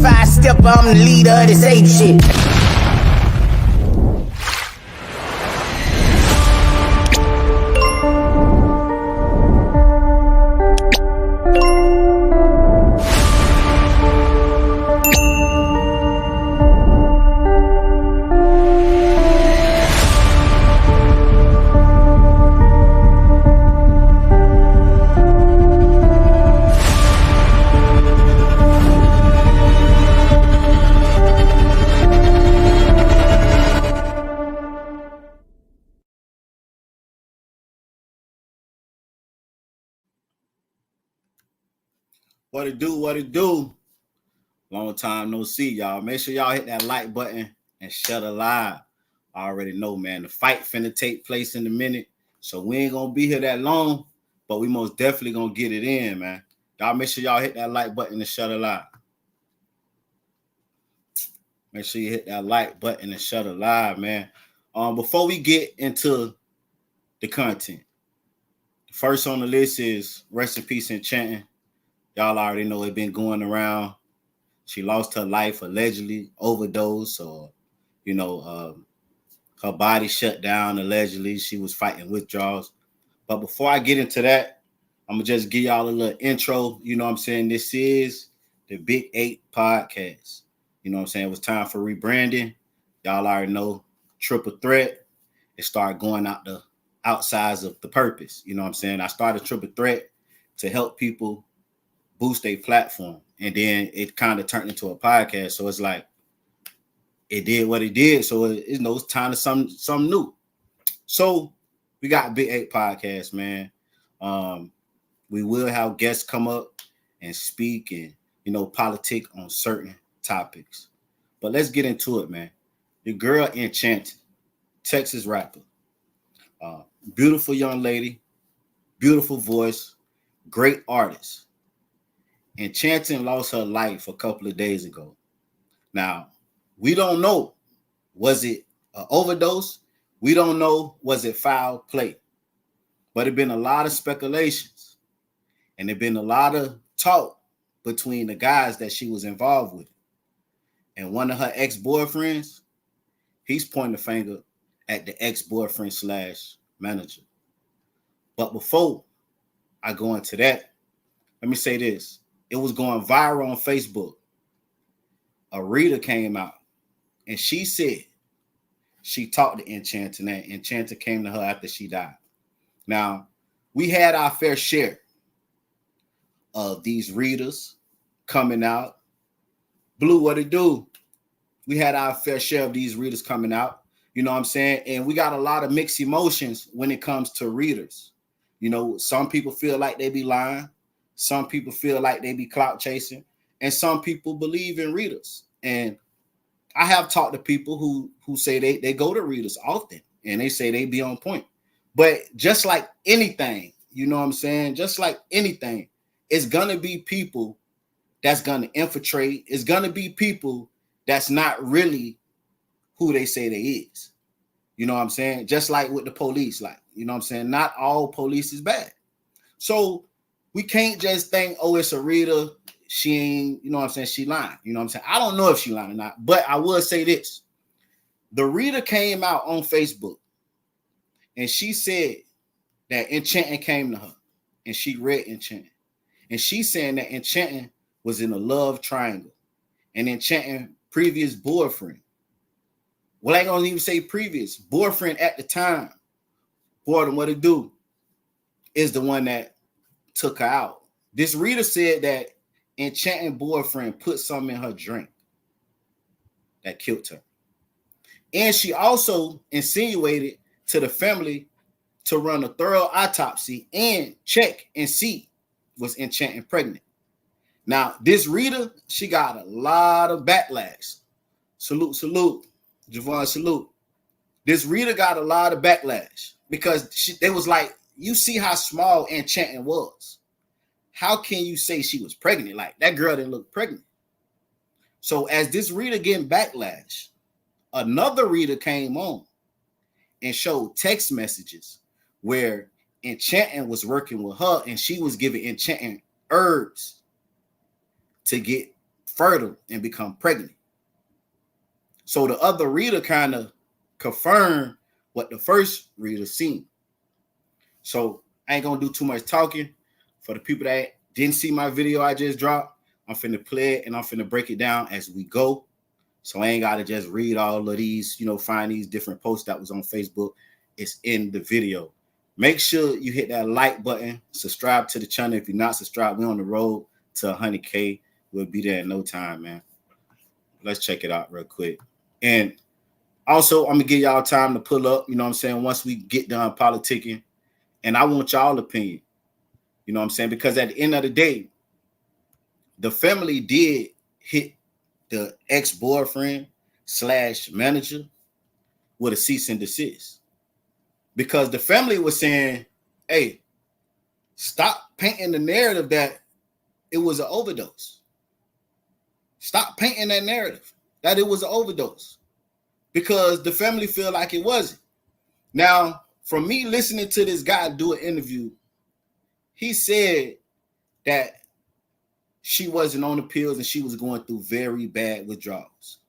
5-stepper, I'm the leader of this ape shit. What it do, what it do? Long time no see, y'all. Make sure y'all hit that like button and shut a live. I already know, man. The fight finna take place in a minute, so we ain't gonna be here that long, but we most definitely gonna get it in, man. Y'all make sure y'all hit that like button and shut a live. Make sure you hit that like button and shut a live, man. Before we get into the content, the first on the list is rest in peace, Enchanting. Y'all already know it been going around. She lost her life, allegedly overdose, or, her body shut down, allegedly. She was fighting withdrawals. But before I get into that, I'm going to just give y'all a little intro. You know what I'm saying? This is the Big 8 podcast. You know what I'm saying? It was time for rebranding. Y'all already know, triple threat. It started going out the outsides of the purpose. You know what I'm saying? I started triple threat to help people boost a platform, and then it kind of turned into a podcast. So it's like it did what it did. So it's time to something new. So we got Big 8 podcast, man. We will have guests come up and speak and politic on certain topics. But let's get into it, man. Your girl Enchanting, Texas rapper, beautiful young lady, beautiful voice, great artist. Enchanting lost her life a couple of days ago. Now, we don't know, was it an overdose? We don't know, was it foul play? But there's been a lot of speculations, and there's been a lot of talk between the guys that she was involved with. And one of her ex-boyfriends, he's pointing the finger at the ex-boyfriend / manager. But before I go into that, let me say this. It was going viral on Facebook. A reader came out, and she said she talked to Enchanting, and Enchanting came to her after she died. Now, we had our fair share of these readers coming out. Blue, what it do? We had our fair share of these readers coming out. You know what I'm saying? And we got a lot of mixed emotions when it comes to readers. Some people feel like they be lying. Some people feel like they be clout chasing, and some people believe in readers. And I have talked to people who say they go to readers often, and they say they be on point. But just like anything, you know what I'm saying? Just like anything, it's gonna be people that's gonna infiltrate. It's gonna be people that's not really who they say they is. You know what I'm saying? Just like with the police, not all police is bad. So we can't just think, oh, it's a reader. She ain't, she lying. I don't know if she lying or not, but I will say this. The reader came out on Facebook, and she said that Enchanting came to her, and she read Enchanting. And she's saying that Enchanting was in a love triangle, and Enchanting previous boyfriend. Well, I ain't gonna even say previous. Boyfriend at the time, boredom, what it do, is the one that took her out. This reader said that Enchanting boyfriend put something in her drink that killed her. And she also insinuated to the family to run a thorough autopsy and check and see was Enchanting pregnant. Now, this reader, she got a lot of backlash. Salute. Javon, salute. This reader got a lot of backlash because they was like, you see how small Enchanting was. How can you say she was pregnant? Like, that girl didn't look pregnant. So as this reader getting backlash, another reader came on and showed text messages where Enchanting was working with her, and she was giving Enchanting herbs to get fertile and become pregnant. So the other reader kind of confirmed what the first reader seen. So I ain't gonna do too much talking. For the people that didn't see my video I just dropped, I'm finna play it and I'm finna break it down as we go. So I ain't gotta just read all of these, find these different posts that was on Facebook. It's in the video. Make sure you hit that like button, subscribe to the channel. If you're not subscribed, we're on the road to 100K. We'll be there in no time, man. Let's check it out real quick. And also, I'm gonna give y'all time to pull up, once we get done politicking. And I want y'all opinion, because at the end of the day, the family did hit the ex-boyfriend / manager with a cease and desist. Because the family was saying, hey, stop painting the narrative that it was an overdose. Stop painting that narrative that it was an overdose. Because the family feel like it wasn't. Now, from me listening to this guy do an interview, he said that she wasn't on the pills and she was going through very bad withdrawals.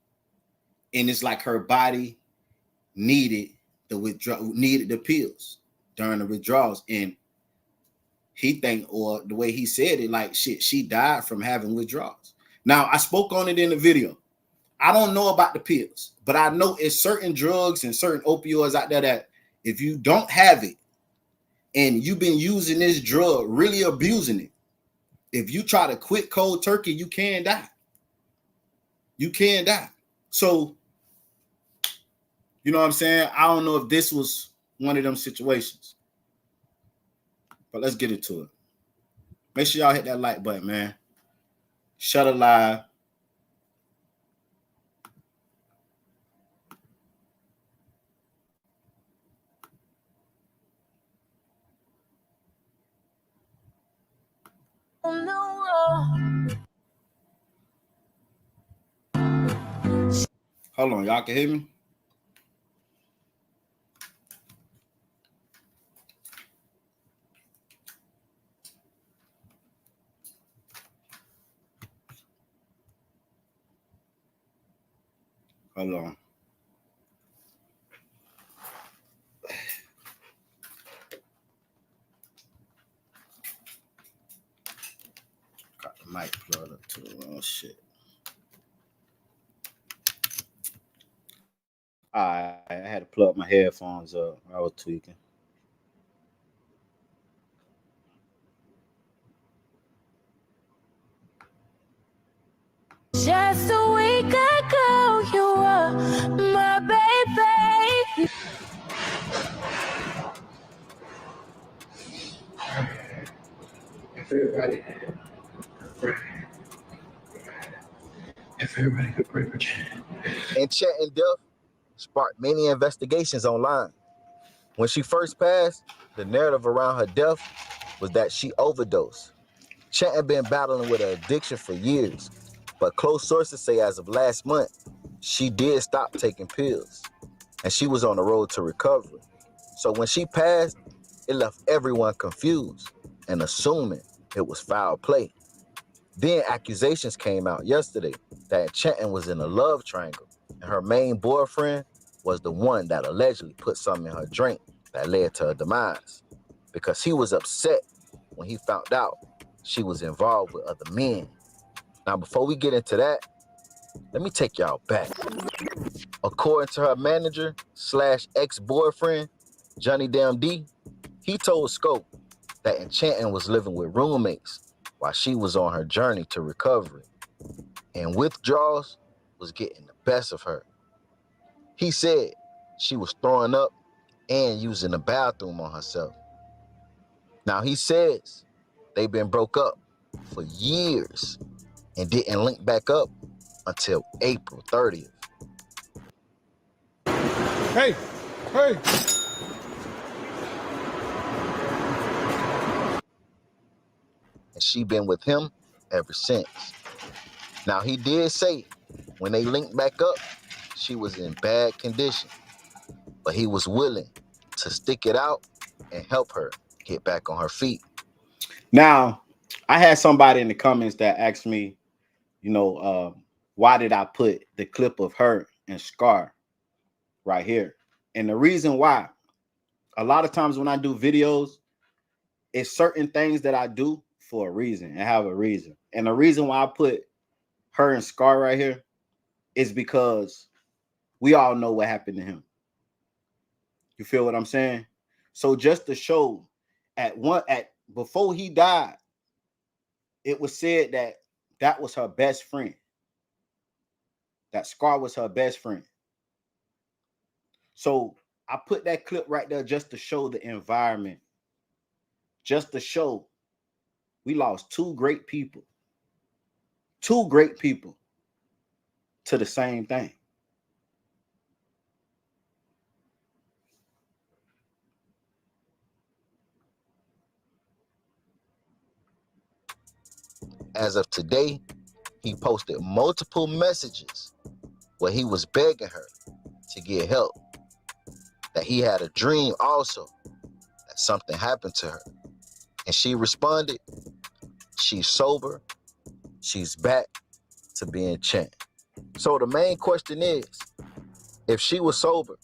And it's like her body needed the pills during the withdrawals. And he think, or the way he said it, like shit, she died from having withdrawals. Now, I spoke on it in the video. I don't know about the pills, but I know it's certain drugs and certain opioids out there that if you don't have it and you've been using this drug, really abusing it, if you try to quit cold turkey, you can die. You can die. So, you know what I'm saying? I don't know if this was one of them situations. But let's get into it. Make sure y'all hit that like button, man. Shut it live. Hold on, y'all can hear me? Hold on. Got the mic plugged up to the wrong shit. All right, I had to plug my headphones up. I was tweaking. Just a week ago, you were my baby. If everybody could pray for Jen. Enchanting death sparked many investigations online. When she first passed, the narrative around her death was that she overdosed. Chet had been battling with an addiction for years, but close sources say as of last month, she did stop taking pills, and she was on the road to recovery. So when she passed, it left everyone confused and assuming it was foul play. Then accusations came out yesterday that Enchanting was in a love triangle, and her main boyfriend was the one that allegedly put something in her drink that led to her demise, because he was upset when he found out she was involved with other men. Now, before we get into that, let me take y'all back. According to her manager / ex-boyfriend, Johnny Damn D, he told Scope that Enchanting was living with roommates while she was on her journey to recovery, and withdrawals was getting the best of her. He said she was throwing up and using the bathroom on herself. Now, he says they've been broke up for years and didn't link back up until April 30th. Hey! And she been with him ever since. Now, he did say when they linked back up, she was in bad condition, but he was willing to stick it out and help her get back on her feet. Now, I had somebody in the comments that asked me, why did I put the clip of her and Scar right here? And the reason why, a lot of times when I do videos, it's certain things that I do for a reason and have a reason. And the reason why I put her and Scar right here is because we all know what happened to him. You feel what I'm saying? So just to show before he died, it was said that was her best friend. That Scar was her best friend. So I put that clip right there just to show the environment. Just to show we lost two great people to the same thing. As of today, he posted multiple messages where he was begging her to get help. That he had a dream also that something happened to her. And she responded, she's sober, she's back to being Chant. So the main question is, if she was sober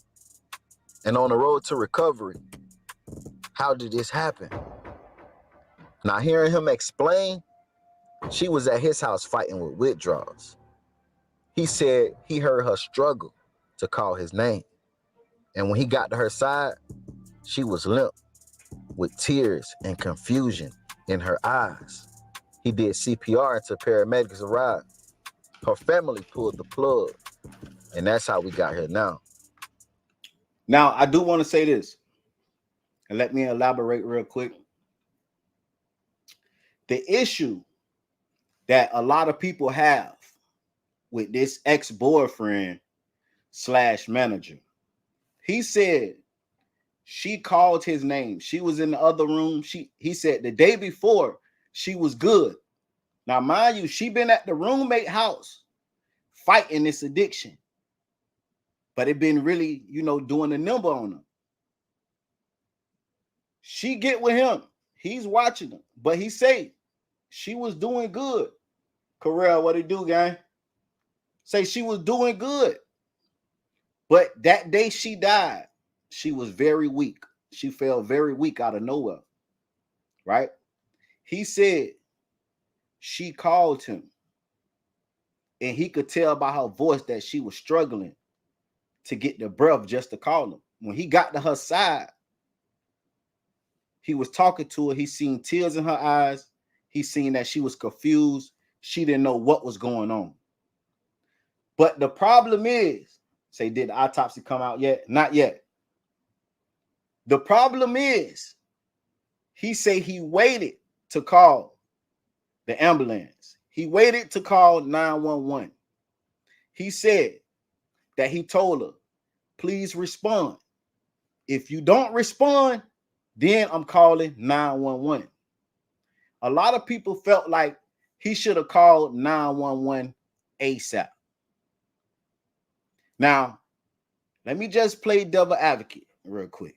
and on the road to recovery, how did this happen? Now hearing him explain, she was at his house fighting with withdrawals. He said he heard her struggle to call his name. And when he got to her side, she was limp with tears and confusion in her eyes. He did CPR until paramedics arrived. Her family pulled the plug, and that's how we got here now. Now, I do want to say this, and let me elaborate real quick. The issue that a lot of people have with this ex-boyfriend / manager, he said she called his name. She was in the other room. He said the day before she was good. Now, mind you, she been at the roommate house fighting this addiction, but it been really, doing a number on her. She get with him. He's watching her, but he say she was doing good. Correll, what it do, gang? Say she was doing good. But that day she died, she was very weak. She fell very weak out of nowhere, right? He said she called him, and he could tell by her voice that she was struggling to get the breath just to call him. When he got to her side, he was talking to her. He seen tears in her eyes. He seen that she was confused. She didn't know what was going on. But the problem is, say, did the autopsy come out yet? Not yet. The problem is, he say he waited to call the ambulance. He waited to call 911. He said that he told her, please respond. If you don't respond, then I'm calling 911. A lot of people felt like he should have called 911 ASAP. Now, let me just play devil advocate real quick.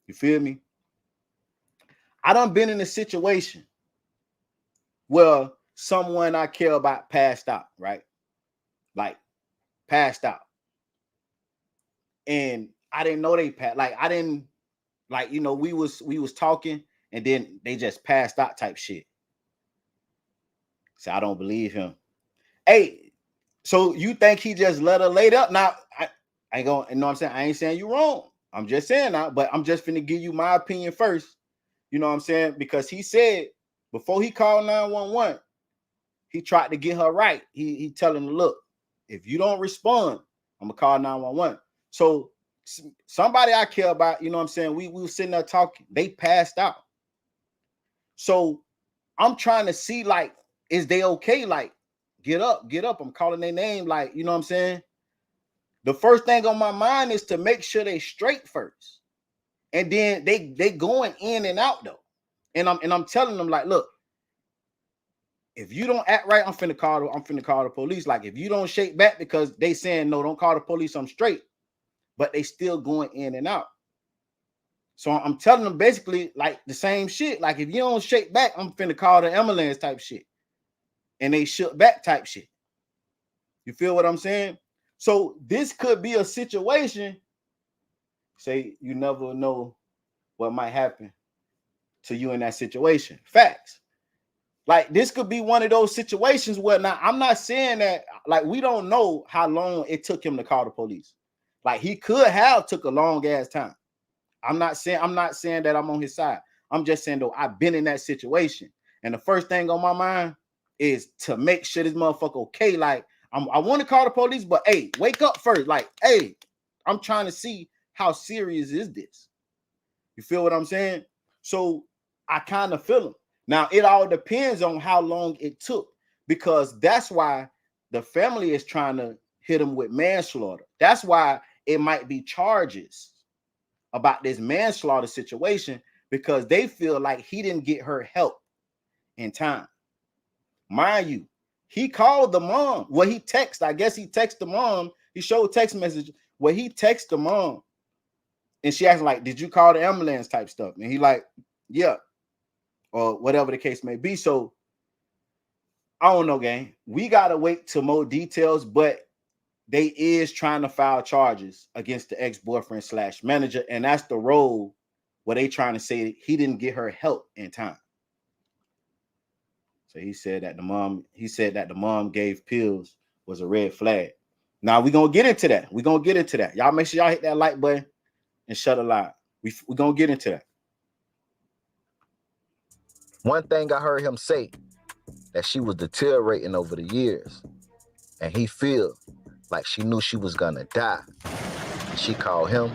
You feel me? I done been in a situation where someone I care about passed out, right? Like, passed out. And I didn't know they passed. Like, I didn't, like, we was talking, and then they just passed out type shit. So I don't believe him. Hey, so you think he just let her laid up? Now, I ain't gonna, you know what I'm saying? I ain't saying you wrong. I'm just saying that, but I'm just finna give you my opinion first. You know what I'm saying? Because he said before he called 911, he tried to get her right. He telling her, look, if you don't respond, I'm gonna call 911. So somebody I care about, you know what I'm saying? We were sitting there talking. They passed out. So I'm trying to see, like, is they okay? Like, get up. I'm calling their name. Like, you know what I'm saying? The first thing on my mind is to make sure they straight first. And then they going in and out though. And I'm telling them, like, look, if you don't act right, I'm finna call the police. Like, if you don't shake back because they saying no, don't call the police, I'm straight. But they still going in and out. So I'm telling them basically like the same shit. Like, if you don't shake back, I'm finna call the ambulance type shit. and they shook back type shit. You feel what I'm saying? So this could be a situation. Say you never know what might happen to you in that situation. Facts. Like this could be one of those situations where now I'm not saying that like we don't know how long it took him to call the police. Like he could have took a long ass time. I'm not saying that I'm on his side. I'm just saying though I've been in that situation. And the first thing on my mind is to make sure this motherfucker okay. Like I want to call the police, but hey, wake up first. Like, hey, I'm trying to see how serious is this. You feel what I'm saying? So I kind of feel him. Now it all depends on how long it took, because that's why the family is trying to hit him with manslaughter. That's why it might be charges about this manslaughter situation, because they feel like he didn't get her help in time. Mind you, he called the mom. Well, he texted. I guess he texted the mom. He showed text message where he texted the mom, and she asked like, "Did you call the ambulance?" type stuff, and he like, "Yeah," or whatever the case may be. So I don't know, gang. We gotta wait till more details, but they is trying to file charges against the ex-boyfriend / manager, and that's the role where they trying to say he didn't get her help in time. So he said that the mom gave pills was a red flag. Now we're gonna get into that. We're gonna get into that. Y'all make sure y'all hit that like button and shut a line. We're gonna get into that. One thing I heard him say, that she was deteriorating over the years, and he feel like she knew she was gonna die. She called him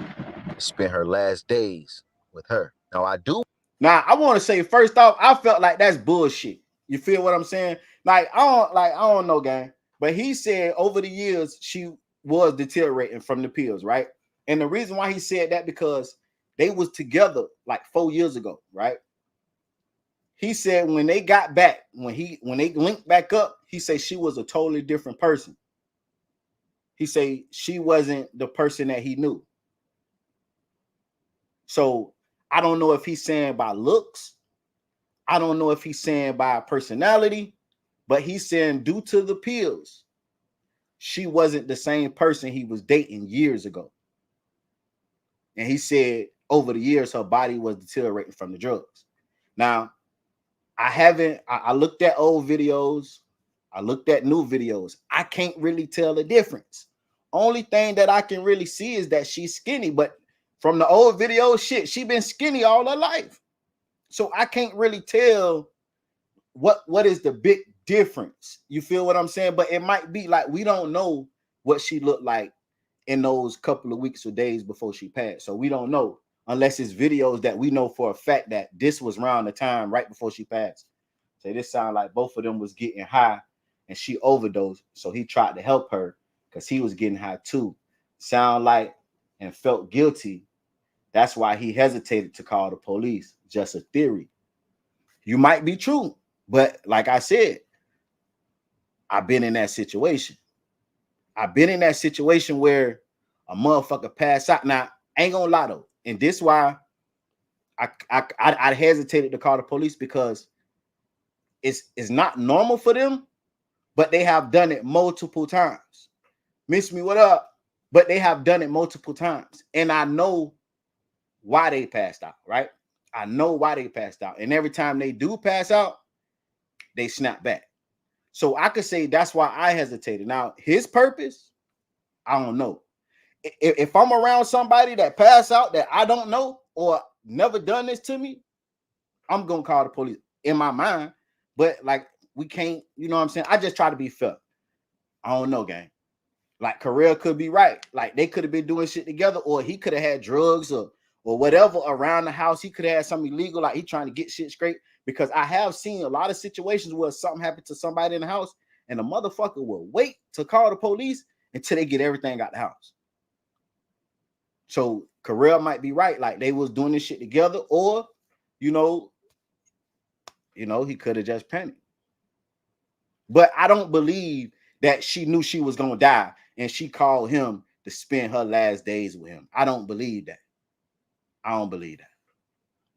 to spend her last days with her. Now I want to say first off, I felt like that's bullshit. You feel what I'm saying? I don't know, gang. But he said over the years she was deteriorating from the pills, right? And the reason why he said that because they was together like 4 years ago, right? He said when they got back, when they linked back up, he said she was a totally different person. He said she wasn't the person that he knew. So I don't know if he's saying by looks. I don't know if he's saying by personality, but he's saying due to the pills, she wasn't the same person he was dating years ago. And he said over the years, her body was deteriorating from the drugs. Now, I looked at old videos. I looked at new videos. I can't really tell the difference. Only thing that I can really see is that she's skinny, but from the old video, shit, she been skinny all her life. So I can't really tell what is the big difference. You feel what I'm saying? But it might be like we don't know what she looked like in those couple of weeks or days before she passed. So we don't know unless it's videos that we know for a fact that this was around the time right before she passed. So this sound like both of them was getting high and she overdosed. So he tried to help her because he was getting high too. Sound like and felt guilty. That's why he hesitated to call the police. Just a theory. You might be true, but like I said, I've been in that situation. I've been in that situation where a motherfucker passed out. Now, I ain't gonna lie though, and this why I hesitated to call the police, because it's not normal for them, but they have done it multiple times. Miss me, what up? But they have done it multiple times, and I know why they passed out, right? I know why they passed out, and every time they do pass out, they snap back. So I could say that's why I hesitated. Now, his purpose, I don't know. If I'm around somebody that pass out that I don't know or never done this to me, I'm gonna call the police in my mind. But like we can't, you know what I'm saying? I just try to be fair. I don't know, gang. Like Karel could be right. Like they could have been doing shit together, or he could have had drugs or whatever around the house. He could have had something illegal, like he trying to get shit straight. Because I have seen a lot of situations where something happened to somebody in the house and the motherfucker will wait to call the police until they get everything out the house. So Karel might be right. Like they was doing this shit together, or, you know, he could have just panicked. But I don't believe that she knew she was going to die and she called him to spend her last days with him. I don't believe that. I don't believe that.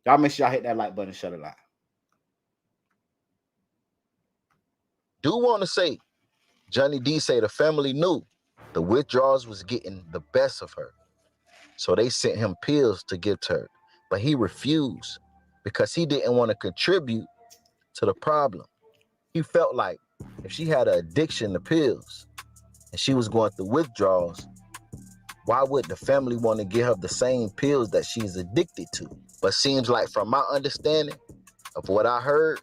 Y'all make sure y'all hit that like button and shut it live. do want to say, Johnny D say the family knew the withdrawals was getting the best of her. So they sent him pills to give to her. But he refused because he didn't want to contribute to the problem. He felt like if she had an addiction to pills and she was going through withdrawals, why would the family want to give her the same pills that she's addicted to? But seems like from my understanding of what I heard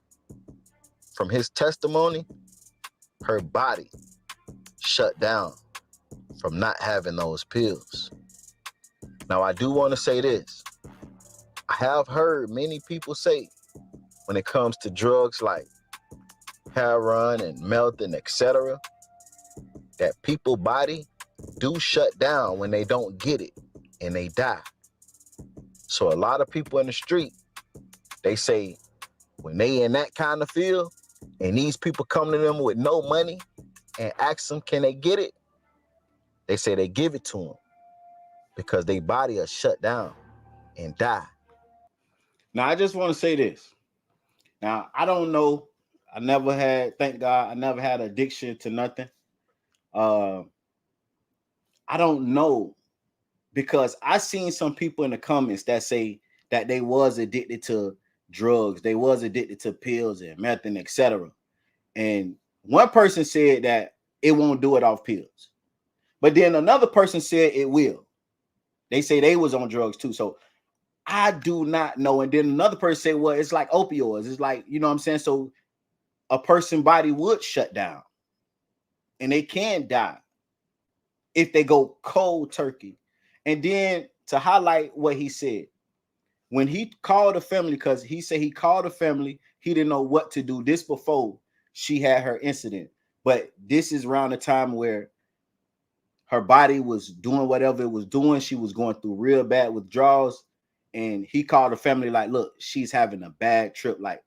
from his testimony, her body shut down from not having those pills. Now, I do want to say this. I have heard many people say when it comes to drugs like heroin and meth and etc., that people's body do shut down when they don't get it and they die. So a lot of people in the street, they say when they in that kind of field and these people come to them with no money and ask them, can they get it? They say they give it to them because their body are shut down and die. Now, I just want to say this. Now, I don't know. I never had, thank God, I never had addiction to nothing. I don't know, because I seen some people in the comments that say that they was addicted to drugs, they was addicted to pills and meth and etc. And one person said that it won't do it off pills, but then another person said it will. They say they was on drugs too. So I do not know. And then another person said, well, it's like opioids. It's like, you know what I'm saying? So a person's body would shut down and they can die if they go cold turkey. And then to highlight what he said, when he called the family, because he said he called the family, he didn't know what to do. This before she had her incident. But this is around the time where her body was doing whatever it was doing. She was going through real bad withdrawals. And he called the family like, look, she's having a bad trip. Like,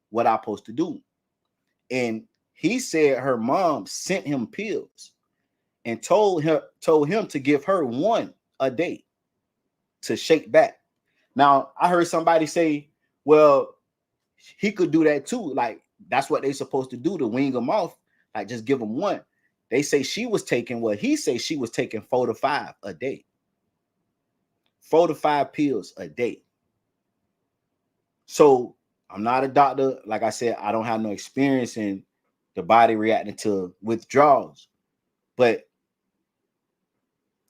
what I supposed to do? And he said her mom sent him pills and told him to give her one a day to shake back. Now, I heard somebody say, well, he could do that too. Like, that's what they supposed to do, to wean them off. Like, just give them one. They say she was taking what he say she was taking 4 to 5 a day. 4 to 5 pills a day. So I'm not a doctor. Like I said, I don't have no experience in the body reacting to withdrawals. But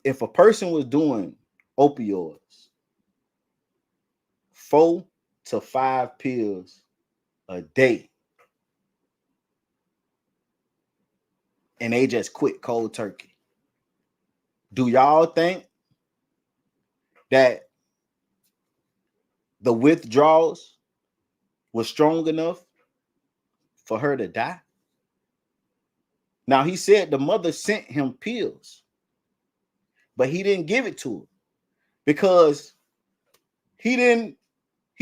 if a person was doing opioids, 4 to 5 pills a day, and they just quit cold turkey, do y'all think that the withdrawals was strong enough for her to die? Now, he said the mother sent him pills, but he didn't give it to her because he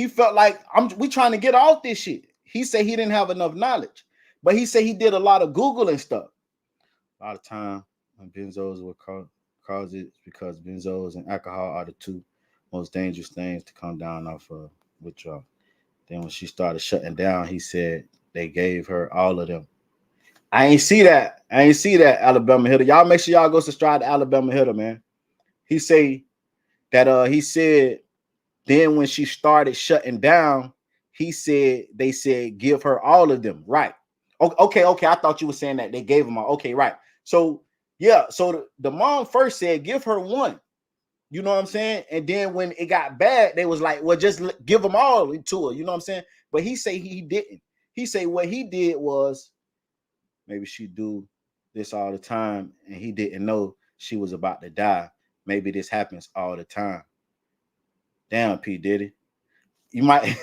felt like we trying to get off this shit. He said he didn't have enough knowledge, but he said he did a lot of Googling stuff. A lot of time when benzos will cause it because benzos and alcohol are the two most dangerous things to come down off of withdrawal. Then when she started shutting down, he said they gave her all of them. I ain't see that, Alabama Hitter. Y'all make sure y'all go subscribe to Alabama Hitter, man. He say that he said then when she started shutting down, he said they said give her all of them. Right. Okay. I thought you were saying that they gave them all. Okay, right. So yeah, so the mom first said give her one. You know what I'm saying? And then when it got bad, they was like, well, just give them all to her. You know what I'm saying? But he say he didn't. He say what he did was maybe she do this all the time and he didn't know she was about to die. Maybe this happens all the time. Damn, P. Diddy. You might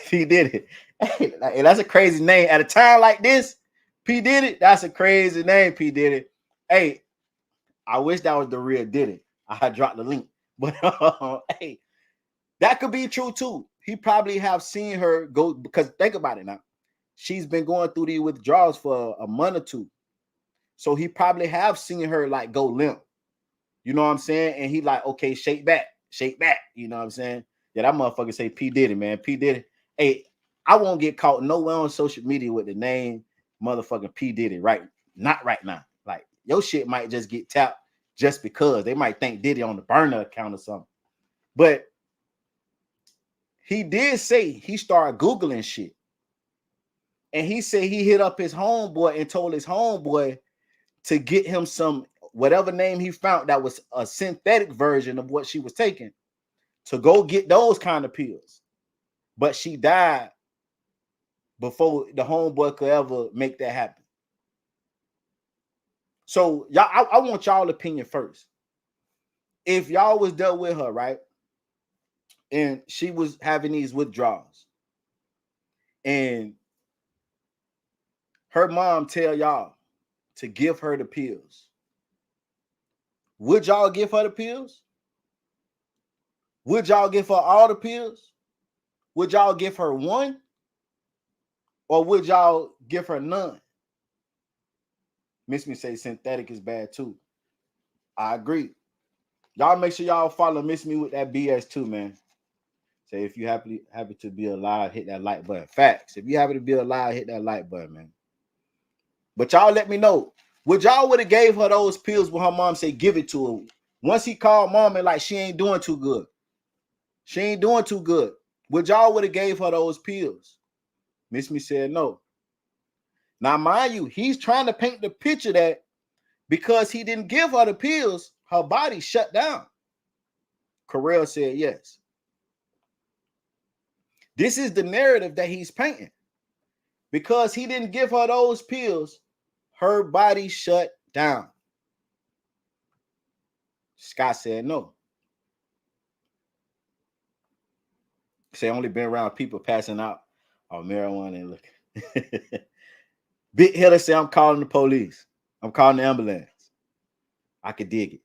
P. Diddy. Hey, that's a crazy name. At a time like this, P. Diddy, that's a crazy name, P. Diddy. Hey, I wish that was the real Diddy. I dropped the link. But hey, that could be true too. He probably have seen her go, because think about it now. She's been going through these withdrawals for a month or two. So he probably have seen her like go limp. You know what I'm saying? And he like, okay, shake back. You know what I'm saying? Yeah, that motherfucker say P. Diddy, man. P. Diddy. Hey, I won't get caught nowhere on social media with the name motherfucking P Diddy not right now. Like your shit might just get tapped just because they might think Diddy on the burner account or something. But he did say he started Googling shit. And he said he hit up his homeboy and told his homeboy to get him some whatever name he found that was a synthetic version of what she was taking to go get those kind of pills. But she died before the homeboy could ever make that happen. So y'all, I want y'all opinion first. If y'all was dealt with her, right? And she was having these withdrawals. And her mom tell y'all to give her the pills. Would y'all give her the pills? Would y'all give her all the pills? Would y'all give her one? Or would y'all give her none? Miss Me say synthetic is bad too. I agree. Y'all make sure y'all follow Miss Me with that BS too, man. Say if you happy to be alive, hit that like button. Facts. If you happy to be alive, hit that like button, man. But y'all let me know. Would y'all would have gave her those pills when her mom said give it to her? Once he called mom and like she ain't doing too good. She ain't doing too good. Would y'all would have gave her those pills? Miss Me said no. Now, mind you, he's trying to paint the picture that because he didn't give her the pills, her body shut down. Carell said yes. This is the narrative that he's painting. Because he didn't give her those pills, her body shut down. Scott said no. Say only been around people passing out on marijuana and looking. Big Hitter say I'm calling the police. I'm calling the ambulance. I could dig it.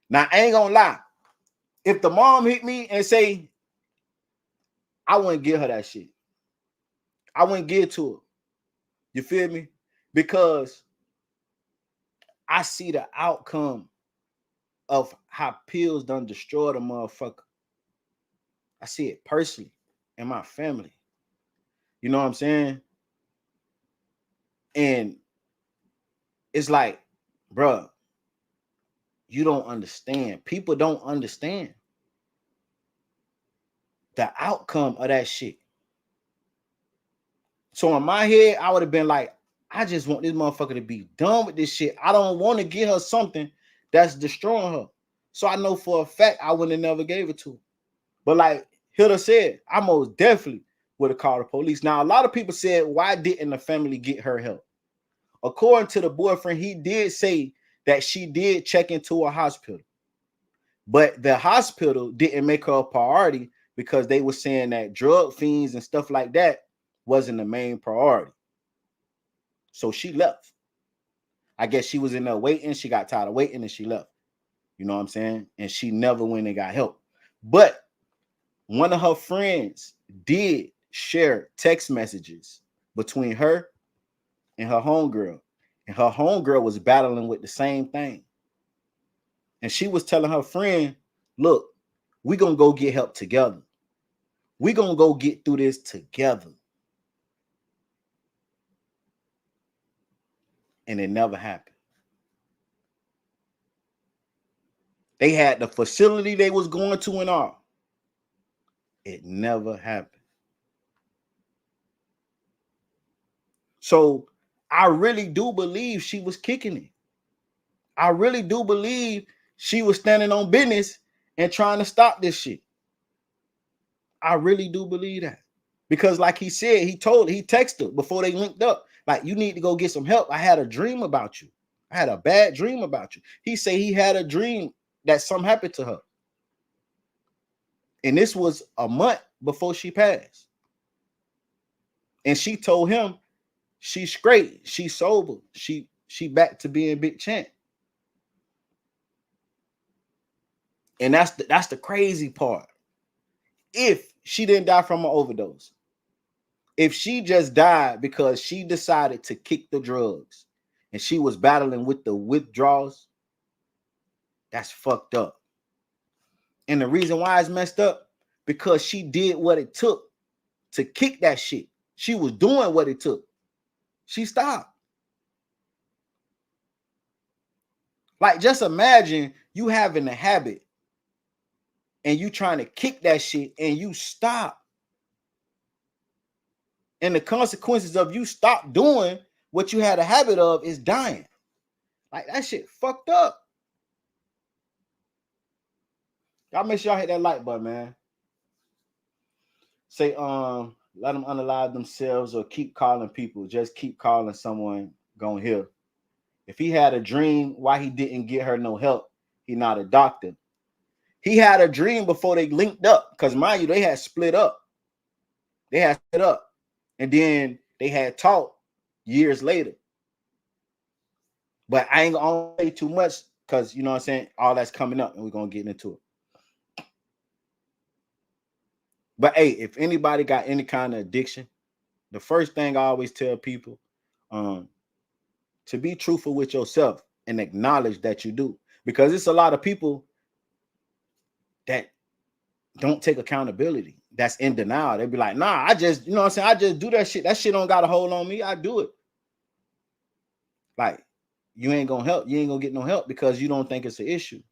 Now, I ain't gonna lie. If the mom hit me and say, I wouldn't give her that shit. I wouldn't give it to her. You feel me? Because I see the outcome of how pills done destroyed a motherfucker. I see it personally in my family. You know what I'm saying? And it's like, bruh, you don't understand. People don't understand the outcome of that shit. So in my head, I would have been like, I just want this motherfucker to be done with this shit. I don't want to give her something that's destroying her. So I know for a fact I wouldn't have never gave it to her. But like Hilda said, I most definitely would have called the police. Now, a lot of people said, why didn't the family get her help? According to the boyfriend, he did say that she did check into a hospital. But the hospital didn't make her a priority because they were saying that drug fiends and stuff like that wasn't the main priority. So she left. I guess she was in there waiting. She got tired of waiting and she left. You know what I'm saying? And she never went and got help. But one of her friends did share text messages between her and her homegirl. And her homegirl was battling with the same thing. And she was telling her friend, look, we're going to go get help together. We're going to go get through this together. And it never happened. They had the facility they was going to and all. It never happened. So I really do believe she was kicking it. I really do believe she was standing on business and trying to stop this shit. I really do believe that. Because like he said, he texted her before they linked up. Like, you need to go get some help. I had a dream about you. I had a bad dream about you. He said he had a dream that something happened to her. And this was a month before she passed. And she told him she's straight. She's sober. She back to being Big Champ. And that's the crazy part. If she didn't die from an overdose, if she just died because she decided to kick the drugs and she was battling with the withdrawals, that's fucked up. And the reason why it's messed up, because she did what it took to kick that shit. She was doing what it took. She stopped. Like, just imagine you having a habit and you trying to kick that shit and you stop. And the consequences of you stop doing what you had a habit of is dying. Like, that shit fucked up. Y'all make sure y'all hit that like button, man. Say, let them unalive themselves or keep calling people. Just keep calling someone gonna hear. If he had a dream why he didn't get her no help, he not a doctor. He had a dream before they linked up. Because mind you, they had split up. And then they had talked years later. But I ain't gonna say too much because, you know what I'm saying, all that's coming up and we're gonna get into it. But hey, if anybody got any kind of addiction, the first thing I always tell people, to be truthful with yourself and acknowledge that you do. Because it's a lot of people that don't take accountability. That's in denial. They be like, nah, I just, you know what I'm saying, I just do that shit. That shit don't got a hold on me. I do it. Like, you ain't gonna help. You ain't gonna get no help because you don't think it's an issue.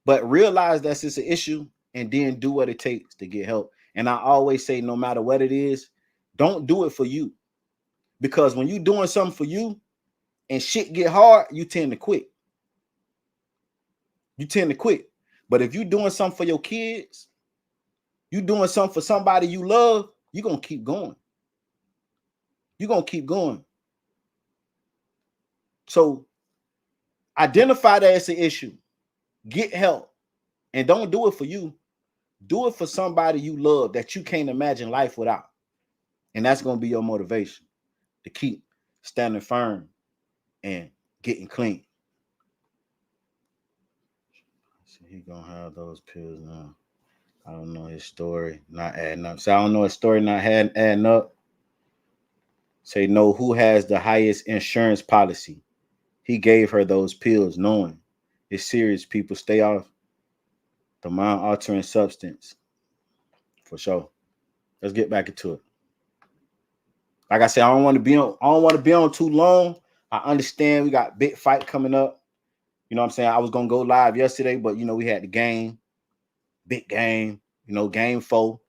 But realize that it's an issue and then do what it takes to get help. And I always say, no matter what it is, don't do it for you. Because when you're doing something for you and shit get hard, you tend to quit. But if you're doing something for your kids, you doing something for somebody you love, you're going to keep going. So identify that it's an issue. Get help. And don't do it for you. Do it for somebody you love that you can't imagine life without. And that's going to be your motivation to keep standing firm and getting clean. So he going to have those pills now. I don't know his story not adding up. So I don't know his story not adding up. Say, no, who has the highest insurance policy? He gave her those pills knowing it's serious. People, stay off the mind-altering substance. For sure. Let's get back into it. Like I said, I don't want to be on too long. I understand we got big fight coming up. You know what I'm saying? I was going to go live yesterday, but, you know, we had the game. Big game. You know, game 4.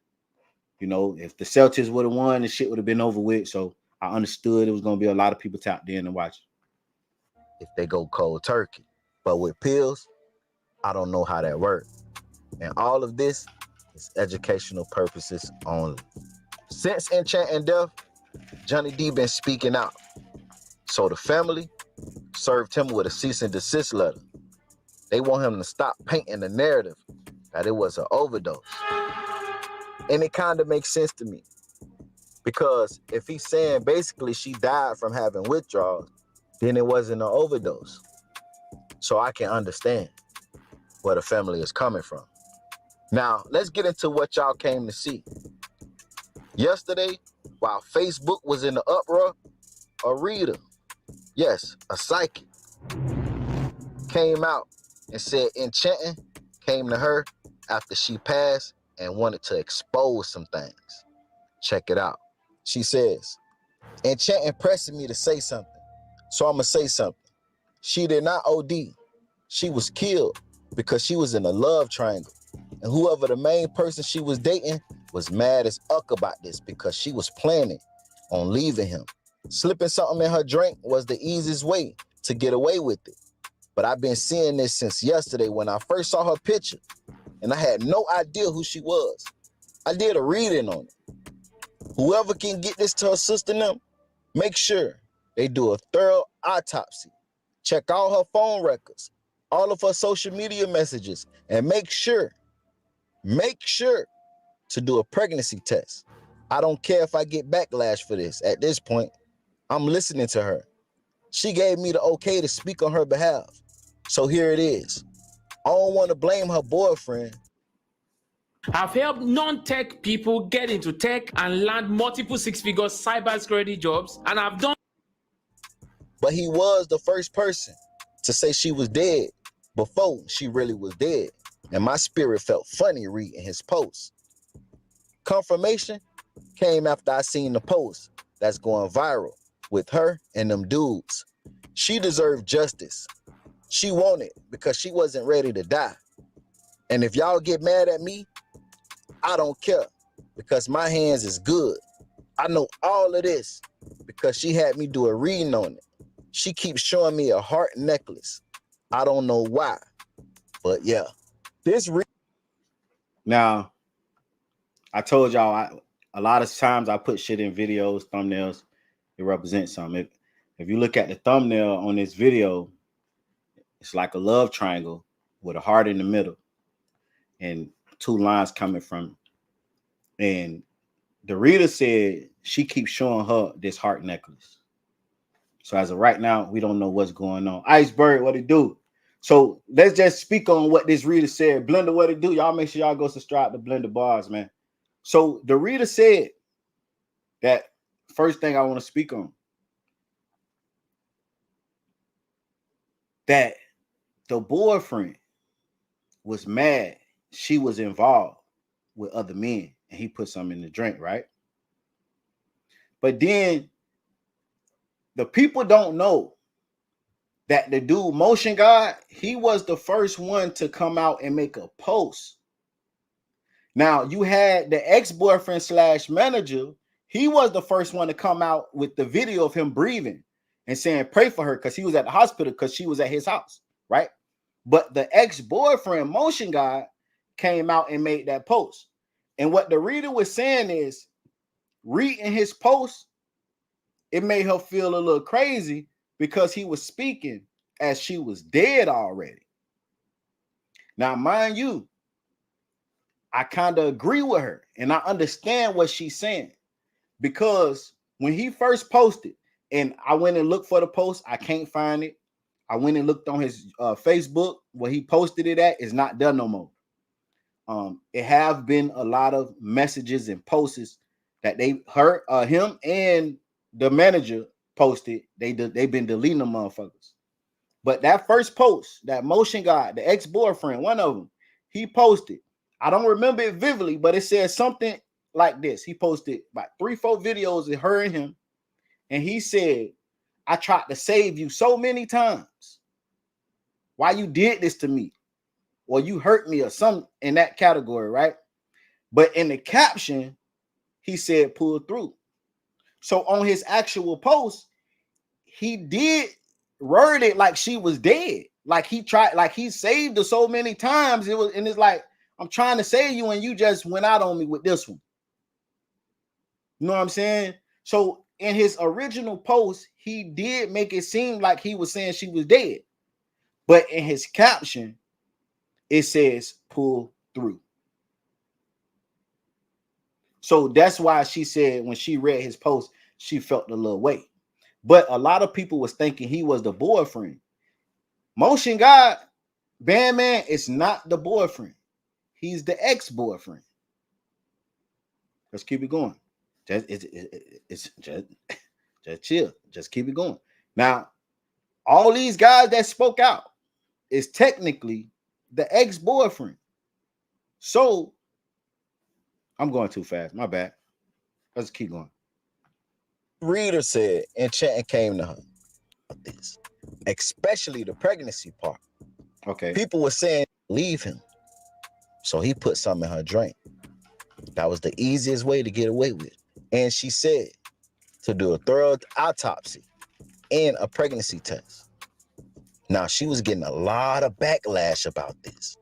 You know, if the Celtics would have won, the shit would have been over with. So I understood it was going to be a lot of people tapped in and watching. If they go cold turkey. But with pills, I don't know how that works. And all of this is educational purposes only. Since Enchanting death, Johnny D been speaking out. So the family served him with a cease and desist letter. They want him to stop painting the narrative that it was an overdose. And it kind of makes sense to me. Because if he's saying basically she died from having withdrawals, then it wasn't an overdose. So I can understand where the family is coming from. Now, let's get into what y'all came to see. Yesterday, while Facebook was in the uproar, a reader, yes, a psychic, came out and said Enchanting came to her after she passed and wanted to expose some things. Check it out. She says, Enchanting pressing me to say something, so I'm going to say something. She did not OD. She was killed because she was in a love triangle. And whoever the main person she was dating was mad as uck about this because she was planning on leaving him. Slipping something in her drink was the easiest way to get away with it. But I've been seeing this since yesterday when I first saw her picture, and I had no idea who she was. I did a reading on it. Whoever can get this to her sister now, make sure they do a thorough autopsy. Check all her phone records, all of her social media messages, and make sure to do a pregnancy test. I don't care if I get backlash for this. At this point, I'm listening to her. She gave me the okay to speak on her behalf. So here it is. I don't want to blame her boyfriend. I've helped non-tech people get into tech and land multiple six-figure cybersecurity jobs, and I've done. But he was the first person to say she was dead before she really was dead. And my spirit felt funny reading his post. Confirmation came after I seen the post that's going viral with her and them dudes. She deserved justice. She wanted because she wasn't ready to die. And if y'all get mad at me, I don't care because my hands is good. I know all of this because she had me do a reading on it. She keeps showing me a heart necklace. I don't know why, but yeah. Now, I told y'all a lot of times I put shit in videos, thumbnails. It represents something. If you look at the thumbnail on this video, it's like a love triangle with a heart in the middle and two lines coming from it. And the reader said she keeps showing her this heart necklace. So as of right now, we don't know what's going on. Iceberg, what it do? So let's just speak on what this reader said. Blender, what it do? Y'all make sure y'all go subscribe to Blender Bars, man. So the reader said that first thing I want to speak on, that the boyfriend was mad she was involved with other men and he put something in the drink, right? But then the people don't know that the dude Motion God, he was the first one to come out and make a post. Now you had the ex-boyfriend / manager. He was the first one to come out with the video of him breathing and saying, pray for her, because he was at the hospital because she was at his house, right? But the ex-boyfriend Motion God came out and made that post. And what the reader was saying is, reading his post, it made her feel a little crazy because he was speaking as she was dead already. Now, mind you, I kind of agree with her and I understand what she's saying, because when he first posted, and I went and looked for the post, I can't find it. I went and looked on his Facebook where he posted it at. It's not done no more. It have been a lot of messages and posts that they heard him and the manager posted. They've been deleting them motherfuckers. But that first post, that Motion God, the ex-boyfriend, one of them, he posted. I don't remember it vividly, but it says something like this. He posted about 3-4 videos of her and him, and he said, I tried to save you so many times. Why you did this to me? Or you hurt me, or something in that category, right? But in the caption, he said pull through. So on his actual post, he did word it like she was dead. Like he tried, like he saved her so many times. It was, and it's like, I'm trying to save you, and you just went out on me with this one. You know what I'm saying? So in his original post, he did make it seem like he was saying she was dead. But in his caption, it says pull through. So that's why she said when she read his post, she felt a little weight. But a lot of people was thinking he was the boyfriend. Motion God, Bandman, is not the boyfriend. He's the ex-boyfriend. Let's keep it going. Just chill. Just keep it going. Now, all these guys that spoke out is technically the ex-boyfriend. So I'm going too fast. My bad. Let's keep going. Reader said Enchanting came to her with this, especially the pregnancy part. Okay. People were saying leave him, so he put something in her drink. That was the easiest way to get away with. And she said to do a thorough autopsy and a pregnancy test. Now, she was getting a lot of backlash about this,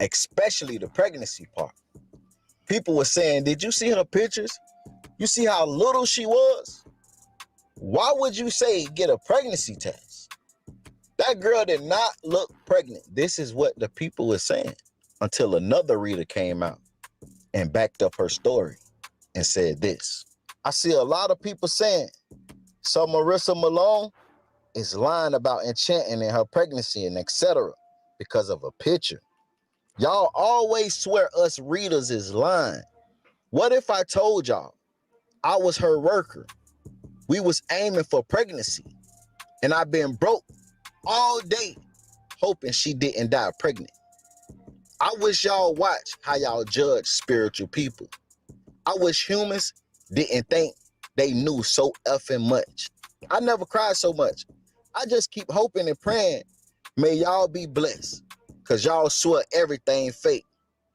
especially the pregnancy part. People were saying, did you see her pictures? You see how little she was? Why would you say get a pregnancy test? That girl did not look pregnant. This is what the people were saying until another reader came out and backed up her story and said this. I see a lot of people saying, so Marissa Malone is lying about Enchanting and her pregnancy and etc. because of a picture. Y'all always swear us readers is lying. What if I told y'all I was her worker? We was aiming for pregnancy, and I've been broke all day hoping she didn't die pregnant. I wish y'all watch how y'all judge spiritual people. I wish humans didn't think they knew so effing much. I never cried so much. I just keep hoping and praying May y'all be blessed, because y'all swear everything fake,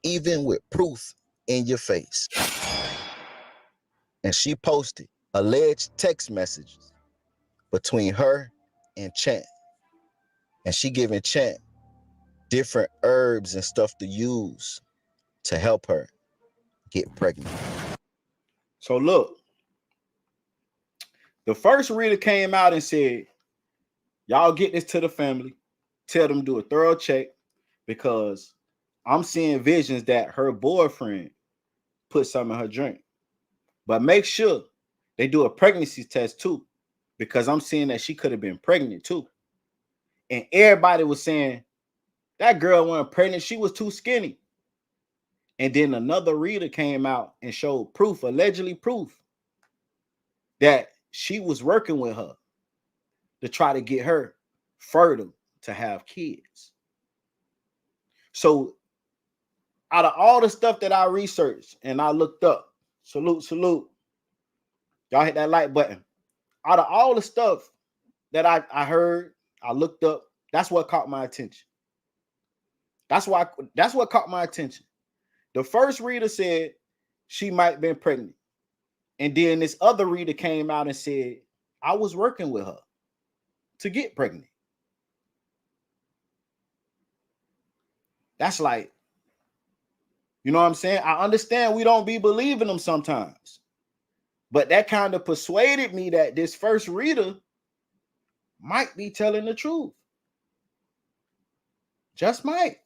even with proof in your face. And she posted alleged text messages between her and Chant. And she giving Chant different herbs and stuff to use to help her get pregnant. So look, the first reader came out and said, y'all get this to the family, tell them to do a thorough check, because I'm seeing visions that her boyfriend put some in her drink. But make sure they do a pregnancy test too, because I'm seeing that she could have been pregnant too. And everybody was saying that girl wasn't pregnant, she was too skinny. And then another reader came out and showed proof, allegedly proof, that she was working with her to try to get her fertile to have kids. So out of all the stuff that I researched and I looked up, salute, y'all hit that like button. Out of all the stuff that I heard, I looked up, that's what caught my attention. That's what caught my attention. The first reader said she might have been pregnant. And then this other reader came out and said, I was working with her to get pregnant. That's like, you know what I'm saying? I understand we don't be believing them sometimes. But that kind of persuaded me that this first reader might be telling the truth. Just might.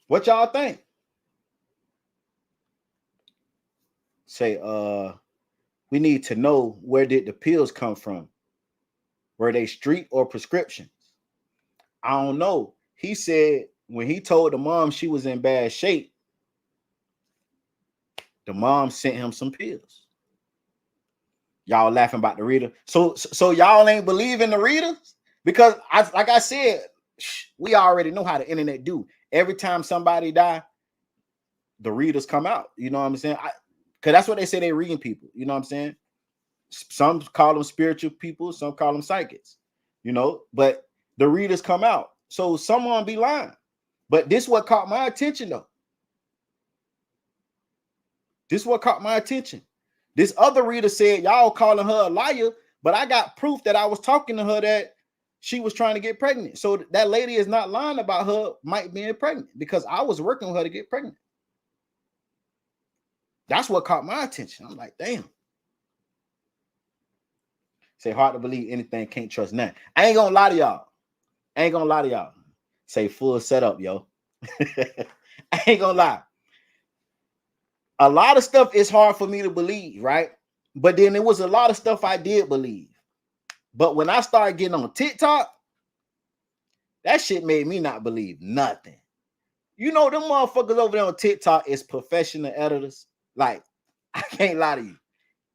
What y'all think? Say, we need to know, where did the pills come from? Were they street or prescriptions? I don't know. He said when he told the mom she was in bad shape, the mom sent him some pills. Y'all laughing about the reader. So y'all ain't believing the readers? Because like I said, we already know how the internet do. Every time somebody die, the readers come out. You know what I'm saying? Because that's what they say, they reading people. You know what I'm saying? Some call them spiritual people, some call them psychics. You know, but the readers come out. So someone be lying. But this what caught my attention though. This what caught my attention. This other reader said, y'all calling her a liar, but I got proof that I was talking to her that she was trying to get pregnant. So that lady is not lying about her might being pregnant, because I was working with her to get pregnant. That's what caught my attention. I'm like, damn. Say, hard to believe anything, can't trust nothing. I ain't gonna lie to y'all. Say, full setup, yo. I ain't gonna lie. A lot of stuff is hard for me to believe, right? But then there was a lot of stuff I did believe. But when I started getting on TikTok, that shit made me not believe nothing. You know, them motherfuckers over there on TikTok is professional editors. Like, I can't lie to you.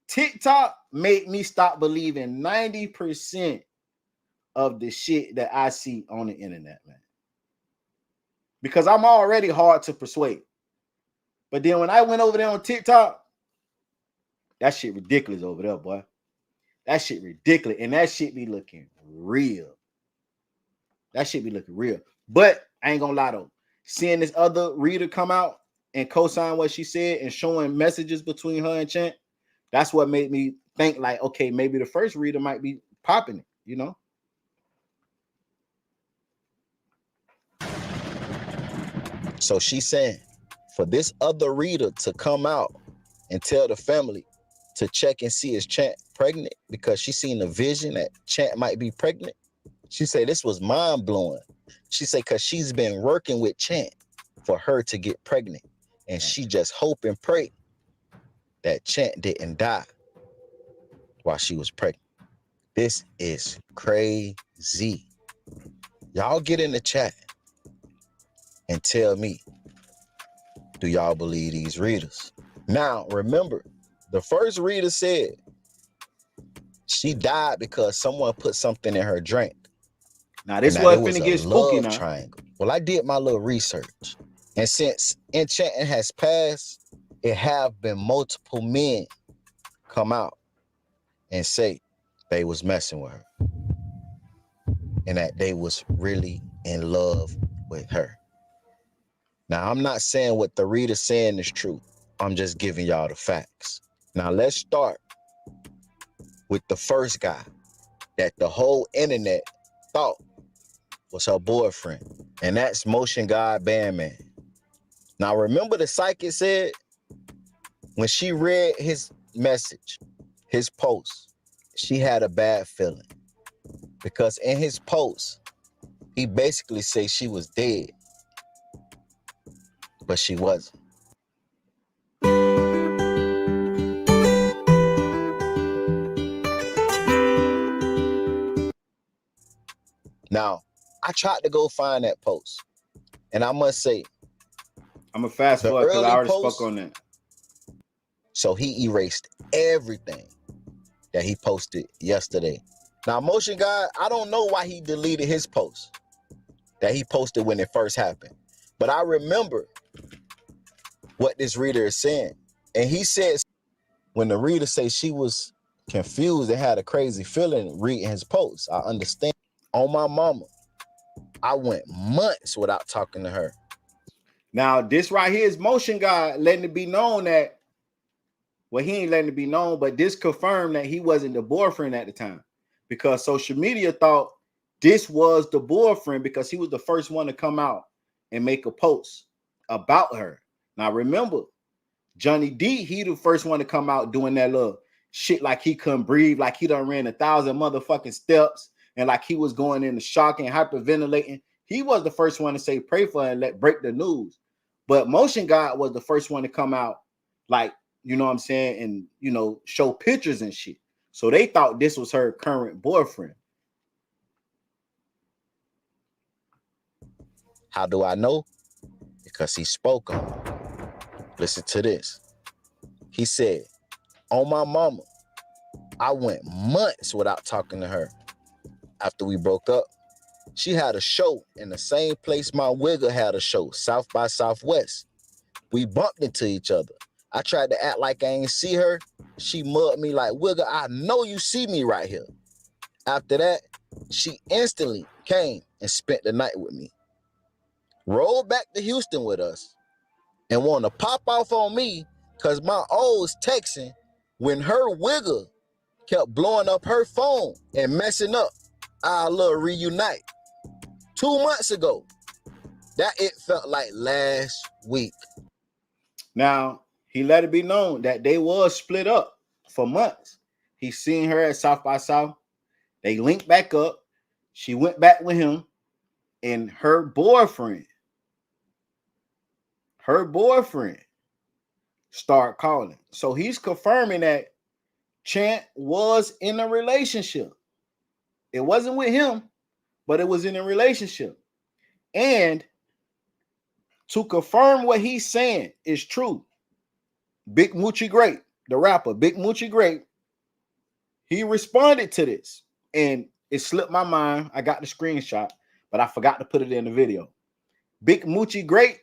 TikTok made me stop believing 90% of the shit that I see on the internet, man. Because I'm already hard to persuade. But then when I went over there on TikTok, that shit ridiculous over there, boy. That shit ridiculous. And that shit be looking real. But I ain't gonna lie though. Seeing this other reader come out and co-sign what she said and showing messages between her and Chant, that's what made me think like, okay, maybe the first reader might be popping it, you know? So she's saying for this other reader to come out and tell the family to check and see is Chant pregnant, because she seen a vision that Chant might be pregnant. She said this was mind-blowing. She said because she's been working with Chant for her to get pregnant. And she just hope and pray that Chant didn't die while she was pregnant. This is crazy. Y'all get in the chat and tell me, do y'all believe these readers? Now, remember, the first reader said she died because someone put something in her drink. Now, this was finna get spooky now. Triangle. Well, I did my little research. And since Enchanting has passed, it have been multiple men come out and say they was messing with her and that they was really in love with her. Now, I'm not saying what the reader's saying is true. I'm just giving y'all the facts. Now, let's start with the first guy that the whole internet thought was her boyfriend, and that's Motion God Bandman. Now, remember the psychic said when she read his message, his post, she had a bad feeling because in his post, he basically said she was dead, but she wasn't. Now, I tried to go find that post, and I must say, I'm gonna fast the forward because I early already post- spoke on that. so he erased everything that he posted yesterday. Now, Motion God, I don't know why he deleted his post that he posted when it first happened, but I remember what this reader is saying. And he says when the reader says she was confused and had a crazy feeling reading his post, I understand. On my mama, I went months without talking to her. Now, this right here is Motion God letting it be known that, well, he ain't letting it be known, but this confirmed that he wasn't the boyfriend at the time because social media thought this was the boyfriend because he was the first one to come out and make a post about her. Now, remember, Johnny D, he the first one to come out doing that little shit like he couldn't breathe, like he done ran 1,000 motherfucking steps, and like he was going into shock and hyperventilating. He was the first one to say pray for her and let break the news. But Motion God was the first one to come out, like, you know what I'm saying, and, you know, show pictures and shit. So they thought this was her current boyfriend. How do I know? Because he spoke on it. Listen to this. He said, on my mama, I went months without talking to her. After we broke up, she had a show in the same place my wigger had a show, South by Southwest. We bumped into each other. I tried to act like I ain't see her. She mugged me like, wigger, I know you see me right here. After that, she instantly came and spent the night with me. Rolled back to Houston with us and wanted to pop off on me because my old's texting when her wigger kept blowing up her phone and messing up our little reunite 2 months ago. That it felt like last week. Now, he let it be known that they was split up for months. He seen her at South by South. They linked back up. She went back with him, and her boyfriend started calling. So he's confirming that Chant was in a relationship. It wasn't with him, but it was in a relationship. And to confirm what he's saying is true, Big Moochie Great, the rapper, Big Moochie Great, he responded to this. And it slipped my mind. I got the screenshot, but I forgot to put it in the video. Big Moochie Great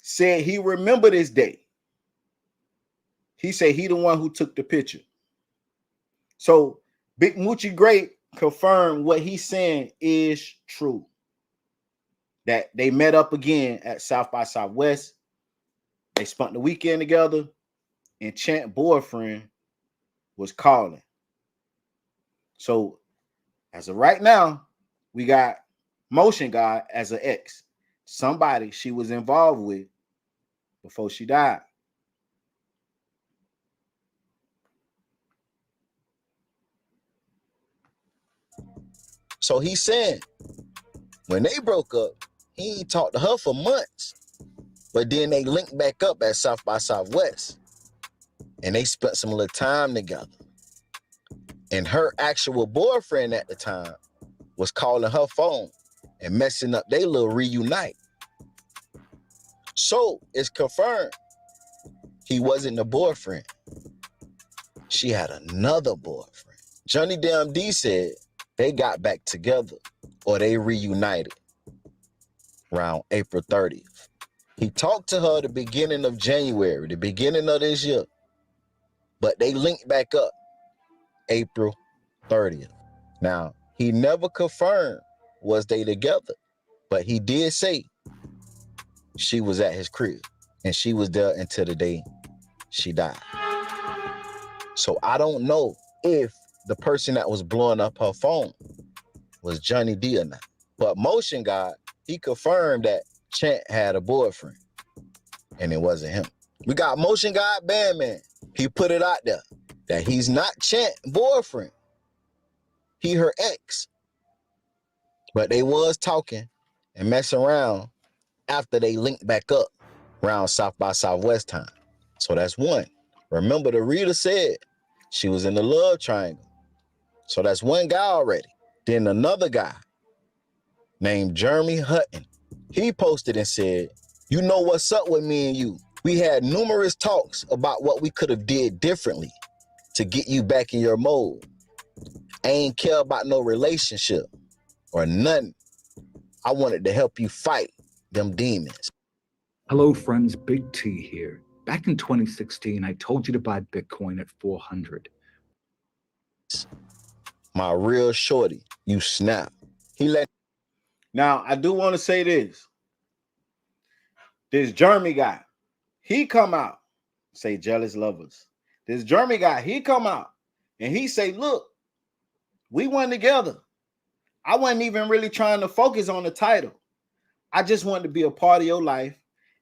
said he remembered this day. He said he the one who took the picture. So Big Moochie Great confirmed what he's saying is true. That they met up again at South by Southwest. They spent the weekend together, and Chant boyfriend was calling. So as of right now, we got Motion God as an ex, somebody she was involved with before she died. So he's saying when they broke up, he ain't talked to her for months. But then they linked back up at South by Southwest. And they spent some little time together. And her actual boyfriend at the time was calling her phone and messing up their little reunite. So it's confirmed he wasn't the boyfriend. She had another boyfriend. Johnny Damn D said they got back together or they reunited around April 30th. He talked to her the beginning of January, the beginning of this year, but they linked back up April 30th. Now, he never confirmed was they together, but he did say she was at his crib and she was there until the day she died. So I don't know if the person that was blowing up her phone was Johnny D or not. But Motion God, he confirmed that Chant had a boyfriend and it wasn't him. We got Motion God Bandman. He put it out there that he's not Chant boyfriend. He her ex. But they was talking and messing around after they linked back up around South by Southwest time. So that's one. Remember, the reader said she was in the love triangle. So that's one guy already. Then another guy named Jeremy Hutton, he posted and said, you know what's up with me and you. We had numerous talks about what we could have did differently to get you back in your mode. I ain't care about no relationship or nothing. I wanted to help you fight them demons. Hello friends, Big T here. Back in 2016, I told you to buy Bitcoin at 400. My real shorty, you snap. He let. Now, I do want to say this. This Jeremy guy, he come out, say jealous lovers. This Jeremy guy, he come out and he say, look, we went together. I wasn't even really trying to focus on the title. I just wanted to be a part of your life,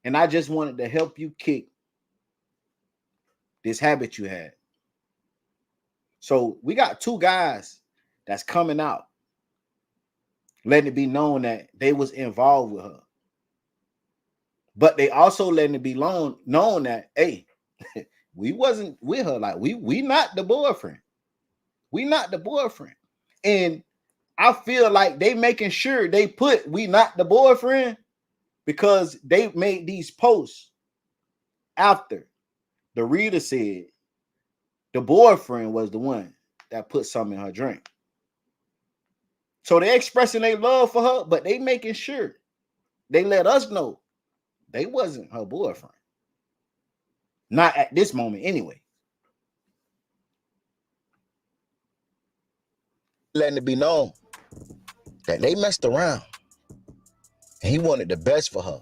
and I just wanted to help you kick this habit you had. So we got two guys that's coming out, letting it be known that they was involved with her. But they also letting it be known that, hey, we wasn't with her. Like, we not the boyfriend. We not the boyfriend. And I feel like they making sure they put we not the boyfriend because they made these posts after the reader said the boyfriend was the one that put something in her drink. So they're expressing their love for her, but they making sure they let us know they wasn't her boyfriend. Not at this moment anyway. Letting it be known that they messed around and he wanted the best for her.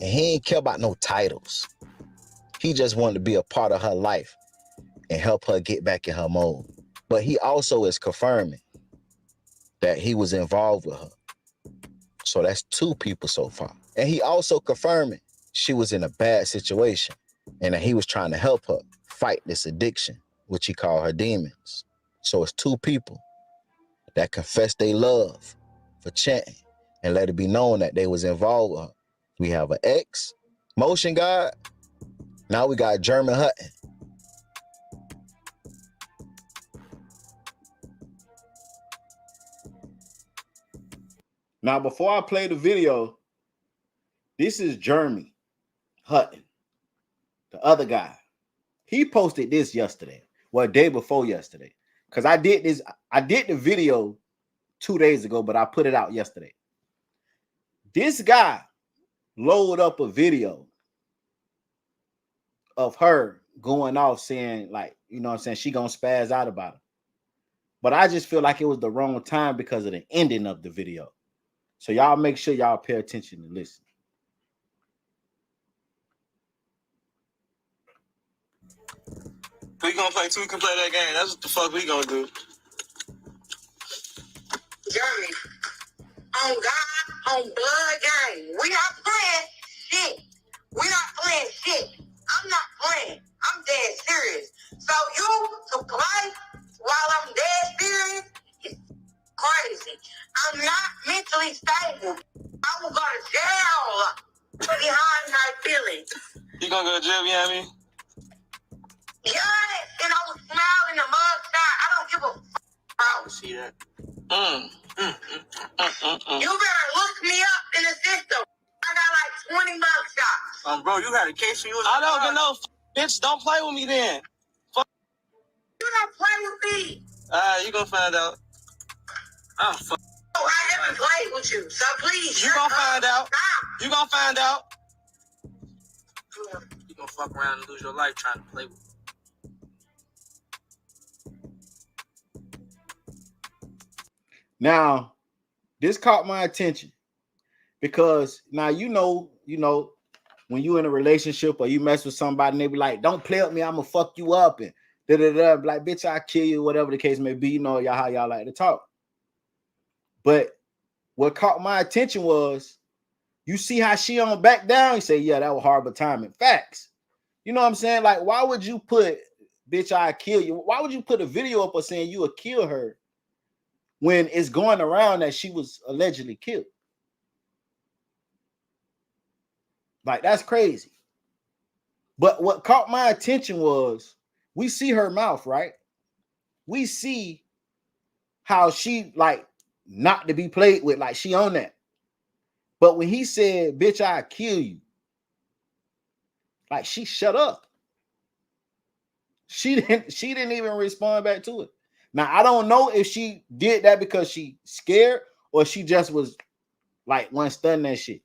And he ain't care about no titles. He just wanted to be a part of her life and help her get back in her mode. But he also is confirming that he was involved with her. So that's two people so far. And he also confirming she was in a bad situation and that he was trying to help her fight this addiction, which he called her demons. So it's two people that confess their love for Chanting and let it be known that they was involved with her. We have an ex, Motion God. Now we got Jeremy Hutton. Now, before I play the video, this is Jeremy Hutton, the other guy. He posted this yesterday, well, day before yesterday. Because I did the video 2 days ago, but I put it out yesterday. This guy loaded up a video of her going off saying, like, you know what I'm saying, she gonna spaz out about it. But I just feel like it was the wrong time because of the ending of the video. So y'all make sure y'all pay attention and listen. We gonna play two, we can play that game. That's what the fuck we gonna do. Jeremy, on God, on blood game. We not playing shit. We not playing shit. I'm not playing. I'm dead serious. So you to play while I'm dead serious is crazy. I'm not mentally stable. I will go to jail behind my feelings. You gonna go to jail, you know what I mean? Yes, and I was smiling the mugshot. I don't give a fuck. I see that. You better look me up in the system. I got like 20 mugshots. Bro, you had a case for you. I don't get no bitch. Don't play with me then. Fuck. You don't play with me. You gonna find out. Oh, fuck. Oh, I haven't played with you, so please. You gonna find out. Stop. You gonna find out. You gonna fuck around and lose your life trying to play with me. Now, this caught my attention because now you know, when you in a relationship or you mess with somebody and they be like, don't play with me, I'm gonna fuck you up and da-da-da, like, bitch, I'll kill you, whatever the case may be. You know y'all how y'all like to talk. But what caught my attention was, you see how she on back down? You say, yeah, that was horrible timing. Facts. You know what I'm saying? Like, why would you put, bitch, I kill you? Why would you put a video up of saying you would kill her when it's going around that she was allegedly killed? Like, that's crazy. But what caught my attention was, we see her mouth, right? We see how she, like, not to be played with, like she on that. But when he said, bitch, I kill you, like, she shut up. She didn't even respond back to it. Now, I don't know if she did that because she scared or she just was like one studying that shit.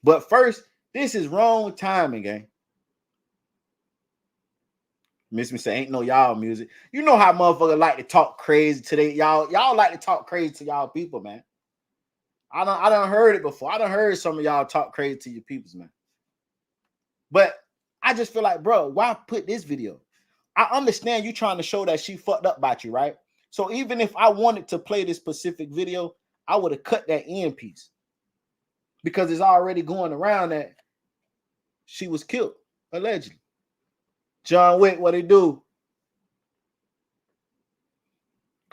But first, this is wrong timing, gang. Miss me say, ain't no y'all music. You know how motherfuckers like to talk crazy today. Y'all like to talk crazy to y'all people, man. I done heard it before. I done heard some of y'all talk crazy to your peoples, man. But I just feel like, bro, why put this video? I understand you trying to show that she fucked up about you, right? So even if I wanted to play this specific video, I would have cut that end piece because it's already going around that she was killed, allegedly. John Wick, what he do?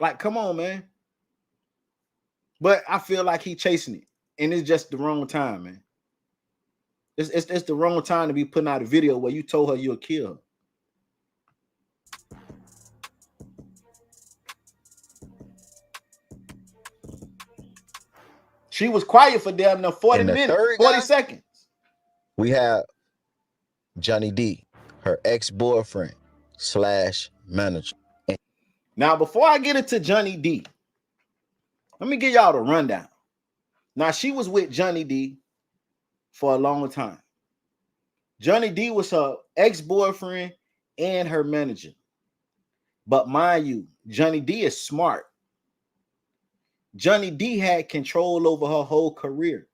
Like, come on, man. But I feel like he chasing it, and it's just the wrong time, man. It's the wrong time to be putting out a video where you told her you'll kill her. She was quiet for damn near 40 minutes, 40 seconds. We have Johnny D, her ex-boyfriend / manager. Now, before I get into Johnny D, let me give y'all the rundown. Now, she was with Johnny D for a long time. Johnny D was her ex-boyfriend and her manager. But mind you, Johnny D is smart. Johnny D had control over her whole career.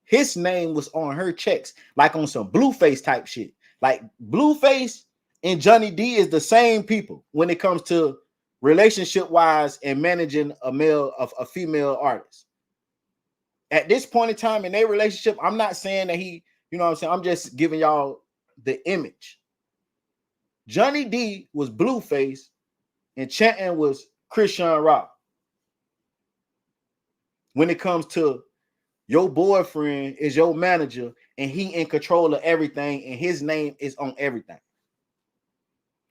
His name was on her checks, like on some Blueface type shit. Like Blueface and Johnny D is the same people when it comes to relationship-wise and managing a female artist. At this point in time in their relationship, I'm not saying that he, you know what I'm saying? I'm just giving y'all the image. Johnny D was Blueface and Enchanting was Christian Rock. When it comes to your boyfriend is your manager and he in control of everything and his name is on everything.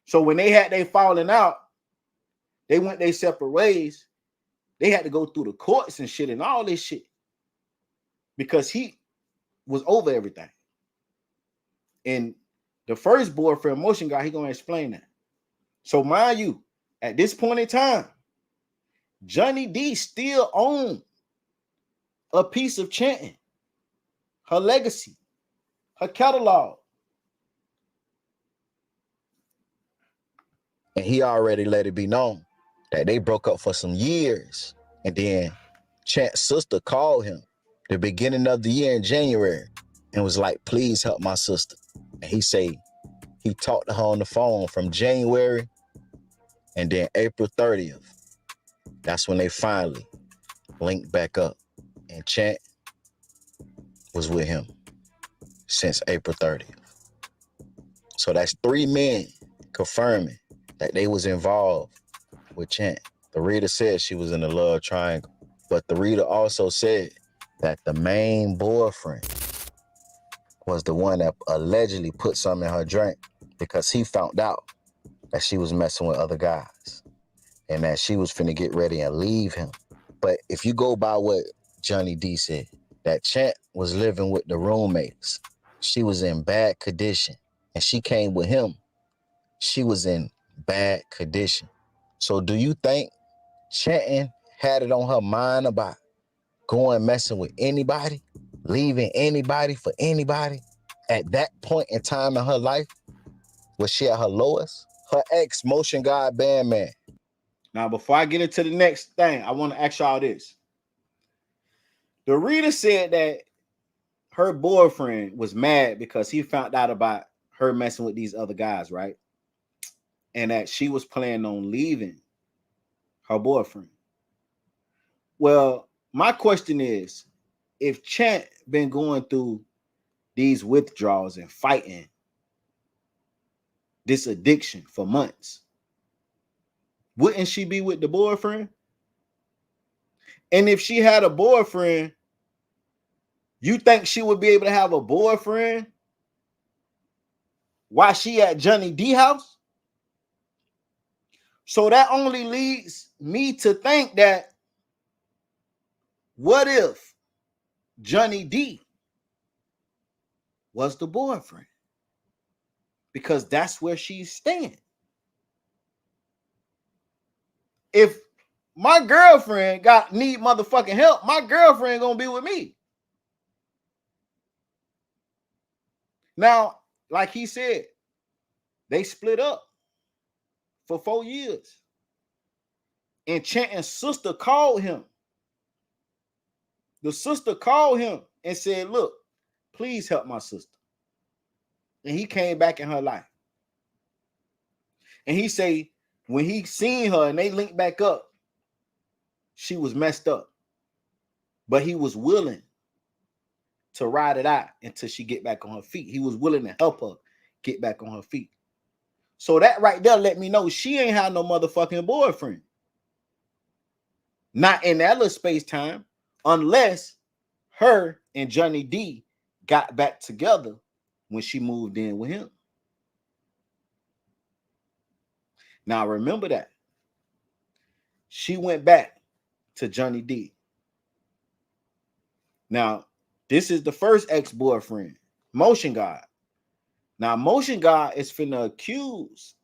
So when they had their falling out, they went their separate ways. They had to go through the courts and shit and all this shit because he was over everything. And the first boyfriend, Motion Guy, he gonna explain that. So mind you, at this point in time, Johnny D still owned a piece of Enchanting, her legacy, her catalog. And he already let it be known that they broke up for some years. And then Chant's sister called him the beginning of the year in January and was like, please help my sister. And he say he talked to her on the phone from January and then April 30th. That's when they finally linked back up. And Chant was with him since April 30th. So that's 3 men confirming that they was involved with Chant. The reader said she was in a love triangle, but the reader also said that the main boyfriend was the one that allegedly put something in her drink because he found out that she was messing with other guys and that she was finna get ready and leave him. But if you go by what Johnny D said, that Chant was living with the roommates. She was in bad condition and she came with him. She was in bad condition. So do you think Chanting had it on her mind about going messing with anybody, leaving anybody for anybody? At that point in time in her life, was she at her lowest? Her ex Motion God Bandman. Now, before I get into the next thing, I want to ask y'all this. The reader said that her boyfriend was mad because he found out about her messing with these other guys, right? And that she was planning on leaving her boyfriend. Well, my question is, if Chant been going through these withdrawals and fighting this addiction for months, wouldn't she be with the boyfriend? And if she had a boyfriend, you think she would be able to have a boyfriend while she at Johnny D house? So that only leads me to think that, what if Johnny D was the boyfriend? Because that's where she's staying. If my girlfriend need motherfucking help, my girlfriend gonna be with me. Now, like he said, they split up for 4 years. Enchanting's sister called him. The sister called him and said, look, please help my sister. And he came back in her life. And he say, when he seen her and they linked back up, she was messed up. But he was willing to ride it out until she get back on her feet. He was willing to help her get back on her feet. So that right there let me know she ain't had no motherfucking boyfriend. Not in that little space time, unless her and Johnny D got back together when she moved in with him. Now remember that. She went back to Johnny D. Now, this is the first ex-boyfriend, Motion God. Now, Motion God is finna accuse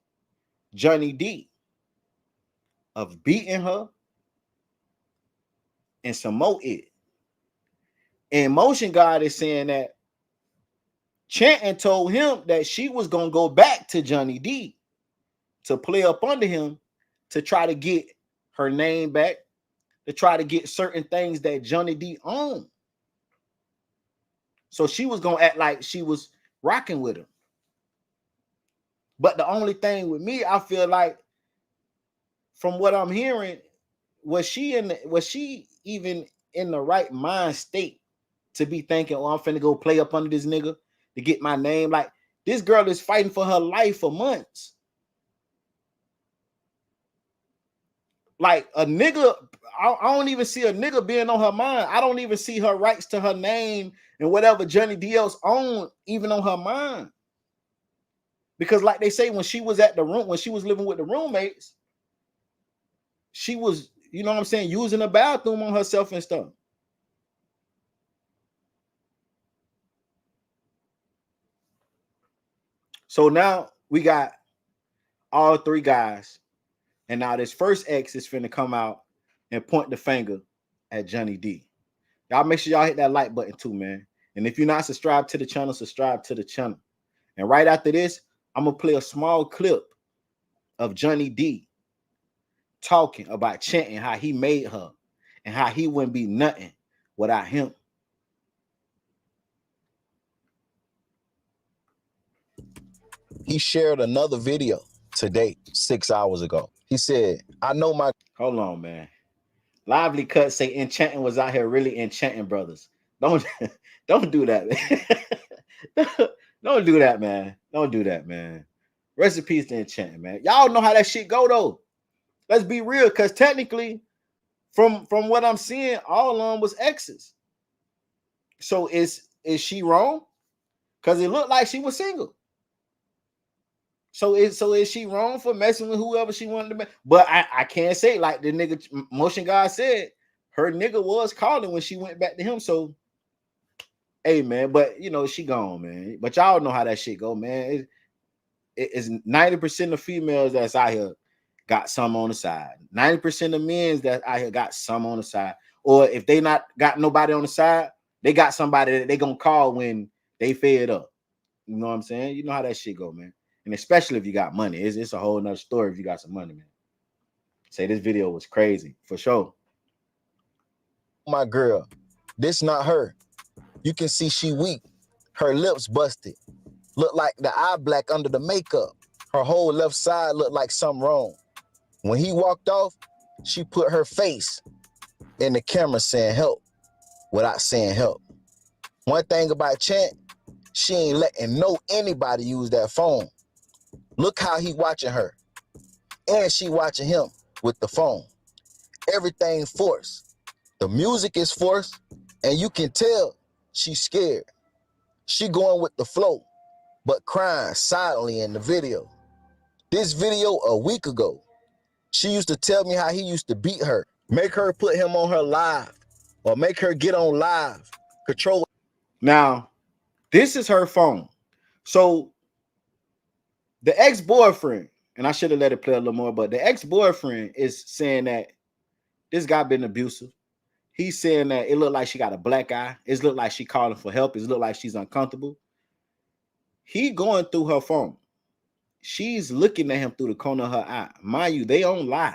Johnny D of beating her and some more it. And Motion God is saying that Chanting told him that she was gonna go back to Johnny D to play up under him to try to get her name back, to try to get certain things that Johnny D owned. So she was gonna act like she was rocking with him. But the only thing with me, I feel like, from what I'm hearing, was she even in the right mind state to be thinking, oh, I'm finna go play up under this nigga to get my name? Like, this girl is fighting for her life for months. Like, a nigga, I don't even see a nigga being on her mind. I don't even see her rights to her name and whatever Johnny D else owned even on her mind. Because like they say, when she was at the room, when she was living with the roommates, she was, you know what I'm saying, using the bathroom on herself and stuff. So now we got all three guys. And now this first ex is finna come out and point the finger at Johnny D. Y'all make sure y'all hit that like button too, man. And if you're not subscribed to the channel, subscribe to the channel. And right after this, I'm gonna play a small clip of Johnny D talking about Chanting, how he made her and how he wouldn't be nothing without him. He shared another video today, 6 hours ago. He said, I know my... Hold on, man. Lively Cut say Enchanting was out here really enchanting brothers. Don't do that, man. Don't do that, man. Don't do that, man. Rest in peace to Enchanting, man. Y'all know how that shit go, though. Let's be real, because technically, from what I'm seeing, all of them was exes. So is she wrong? Because it looked like she was single. So is she wrong for messing with whoever she wanted to mess? But I can't say, like the nigga Motion God said, her nigga was calling when she went back to him. So, hey, man, but, you know, she gone, man. But y'all know how that shit go, man. It's 90% of females that's out here got some on the side. 90% of men that out here got some on the side. Or if they not got nobody on the side, they got somebody that they gonna call when they fed up. You know what I'm saying? You know how that shit go, man. And especially if you got money. It's a whole nother story if you got some money, man. Say this video was crazy for sure. My girl, this not her. You can see she weak. Her lips busted. Look like the eye black under the makeup. Her whole left side looked like something wrong. When he walked off, she put her face in the camera saying help without saying help. One thing about Chant, she ain't letting anybody use that phone. Look how he watching her. And she watching him with the phone. Everything forced. The music is forced, and you can tell she's scared. She going with the flow, but crying silently in the video. This video a week ago, she used to tell me how he used to beat her, make her put him on her live, or make her get on live, control. Now, this is her phone. So the ex-boyfriend, and I should have let it play a little more, but the ex-boyfriend is saying that this guy been abusive. He's saying that it looked like she got a black eye. It looked like she calling for help. It looked like she's uncomfortable. He going through her phone. She's looking at him through the corner of her eye. Mind you, they on live.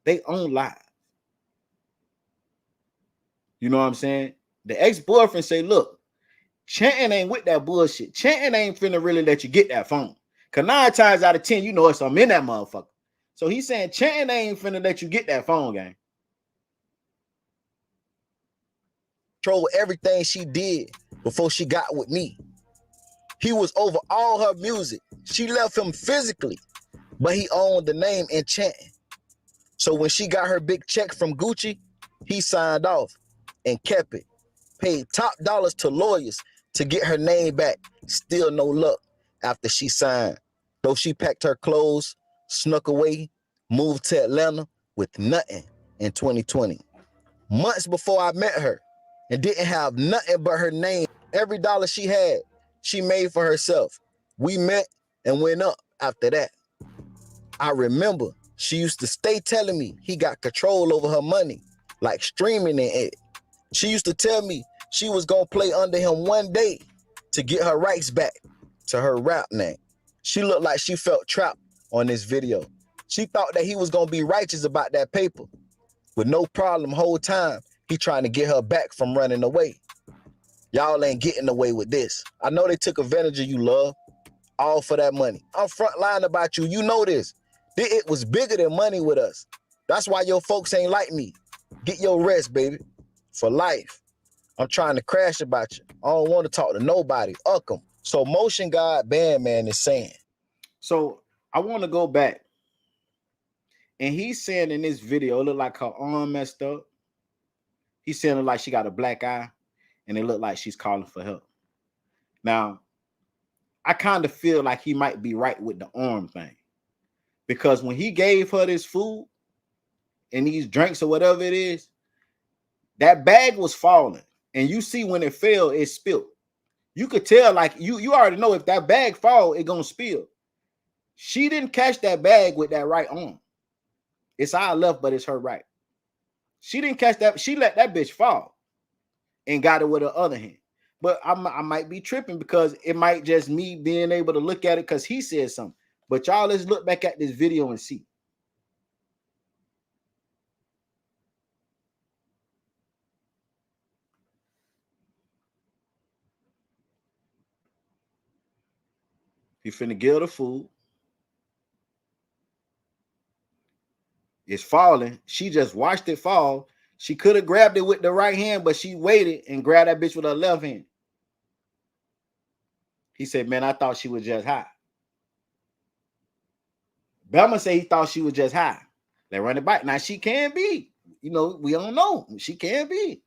They on live. You know what I'm saying? The ex-boyfriend say, look, Chanting ain't with that bullshit. Chanting ain't finna really let you get that phone. Cause 9 times out of 10, you know it's I'm in that motherfucker. So he's saying Chanting ain't finna let you get that phone, gang. Control everything she did before she got with me. He was over all her music. She left him physically, but he owned the name Enchanting. So when she got her big check from Gucci, he signed off and kept it. Paid top dollars to lawyers to get her name back. Still no luck after she signed. Though she packed her clothes, snuck away, moved to Atlanta with nothing in 2020. Months before I met her, and didn't have nothing but her name. Every dollar she had, she made for herself. We met and went up after that. I remember she used to stay telling me he got control over her money, like streaming in it. She used to tell me she was gonna play under him one day to get her rights back to her rap name. She looked like she felt trapped on this video. She thought that he was gonna be righteous about that paper. With no problem whole time, he trying to get her back from running away. Y'all ain't getting away with this. I know they took advantage of you, love. All for that money. I'm front line about you. You know this. It was bigger than money with us. That's why your folks ain't like me. Get your rest, baby. For life. I'm trying to crash about you. I don't want to talk to nobody. Uck 'em. So Motion God Bandman is saying. So I want to go back. And he's saying in this video, it looked like her arm messed up. He's saying it like she got a black eye. And it looked like she's calling for help. Now, I kind of feel like he might be right with the arm thing. Because when he gave her this food and these drinks or whatever it is, that bag was falling. And you see when it fell, it spilled. You could tell, like, you already know if that bag fall, it gonna spill. She didn't catch that bag with that right arm. It's our left, but it's her right. She didn't catch that. She let that bitch fall and got it with her other hand. But I might be tripping because it might just me being able to look at it because he said something. But y'all, let's look back at this video and see. He finna give her the food. It's falling. She just watched it fall. She could have grabbed it with the right hand, but she waited and grabbed that bitch with her left hand. He said, man, I thought she was just high. Belma said he thought she was just high. They run it back. Now, she can be. You know, we don't know. She can be.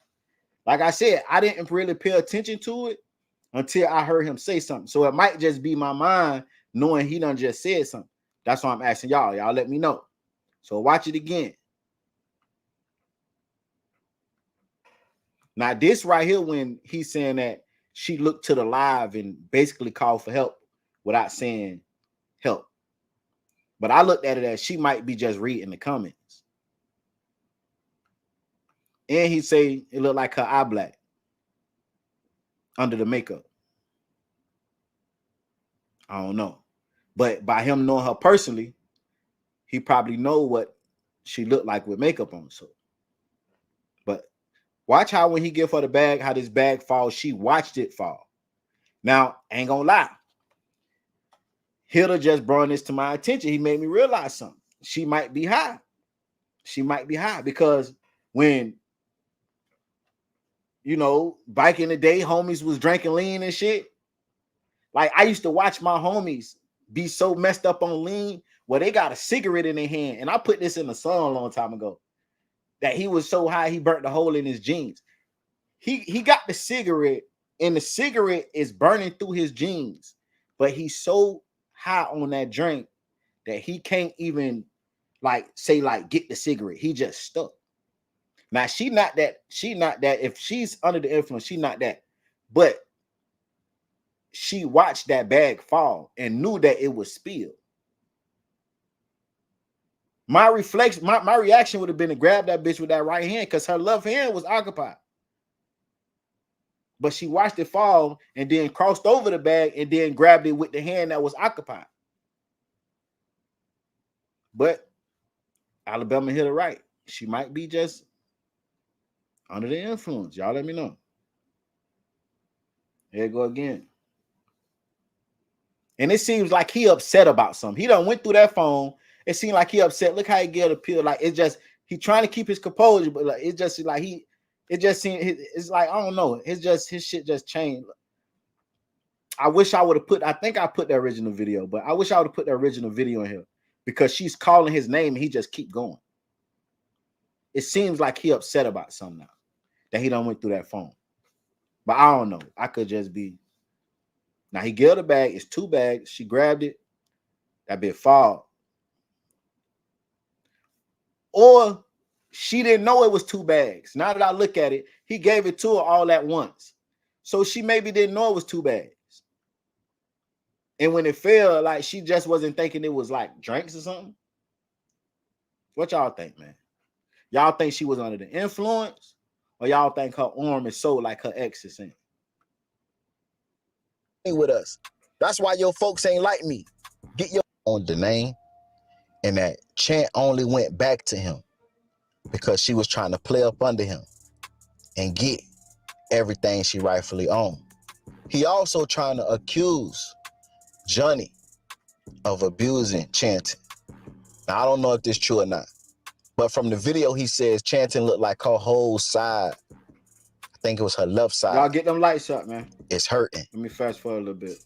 Like I said, I didn't really pay attention to it until I heard him say something. So it might just be my mind knowing he done just said something. That's why I'm asking y'all. Y'all let me know. So watch it again. Now, this right here, when he's saying that she looked to the live and basically called for help without saying help. But I looked at it as she might be just reading the comments. And he say it looked like her eye black under the makeup. I don't know. But by him knowing her personally, he probably know what she looked like with makeup on. So, but watch how when he give her the bag, how this bag falls, she watched it fall. Now, ain't gonna lie. Hilda just brought this to my attention. He made me realize something. She might be high. She might be high because when, you know, back in the day, homies was drinking lean and shit. Like, I used to watch my homies be so messed up on lean where they got a cigarette in their hand. And I put this in the song a long time ago that he was so high he burnt the hole in his jeans. He got the cigarette and the cigarette is burning through his jeans, but he's so high on that drink that he can't even like say like get the cigarette. He just stuck. Now she not that. If she's under the influence, she not that. But she watched that bag fall and knew that it was spilled. My reflection, my reaction would have been to grab that bitch with that right hand because her left hand was occupied. But she watched it fall and then crossed over the bag and then grabbed it with the hand that was occupied. But Alabama hit it right. She might be just under the influence. Y'all let me know. Here you go again. And it seems like he upset about something. He done went through that phone. It seemed like he upset. Look how he get a pill. Like it's just he trying to keep his composure, but like it's just like it just seemed it's like I don't know. It's just his shit just changed. I wish I would have put. I think I put the original video, but I wish I would have put the original video in here because she's calling his name and he just keep going. It seems like he upset about something now that he done went through that phone, but I don't know. I could just be. Now he gave her the bag. It's 2 bags. She grabbed it. That bit fall. Or she didn't know it was 2 bags. Now that I look at it, he gave it to her all at once. So she maybe didn't know it was 2 bags. And when it fell, like she just wasn't thinking it was like drinks or something. What y'all think, man? Y'all think she was under the influence? Or y'all think her arm is so like her ex is saying? With us. That's why your folks ain't like me. Get your on the name. And that Chant only went back to him because she was trying to play up under him and get everything she rightfully owned. He also trying to accuse Johnny of abusing Chanting. Now, I don't know if this is true or not, but from the video, he says Chanting looked like her whole side. I think it was her left side. Y'all get them lights up, man. It's hurting. Let me fast forward a little bit.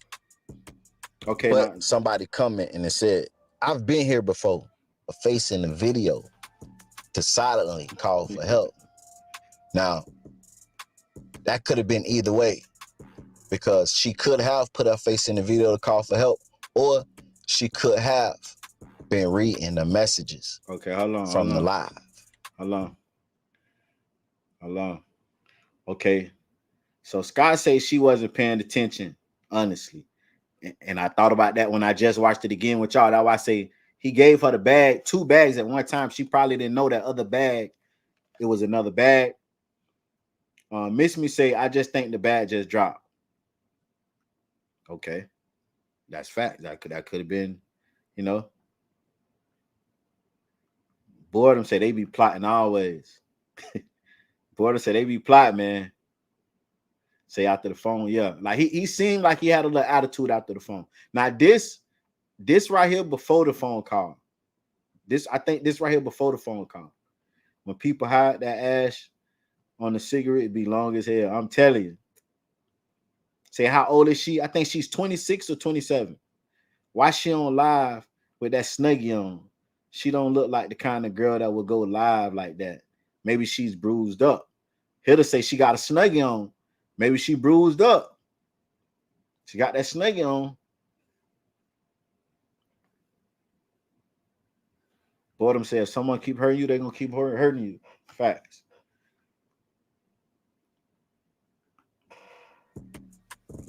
Okay. But now, somebody commented and it said, I've been here before, a face in the video to silently call for help. Now, that could have been either way because she could have put her face in the video to call for help, or she could have been reading the messages okay, hold on, from the live. Hold on. Okay. So Scott says she wasn't paying attention, honestly. And I thought about that when I just watched it again with y'all. That's why I say he gave her the bag, 2 bags at one time. She probably didn't know that other bag. It was another bag. Miss Me say, I just think the bag just dropped. Okay. That's fact. That could have been, you know. Boredom say they be plotting always. Boredom say they be plotting, man. Say after the phone, yeah. Like he seemed like he had a little attitude after the phone. Now this right here before the phone call. I think this right here before the phone call. When people hide that ash on the cigarette, it be long as hell. I'm telling you. Say, how old is she? I think she's 26 or 27. Why she on live with that Snuggie on? She don't look like the kind of girl that would go live like that. Maybe she's bruised up. Hilda say she got a Snuggie on. Maybe she bruised up. She got that Snuggie on. Boredom says, if someone keep hurting you, they're going to keep hurting you. Facts.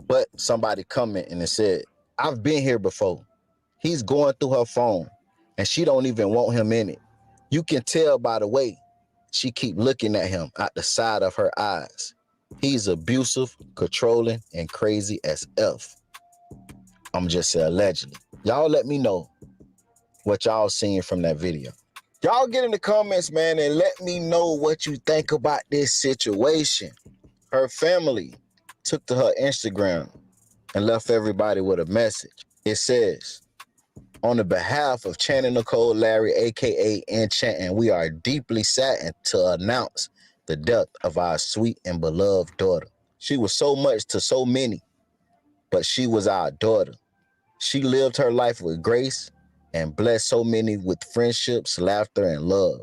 But somebody commented and said, I've been here before. He's going through her phone and she don't even want him in it. You can tell by the way she keep looking at him out the side of her eyes. He's abusive, controlling, and crazy as F. I'm just saying allegedly. Y'all let me know what y'all seen from that video. Y'all get in the comments, man, and let me know what you think about this situation. Her family took to her Instagram and left everybody with a message. It says, on the behalf of Channing Nicole Larry, a.k.a. Enchanting, we are deeply saddened to announce the death of our sweet and beloved daughter. She was so much to so many, but she was our daughter. She lived her life with grace and blessed so many with friendships, laughter, and love.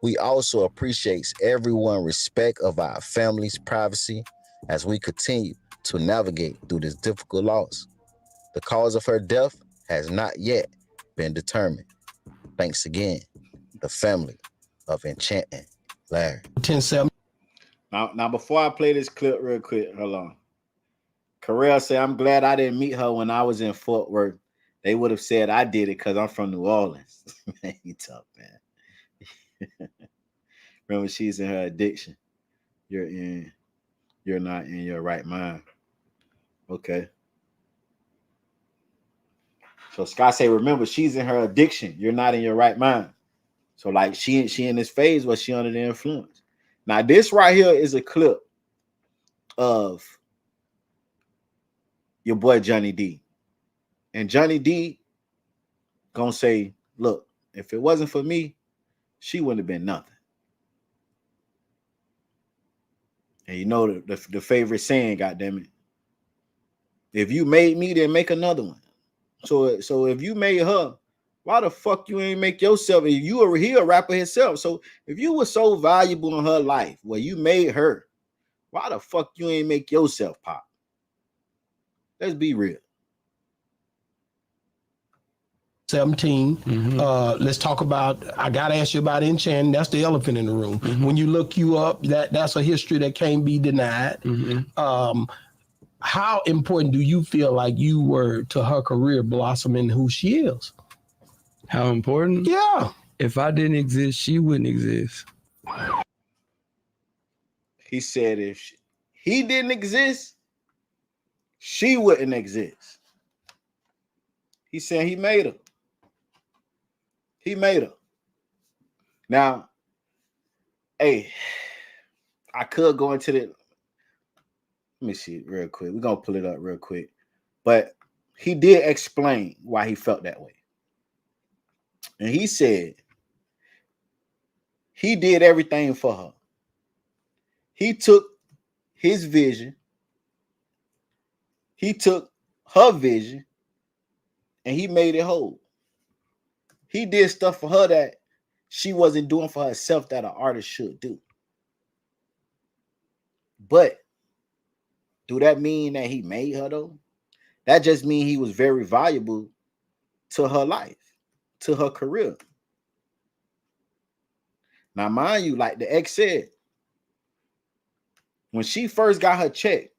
We also appreciate everyone's respect of our family's privacy as we continue to navigate through this difficult loss. The cause of her death has not yet been determined. Thanks again, the family of Enchanting Larry. 10-7. Now, before I play this clip real quick, hold on. Carell said, I'm glad I didn't meet her when I was in Fort Worth. They would have said I did it because I'm from New Orleans. Man, you tough, man. Remember, she's in her addiction. You're not in your right mind. Okay. So Scott say, remember, she's in her addiction. You're not in your right mind. So like she in this phase where she under the influence. Now this right here is a clip of your boy Johnny D. And Johnny D gonna say, look, if it wasn't for me, she wouldn't have been nothing. And you know the favorite saying, goddammit, if you made me, then make another one. So if you made her, why the fuck you ain't make yourself? If you were he a rapper himself. So if you were so valuable in her life where you made her, why the fuck you ain't make yourself pop? Let's be real. 17. Let's talk about, I gotta ask you about Enchanting. That's the elephant in the room. When you look you up, that's a history that can't be denied. How important do you feel like you were to her career blossoming who she is? How important? Yeah. If I didn't exist, she wouldn't exist. He said if he didn't exist, she wouldn't exist. He said he made her. He made her. Now, hey, I could go into the, let me see it real quick. We're going to pull it up real quick. But he did explain why he felt that way. And he said he did everything for her. He took his vision. He took her vision and he made it whole. He did stuff for her that she wasn't doing for herself that an artist should do. But do that mean that he made her though? That just means he was very valuable to her life, to her career. Now, mind you, like the ex said, when she first got her check,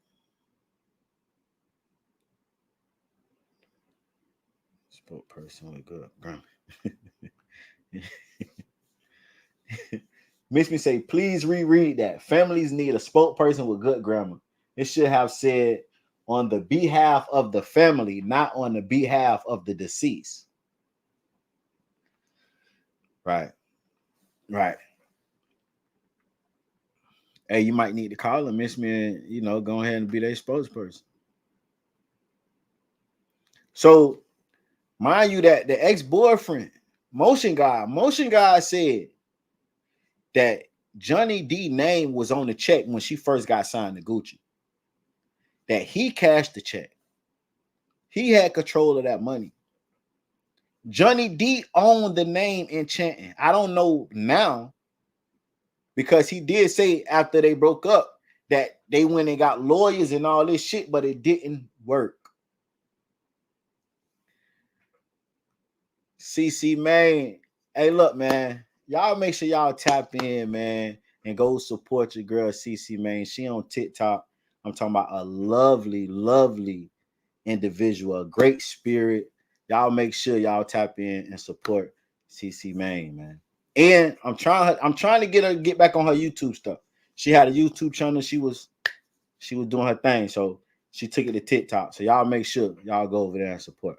spokesperson with good grammar. Makes me say, please reread that. Families need a spokesperson with good grammar. It should have said on the behalf of the family, not on the behalf of the deceased. Right. Right. Hey, you might need to call them, Miss Me, and go ahead and be their spokesperson. So, mind you, that the ex-boyfriend, Motion God said that Johnny D name was on the check when she first got signed to Gucci. That he cashed the check. He had control of that money. Johnny D owned the name Enchanting. I don't know now, because he did say after they broke up that they went and got lawyers and all this shit, but it didn't work. CC, man. Hey, look, man. Y'all make sure y'all tap in, man, and go support your girl, CC, man. She on TikTok. I'm talking about a lovely, lovely individual, a great spirit. Y'all make sure y'all tap in and support CC Main, man. And I'm trying to get her get back on her YouTube stuff. She had a YouTube channel. She was doing her thing, so she took it to TikTok. So y'all make sure y'all go over there and support.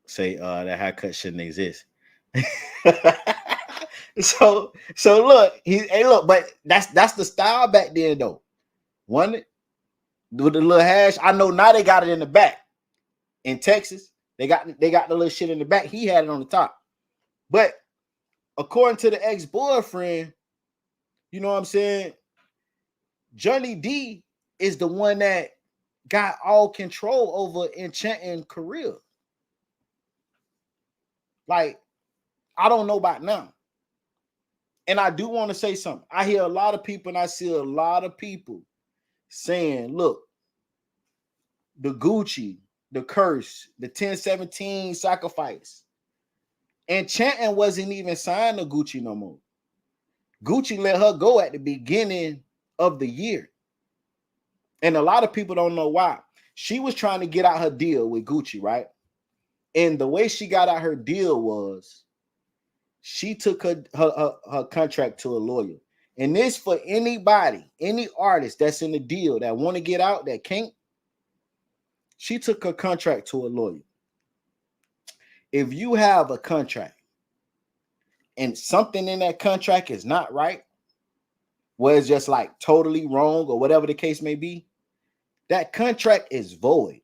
say that haircut shouldn't exist. so look, look, but that's the style back then though. One with the little hash. I know now they got it in the back. In Texas, they got the little shit in the back. He had it on the top. But according to the ex-boyfriend, you know what I'm saying? Johnny D is the one that got all control over Enchanting career. Like, I don't know about now. And I do want to say something. I hear a lot of people and I see a lot of people saying, look, the Gucci, the curse, the 1017 sacrifice. Enchanting wasn't even signed to Gucci no more. Gucci let her go at the beginning of the year. And a lot of people don't know why. She was trying to get out her deal with Gucci, right? And the way she got out her deal was she took her contract to a lawyer. And this for anybody, any artist that's in the deal that want to get out, that can't. She took her contract to a lawyer. If you have a contract and something in that contract is not right, where it's just like totally wrong or whatever the case may be, that contract is void.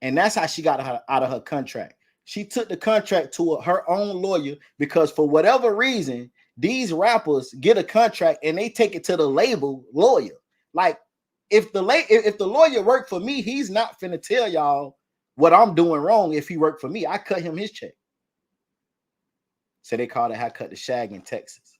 And that's how she got her out of her contract. She took the contract to her own lawyer because for whatever reason, these rappers get a contract and they take it to the label lawyer. Like if the lawyer worked for me, he's not finna tell y'all what I'm doing wrong. If he worked for me, I cut him his check. So they call it haircut the shag in Texas.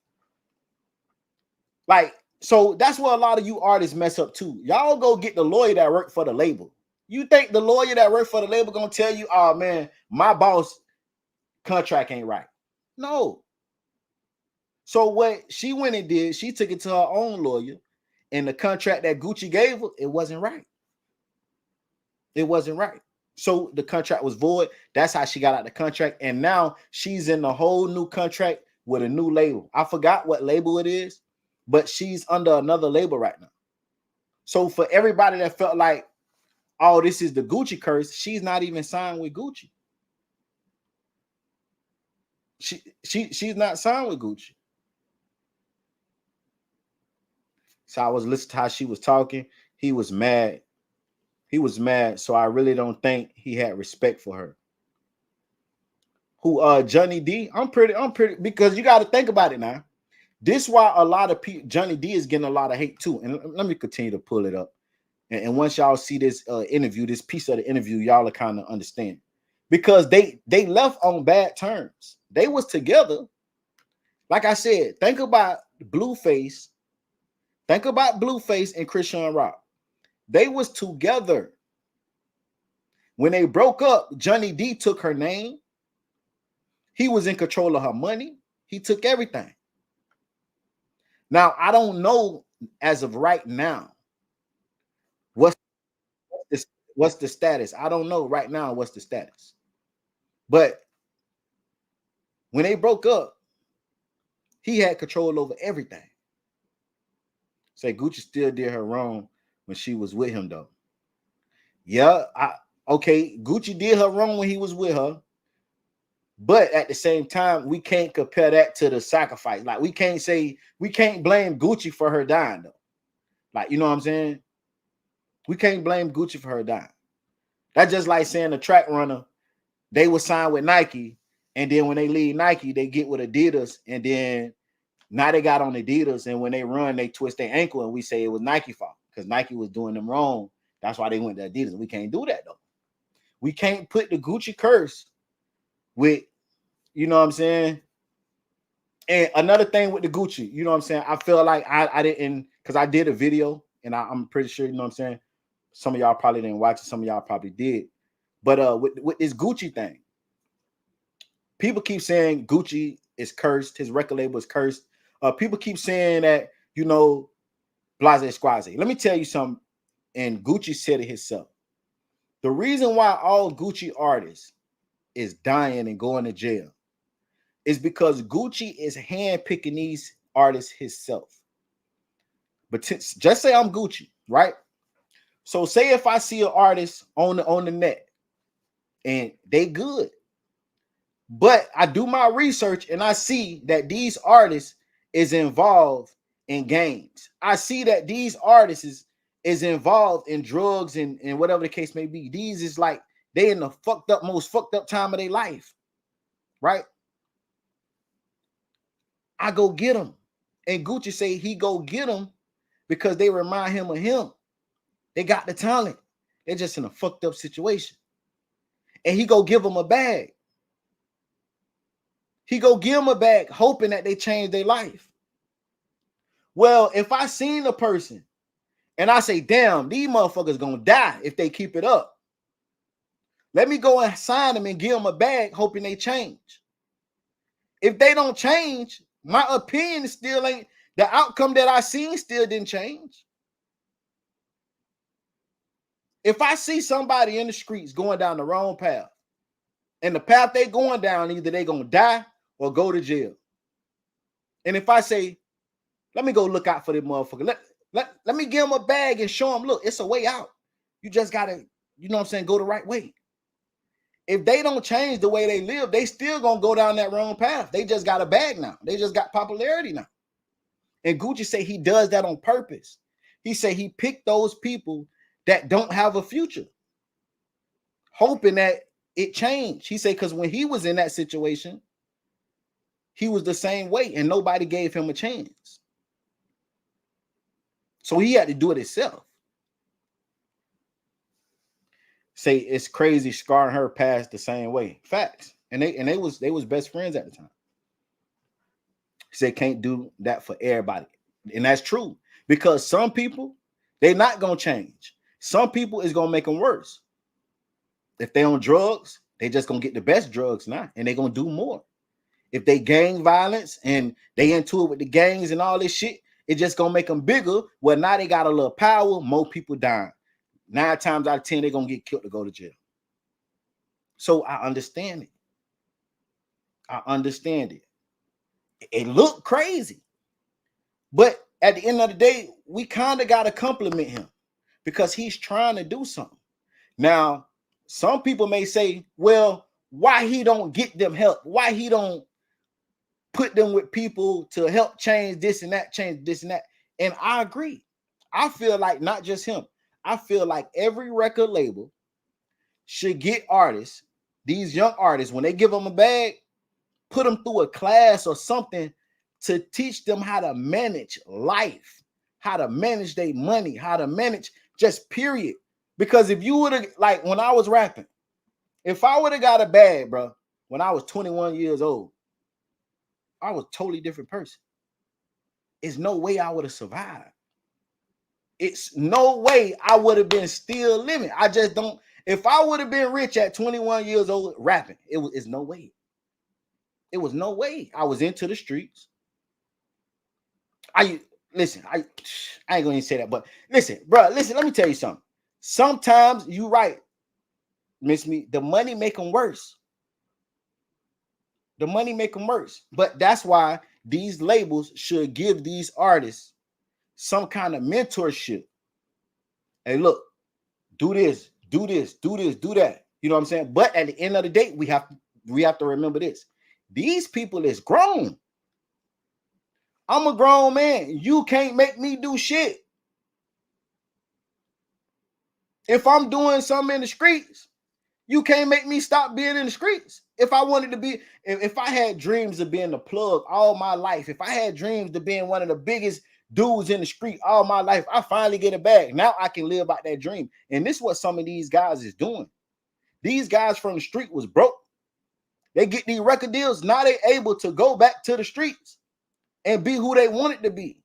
Like, so that's where a lot of you artists mess up too. Y'all go get the lawyer that worked for the label. You think the lawyer that worked for the label gonna tell you, oh man, my boss contract ain't right? No. So what she went and did, she took it to her own lawyer, and the contract that Gucci gave her, it wasn't right. It wasn't right. So the contract was void. That's how she got out the contract. And now she's in a whole new contract with a new label. I forgot what label it is, but she's under another label right now. So for everybody that felt like, oh, this is the Gucci curse, she's not even signed with Gucci. She's not signed with Gucci. So I was listening to how she was talking. He was mad. He was mad. So I really don't think he had respect for her. Who Johnny D? I'm pretty because you got to think about it now. This is why a lot of people, Johnny D is getting a lot of hate too. And let me continue to pull it up. And once y'all see this interview, this piece of the interview, y'all will kind of understand. Because they left on bad terms. They was together. Like I said, think about Blueface. Think about Blueface and Christian Rock. They was together. When they broke up, Johnny D took her name. He was in control of her money. He took everything. Now, I don't know as of right now what's the status. I don't know right now what's the status. But when they broke up, he had control over everything. Say Gucci still did her wrong when she was with him, though. Yeah, okay, Gucci did her wrong when he was with her. But at the same time, we can't compare that to the sacrifice. Like, we can't blame Gucci for her dying, though. Like, you know what I'm saying? We can't blame Gucci for her dying. That's just like saying a track runner, they were signed with Nike, and then when they leave Nike, they get with Adidas, and then now they got on Adidas, and when they run, they twist their ankle, and we say it was Nike fault because Nike was doing them wrong. That's why they went to Adidas. We can't do that, though. We can't put the Gucci curse with, you know what I'm saying? And another thing with the Gucci, you know what I'm saying? I feel like I didn't, because I did a video, and I'm pretty sure, you know what I'm saying? Some of y'all probably didn't watch it. Some of y'all probably did. But with this Gucci thing, people keep saying Gucci is cursed. His record label is cursed. People keep saying that, you know, blase squaze. Let me tell you something. And Gucci said it himself. The reason why all Gucci artists is dying and going to jail is because Gucci is handpicking these artists himself. But just say I'm Gucci, right? So say if I see an artist on the net and they good. But I do my research and I see that these artists is involved in gangs. I see that these artists is involved in drugs and whatever the case may be. These is like they in the most fucked up time of their life, right? I go get them. And Gucci say he go get them because they remind him of him. They got the talent. They're just in a fucked up situation. And he go give them a bag. He go give them a bag hoping that they change their life. Well, if I seen a person and I say, damn, these motherfuckers gonna die if they keep it up, let me go and sign them and give them a bag hoping they change. If they don't change, my opinion still ain't, the outcome that I seen still didn't change. If I see somebody in the streets going down the wrong path, and the path they going down, either they gonna die or go to jail. And if I say, let me go look out for this motherfucker, let me give him a bag and show him, look, it's a way out. You just gotta, you know what I'm saying, go the right way. If they don't change the way they live, they still gonna go down that wrong path. They just got a bag now. They just got popularity now. And Gucci say he does that on purpose. He say he picked those people that don't have a future, hoping that it changed. He said because when he was in that situation, he was the same way and nobody gave him a chance. So he had to do it himself. Say it's crazy Scar and her passed the same way. Facts. And they was best friends at the time. He said can't do that for everybody. And that's true. Because some people, they're not gonna change. Some people is gonna make them worse. If they on drugs, they just gonna get the best drugs now, and they're gonna do more. If they gang violence and they into it with the gangs and all this shit, it just gonna make them bigger. Well, now they got a little power, more people dying. 9 times out of 10, they're gonna get killed to go to jail. So I understand it. I understand it. It looked crazy, but at the end of the day, we kind of gotta compliment him because he's trying to do something. Now, some people may say, well, why he don't get them help? Why he don't put them with people to help change this and that, change this and that? And I agree. I feel like not just him. I feel like every record label should get artists, these young artists, when they give them a bag, put them through a class or something to teach them how to manage life, how to manage their money, how to manage just period. Because if you would have, like when I was rapping, if I would have got a bag, bro, when I was 21 years old, I was a totally different person. It's no way I would have survived. It's no way I would have been still living. I just don't. If I would have been rich at 21 years old rapping, it's no way. It was no way. I was into the streets. I ain't gonna even say that, but listen, bro, listen, let me tell you something. Sometimes you right, miss me, the money make them worse. The money make them worse. But that's why these labels should give these artists some kind of mentorship. Hey, look, do this, do this, do this, do that. You know what I'm saying? But at the end of the day, we have to remember this. These people is grown. I'm a grown man. You can't make me do shit. If I'm doing something in the streets, you can't make me stop being in the streets. If I wanted to be, if I had dreams of being the plug all my life, if I had dreams of being one of the biggest dudes in the street all my life, I finally get a bag. Now I can live out that dream. And this is what some of these guys is doing. These guys from the street was broke. They get these record deals. Now they're able to go back to the streets and be who they wanted to be.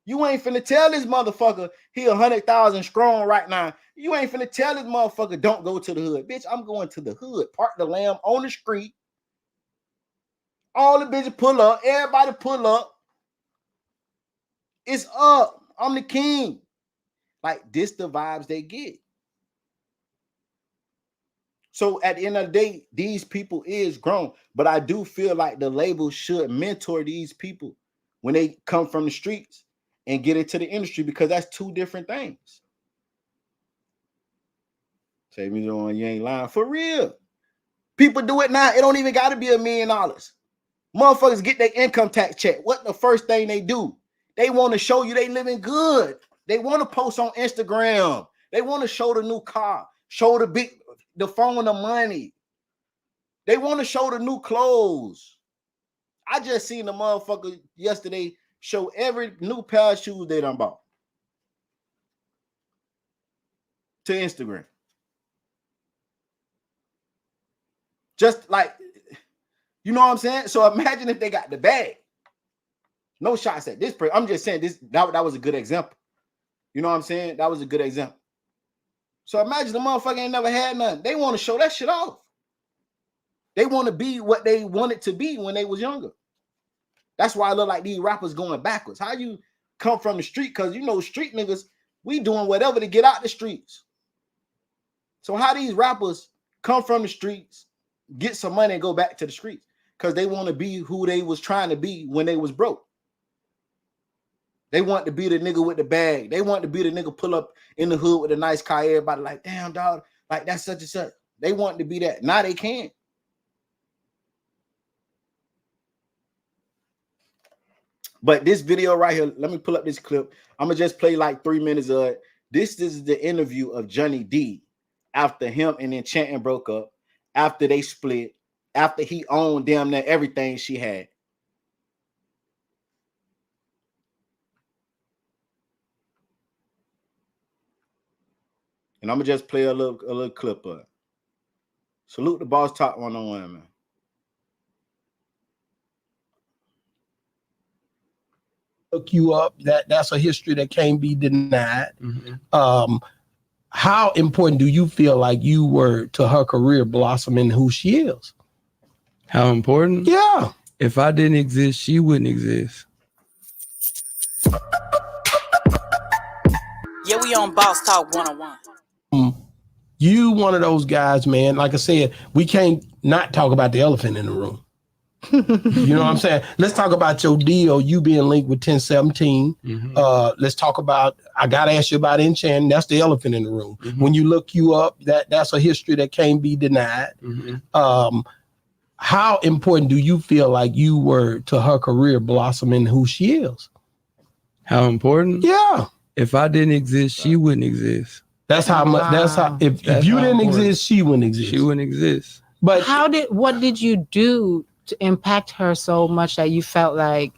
You ain't finna tell this motherfucker he 100,000 strong right now. You ain't finna tell this motherfucker don't go to the hood. Bitch, I'm going to the hood. Park the lamb on the street. All the bitches pull up. Everybody pull up. It's up. I'm the king. Like, this the vibes they get. So at the end of the day, these people is grown. But I do feel like the label should mentor these people when they come from the streets and get into the industry, because that's two different things. Say me on, you ain't lying. For real. People do it now. It don't even got to be $1 million. Motherfuckers get their income tax check. What the first thing they do? They want to show you they living good. They want to post on Instagram. They want to show the new car, show the phone, the money. They want to show the new clothes. I just seen the motherfucker yesterday show every new pair of shoes they done bought to Instagram. Just like, you know what I'm saying? So imagine if they got the bag. No shots at this person. I'm just saying that was a good example. You know what I'm saying? That was a good example. So imagine the motherfucker ain't never had nothing. They want to show that shit off. They want to be what they wanted to be when they was younger. That's why I look like these rappers going backwards. How you come from the street? Because you know, street niggas, we doing whatever to get out the streets. So how these rappers come from the streets, get some money and go back to the streets? Because they want to be who they was trying to be when they was broke. They want to be the nigga with the bag. They want to be the nigga pull up in the hood with a nice car. Everybody like, damn, dog, like that's such and such. They want to be that. Now they can't. But this video right here, let me pull up this clip. I'm going to just play like 3 minutes of it. This is the interview of Johnny D after him and Enchanting broke up, after they split, after he owned damn near everything she had. And I'm going to just play a little clip of it. Salute the Boss Talk 101, man. Look you up. That's a history that can't be denied. How important do you feel like you were to her career blossoming who she is? How important? Yeah. If I didn't exist, she wouldn't exist. Yeah, we on Boss Talk 101. You one of those guys, man. Like I said, we can't not talk about the elephant in the room. You know what I'm saying? Let's talk about your deal, you being linked with 1017. Let's talk about, I gotta ask you about Enchanting. That's the elephant in the room. When you look you up, that's a history that can't be denied. How important do you feel like you were to her career blossoming who she is? How important? Yeah. If I didn't exist, she wouldn't exist. That's how much. That's how. If you didn't exist, she wouldn't exist. She wouldn't exist. But what did you do to impact her so much that you felt like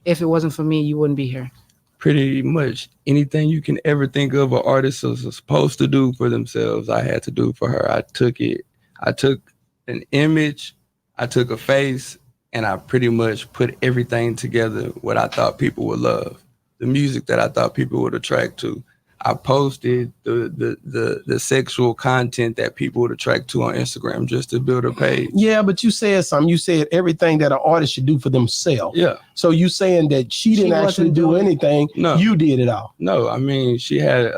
if it wasn't for me, you wouldn't be here? Pretty much anything you can ever think of an artist is supposed to do for themselves, I had to do for her. I took it. I took an image, I took a face, and I pretty much put everything together what I thought people would love. The music that I thought people would attract to. I posted the sexual content that people would attract to on Instagram just to build a page. Yeah, but you said something. You said everything that an artist should do for themselves. Yeah. So you saying that she didn't actually do anything? No, you did it all. No, I mean she had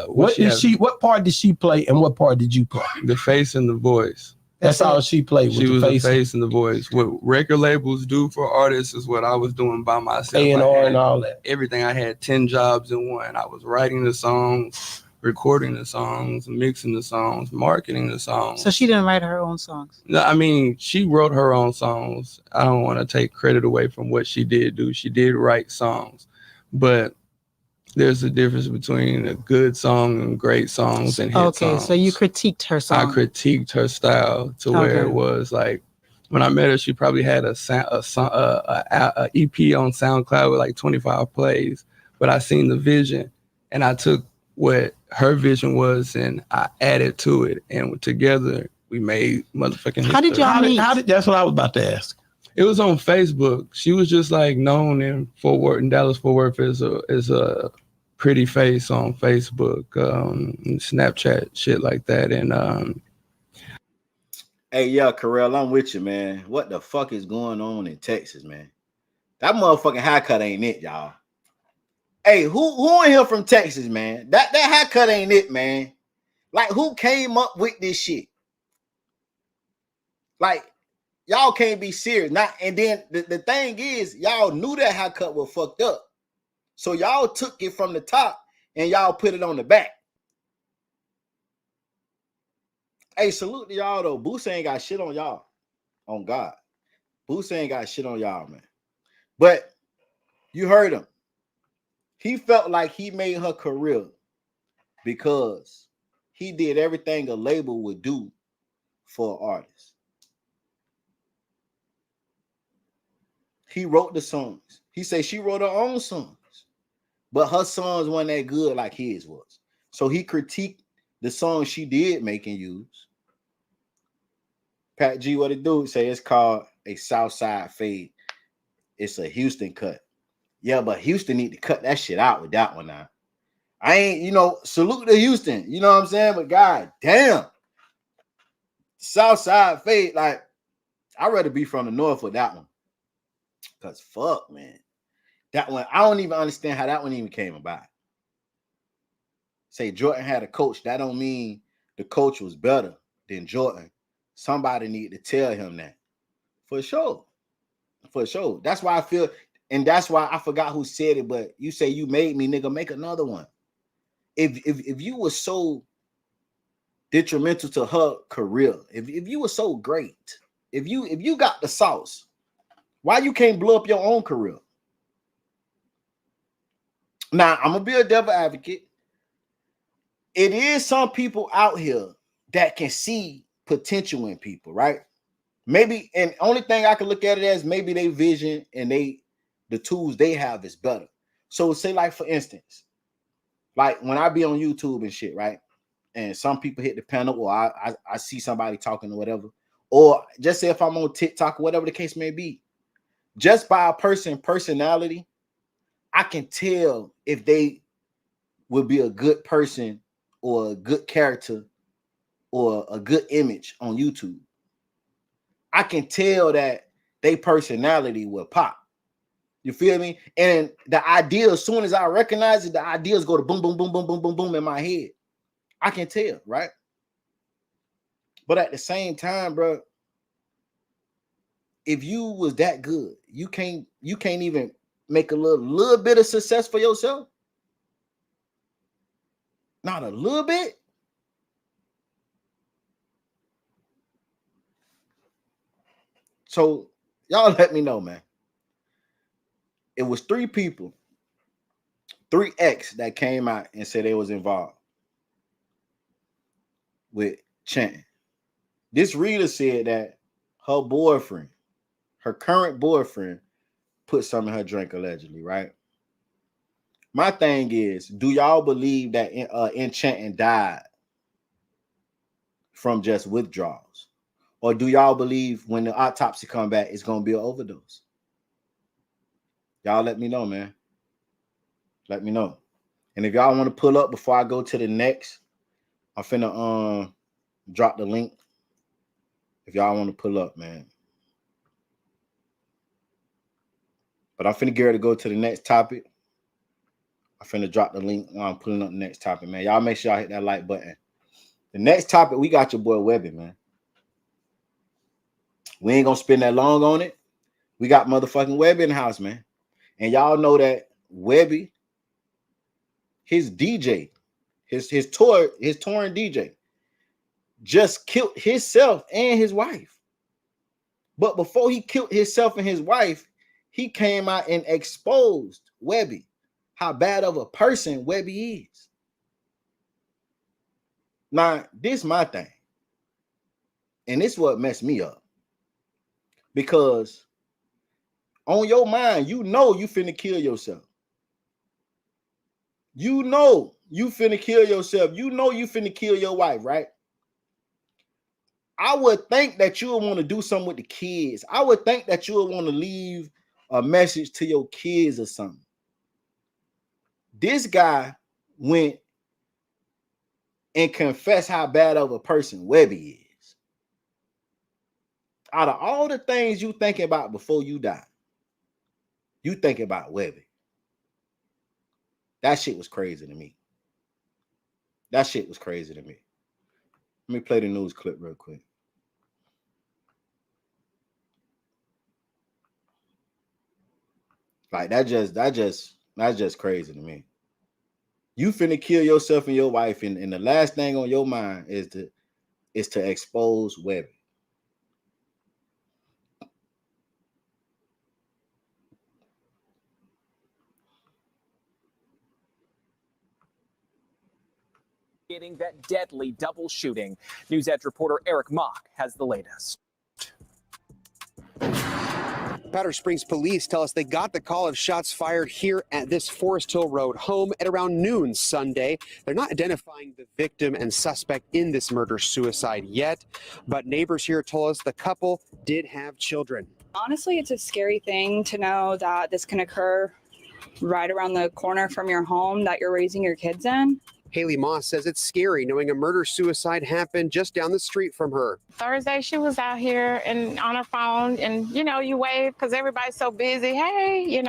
what part did she play and what part did you play? The face and the voice. That's all she played with. She was the face and the voice. What record labels do for artists is what I was doing by myself. A&R and all that. Everything. I had 10 jobs in one. I was writing the songs, recording the songs, mixing the songs, marketing the songs. So she didn't write her own songs? No, I mean, she wrote her own songs. I don't want to take credit away from what she did do. She did write songs. But there's a difference between a good song and great songs and hit songs. Okay, so you critiqued her song. I critiqued her style to where it was like, when I met her, she probably had a EP on SoundCloud with like 25 plays. But I seen the vision, and I took what her vision was and I added to it, and together we made motherfucking history. How did y'all meet? That's what I was about to ask. It was on Facebook. She was just like known in Fort Worth, in Dallas Fort Worth, as a pretty face on Facebook, Snapchat, shit like that. And hey, yeah, Karel, I'm with you, man. What the fuck is going on in Texas, man? That motherfucking haircut ain't it, y'all. Hey, who in here from Texas, man? That haircut ain't it, man. Like, who came up with this shit? Like, y'all can't be serious. And then the thing is, y'all knew that haircut was fucked up. So y'all took it from the top and y'all put it on the back. Hey, salute to y'all though. Boosie ain't got shit on y'all. On God. Boosie ain't got shit on y'all, man. But you heard him. He felt like he made her career because he did everything a label would do for an artist. He wrote the songs. He said she wrote her own songs, but her songs weren't that good like his was. So he critiqued the songs she did make and use. Pat G, what it do? Say it's called a Southside Fade. It's a Houston cut. Yeah, but Houston need to cut that shit out with that one now. I ain't, salute to Houston. You know what I'm saying? But god damn. Southside Fade, like, I'd rather be from the north with that one. Because fuck, man. That one, I don't even understand how that one even came about. Say Jordan had a coach. That don't mean the coach was better than Jordan. Somebody need to tell him that. For sure. For sure. That's why I feel, and that's why I forgot who said it, but you say you made me, nigga, make another one. If you were so detrimental to her career, if you were so great, if you got the sauce, why you can't blow up your own career? Now, I'm gonna be a devil advocate. It is some people out here that can see potential in people, right? Maybe, and only thing I can look at it as maybe they vision and the tools they have is better. So say like, for instance, like when I be on YouTube and shit, right? And some people hit the panel, or I see somebody talking or whatever, or just say if I'm on TikTok or whatever the case may be, just by a personality, I can tell if they would be a good person or a good character or a good image on YouTube. I can tell that they personality will pop. You feel me? And the idea, as soon as I recognize it, the ideas go to boom, boom, boom, boom, boom, boom, boom in my head. I can tell, right? But at the same time, bro, if you was that good, you can't even make a little bit of success for yourself. Not a little bit. So y'all let me know, man. It was 3 people, 3 ex that came out and said they was involved with Enchanting. This reader said that her boyfriend, her current boyfriend, put some in her drink allegedly, right? My thing is, do y'all believe that Enchanting died from just withdrawals? Or do y'all believe when the autopsy come back, it's going to be an overdose? Y'all let me know, man. Let me know. And if y'all want to pull up before I go to the next, I'm finna drop the link. If y'all want to pull up, man. But I'm finna get ready to go to the next topic. I'm finna drop the link while I'm pulling up the next topic, man. Y'all make sure y'all hit that like button. The next topic, we got your boy Webby, man. We ain't gonna spend that long on it. We got motherfucking Webby in the house, man. And y'all know that Webby, his DJ, his touring DJ, just killed himself and his wife. But before he killed himself and his wife, he came out and exposed Webby, how bad of a person Webby is. Now, this is my thing. And this is what messed me up. Because on your mind, you know you finna kill yourself. You know you finna kill yourself. You know you finna kill your wife, right? I would think that you would want to do something with the kids. I would think that you would want to leave a message to your kids or something. This guy went and confessed how bad of a person Webby is. Out of all the things you think about before you die, you think about Webby. That shit was crazy to me. That shit was crazy to me. Let me play the news clip real quick. Like that's just crazy to me. You finna kill yourself and your wife, and the last thing on your mind is to is to expose Webby. That deadly double shooting. News Edge reporter Eric Mock has the latest. Powder Springs police tell us they got the call of shots fired here at this Forest Hill Road home at around noon Sunday. They're not identifying the victim and suspect in this murder-suicide yet, but neighbors here told us the couple did have children. Honestly, it's a scary thing to know that this can occur right around the corner from your home that you're raising your kids in. Haley Moss says it's scary knowing a murder-suicide happened just down the street from her. Thursday, she was out here and on her phone, and you wave because everybody's so busy. Hey,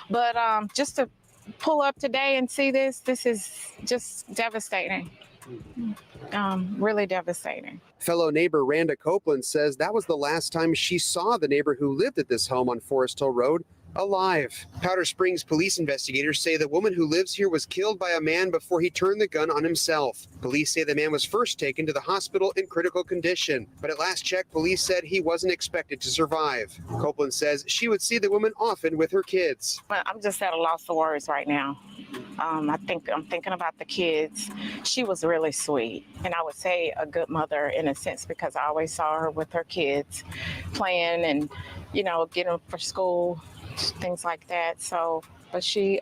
but just to pull up today and see this is just devastating. Really devastating. Fellow neighbor Randa Copeland says that was the last time she saw the neighbor who lived at this home on Forest Hill Road alive. Powder Springs police investigators say the woman who lives here was killed by a man before he turned the gun on himself. Police say the man was first taken to the hospital in critical condition, but at last check, police said he wasn't expected to survive. Copeland says she would see the woman often with her kids. I'm just at a loss for words right now. I'm thinking about the kids. She was really sweet, and I would say a good mother in a sense because I always saw her with her kids playing and, getting them for school, things like that. So, but she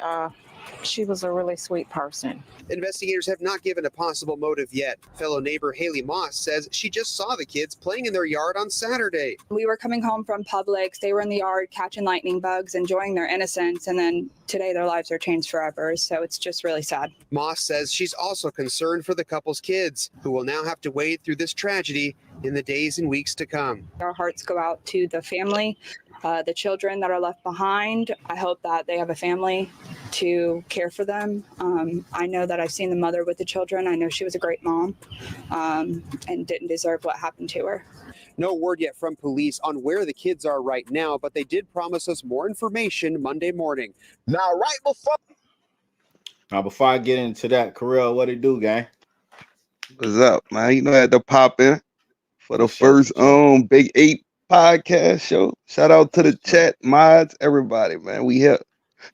was a really sweet person. Investigators have not given a possible motive yet. Fellow neighbor Haley Moss says she just saw the kids playing in their yard on Saturday. We were coming home from Publix. They were in the yard catching lightning bugs, enjoying their innocence, and then today their lives are changed forever. So it's just really sad. Moss says she's also concerned for the couple's kids, who will now have to wade through this tragedy in the days and weeks to come. Our hearts go out to the family, the children that are left behind. I hope that they have a family to care for them. I know that I've seen the mother with the children. I know she was a great mom and didn't deserve what happened to her. No word yet from police on where the kids are right now, but they did promise us more information Monday morning. Now, before I get into that, Karel, what it do, gang? What's up, man? I had to pop in for the first Big 8 podcast show. Shout out to the chat, mods, everybody, man. We here.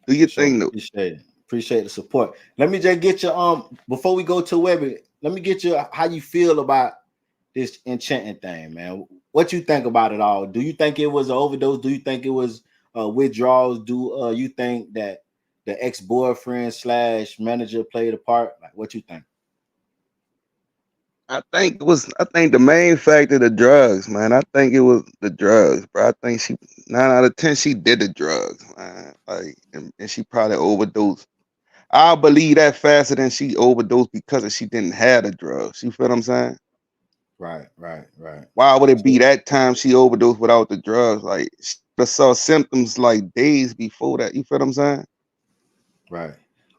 Do your thing, though. Appreciate the support. Let me just get you before we go to Webby, let me get you how you feel about this Enchanting thing, man. What you think about it all? Do you think it was an overdose? Do you think it was withdrawals? Do you think that the ex-boyfriend / manager played a part? Like, what you think? I think the main factor the drugs, man. I think it was the drugs, bro. I think 9 out of 10 she did the drugs, man. Like, and she probably overdosed. I believe that faster than she overdosed because she didn't have the drugs. You feel what I'm saying? Right. Why would it be that time she overdosed without the drugs? Like, she saw symptoms like days before that. You feel what I'm saying? Right.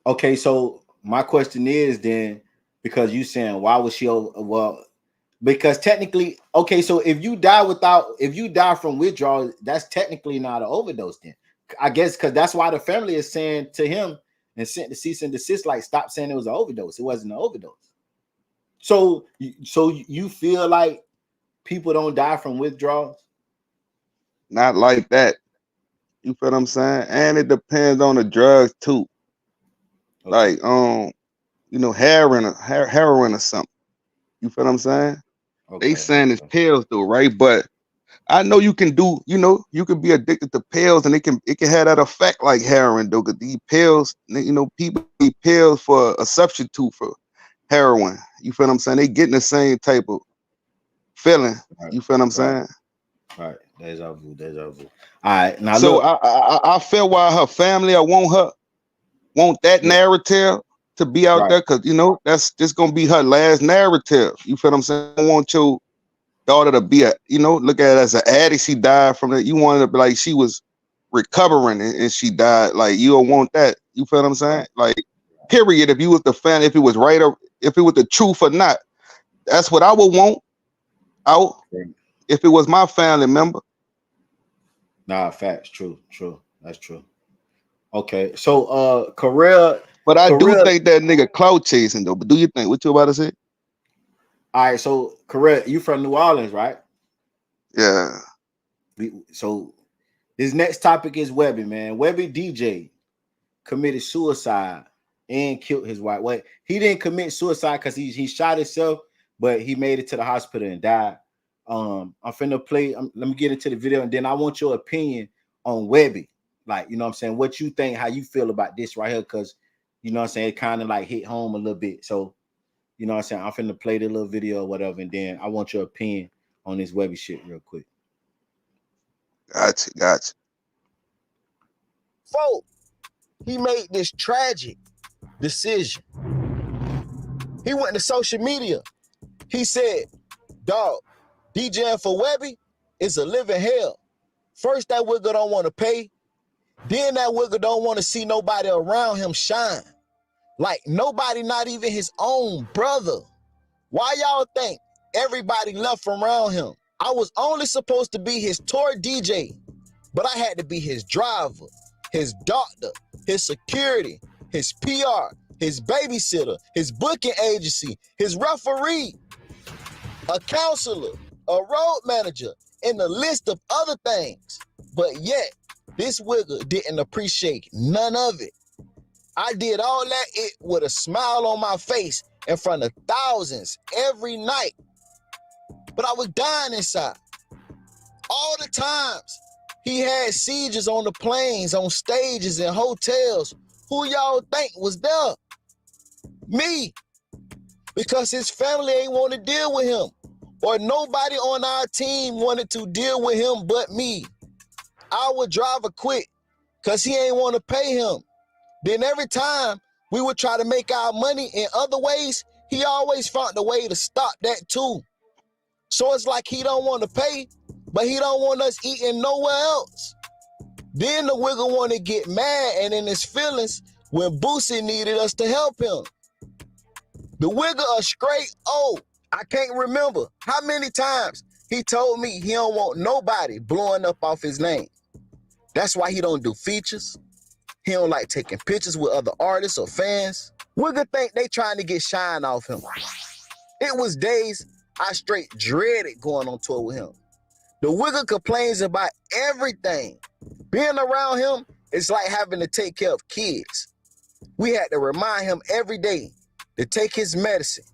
Okay, so my question is then, because you saying why was she well, because technically, okay, so if you die from withdrawal, that's technically not an overdose then. I guess because that's why the family is saying to him and sent the cease and desist, like, stop saying it was an overdose. It wasn't an overdose. So you feel like people don't die from withdrawals? Not like that. You feel what I'm saying? And it depends on the drugs too. Okay. Like heroin or something. You feel what I'm saying? Okay. They saying it's pills though, right? But I know you can do, you can be addicted to pills and it can have that effect like heroin though. Cause these pills, people need pills for a substitute for heroin. You feel what I'm saying? They getting the same type of feeling. Right. You feel what I'm saying? Right. Deja vu. All right. Now so look. I feel why her family, I want that narrative to be out there, because that's just gonna be her last narrative. You feel what I'm saying? I want your daughter to be look at it as an addict. She died from it. You want it to be like she was recovering and she died. Like, you don't want that. You feel what I'm saying? Like, period. If you was the fan, if it was right or if it was the truth or not, that's what I would want out. If it was my family member. Nah, facts. True. That's true. Okay, so Karel, but I do think that nigga clout chasing though. But do you think what you about to say? All right, so correct. You from New Orleans, right? Yeah. So this next topic is Webby, man. Webby DJ committed suicide and killed his wife. Well, he didn't commit suicide because he shot himself, but he made it to the hospital and died. I'm finna play. Let me get into the video, and then I want your opinion on Webby. Like, you know what I'm saying? What you think, how you feel about this right here, because, you know what I'm saying, it kind of like hit home a little bit. So, you know what I'm saying, I'm finna play the little video or whatever, and then I want your opinion on this Webby shit real quick. Gotcha. Folk, he made this tragic decision. He went to social media. He said, dog, DJing for Webby is a living hell. First, that wigger don't want to pay. Then that wigger don't want to see nobody around him shine. Like nobody, not even his own brother. Why y'all think everybody left from around him? I was only supposed to be his tour DJ, but I had to be his driver, his doctor, his security, his PR, his babysitter, his booking agency, his referee, a counselor, a road manager, and a list of other things. But yet, this wigger didn't appreciate none of it. I did all that it with a smile on my face in front of thousands every night. But I was dying inside. All the times he had sieges on the planes, on stages, and hotels. Who y'all think was there? Me. Because his family ain't want to deal with him. Or nobody on our team wanted to deal with him but me. Our driver quit because he ain't want to pay him. Then every time we would try to make our money in other ways, he always found a way to stop that too. So it's like he don't want to pay, but he don't want us eating nowhere else. Then the wigger want to get mad and in his feelings when Boosie needed us to help him. The wigger a straight O. I can't remember how many times he told me he don't want nobody blowing up off his name. That's why he don't do features. He don't like taking pictures with other artists or fans. Wigger think they trying to get shine off him. It was days I straight dreaded going on tour with him. The wigger complains about everything. Being around him is like having to take care of kids. We had to remind him every day to take his medicine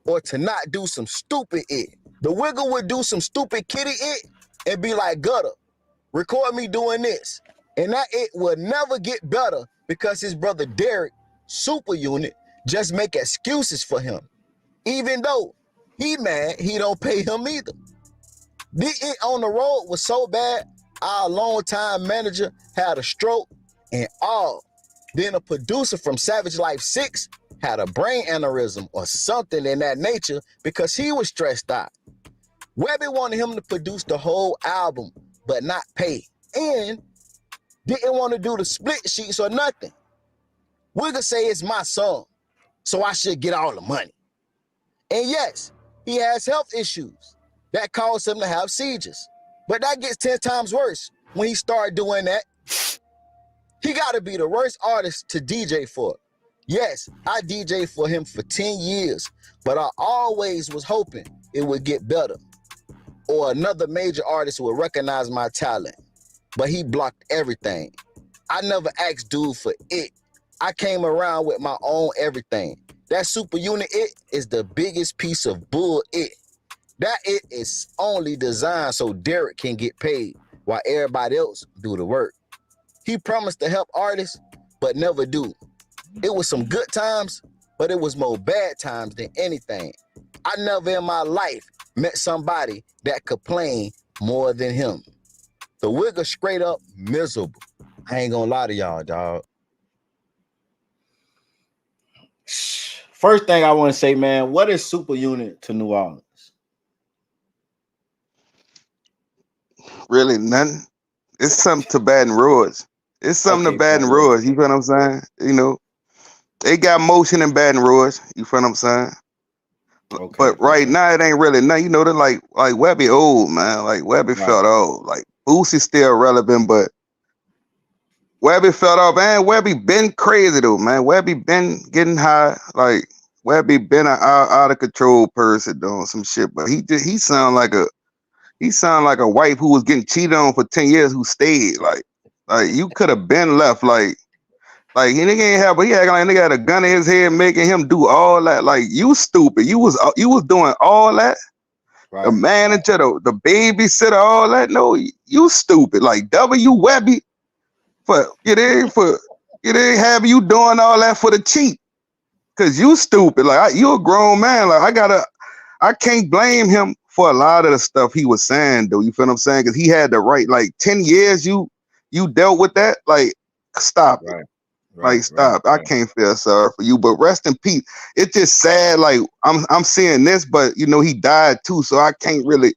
or to not do some stupid it. The wigger would do some stupid kitty it and be like, Gutter, record me doing this. And that it would never get better because his brother Derek, Super Unit, just make excuses for him. Even though he mad, he don't pay him either. The it on the road was so bad, our longtime manager had a stroke and all. Then a producer from Savage Life 6 had a brain aneurysm or something in that nature because he was stressed out. Webby wanted him to produce the whole album, but not pay. And didn't want to do the split sheets or nothing. Wigger say it's my song, so I should get all the money. And yes, he has health issues that cause him to have seizures. But that gets 10 times worse when he started doing that. He got to be the worst artist to DJ for. Yes, I DJed for him for 10 years, but I always was hoping it would get better or another major artist would recognize my talent. But he blocked everything. I never asked dude for it. I came around with my own everything. That Super Unit it is the biggest piece of bull it. That it is only designed so Derek can get paid while everybody else do the work. He promised to help artists, but never do. It was some good times, but it was more bad times than anything. I never in my life met somebody that complained more than him. The wigger straight up miserable. I ain't gonna lie to y'all, dog. First thing I want to say, man, what is Super Unit to New Orleans? Really nothing. It's something to Baton Rouge. It's something to Baton Rouge. You feel what I'm saying? You know, they got motion in Baton Rouge. You feel what I'm saying? Okay, but right now it ain't really nothing. You know, they're like Webby old, man. Like Webby felt old. Like Boosie's still relevant, but Webby felt off, man. Webby been crazy though, man. Webby been getting high. Like Webby been an out of control person doing some shit, but he sound like a wife who was getting cheated on for 10 years who stayed. Like you could have been left. Like he nigga ain't have, but he acting like nigga had a gun in his head making him do all that. Like you stupid. You was doing all that. Right. The manager, the babysitter, all that. No, you stupid. Like Webby you didn't have you doing all that for the cheat. Cause you stupid. Like you a grown man. Like I can't blame him for a lot of the stuff he was saying, though. You feel what I'm saying? Cause he had the right, like 10 years you dealt with that. Like, stop it. Like, stop. I can't feel sorry for you. But rest in peace. It's just sad. Like I'm seeing this, but he died too. So I can't really,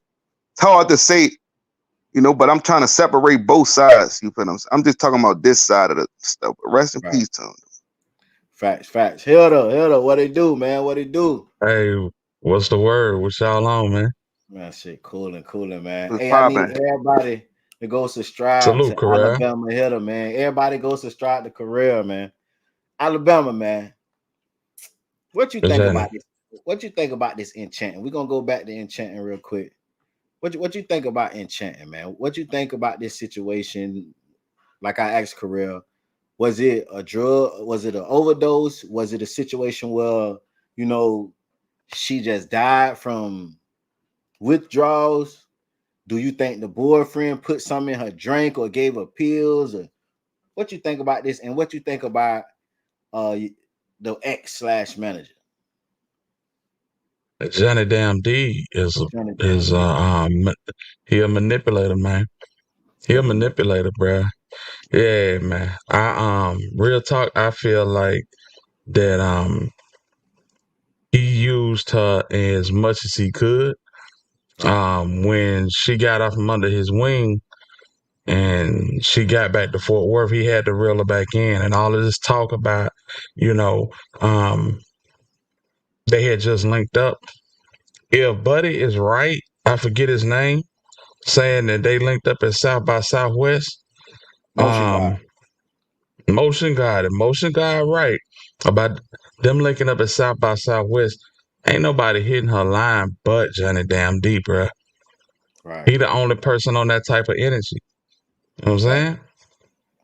it's hard to say, but I'm trying to separate both sides. You feel what I'm saying? I'm just talking about this side of the stuff. But rest in peace to him. Facts. Hilda, what it do, man? What it do? Hey, what's the word? What y'all on, man? Man, shit, cooling, man. What's Hey, poppin'? I need everybody to go subscribe Salute, to Corral. Alabama Hilda, man. Everybody go subscribe to Corral, man. Alabama, man. What you think about this? What you think about this Enchanting? We're gonna go back to Enchanting real quick. What you think about Enchanting, man? What you think about this situation? Like I asked Corral, was it a drug? Was it an overdose? Was it a situation where she just died from withdrawals? Do you think the boyfriend put something in her drink or gave her pills? Or what you think about this? And what you think about the ex/manager? Johnny Damn D is he a manipulator, man. He a manipulator, bro. Yeah, man. Real talk, I feel like that he used her as much as he could. When she got off from under his wing and she got back to Fort Worth, he had to reel her back in. And all of this talk about, they had just linked up. If Buddy is right, I forget his name, saying that they linked up at South by Southwest. Motion God right about them linking up at South by Southwest. Ain't nobody hitting her line but Johnny Damn D, bruh. Right. He the only person on that type of energy. You know what I'm saying?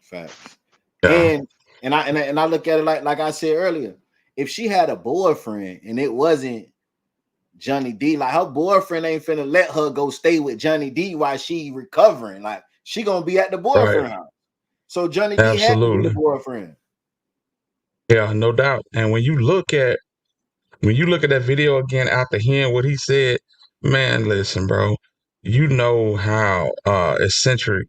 Facts. Yeah. And I look at it like I said earlier. If she had a boyfriend and it wasn't Johnny D, like her boyfriend ain't finna let her go stay with Johnny D while she recovering. Like she gonna be at the boyfriend house. So Johnny D had to be the boyfriend. Yeah, no doubt. And when you look at that video again after hearing what he said, man, listen, bro, you know how eccentric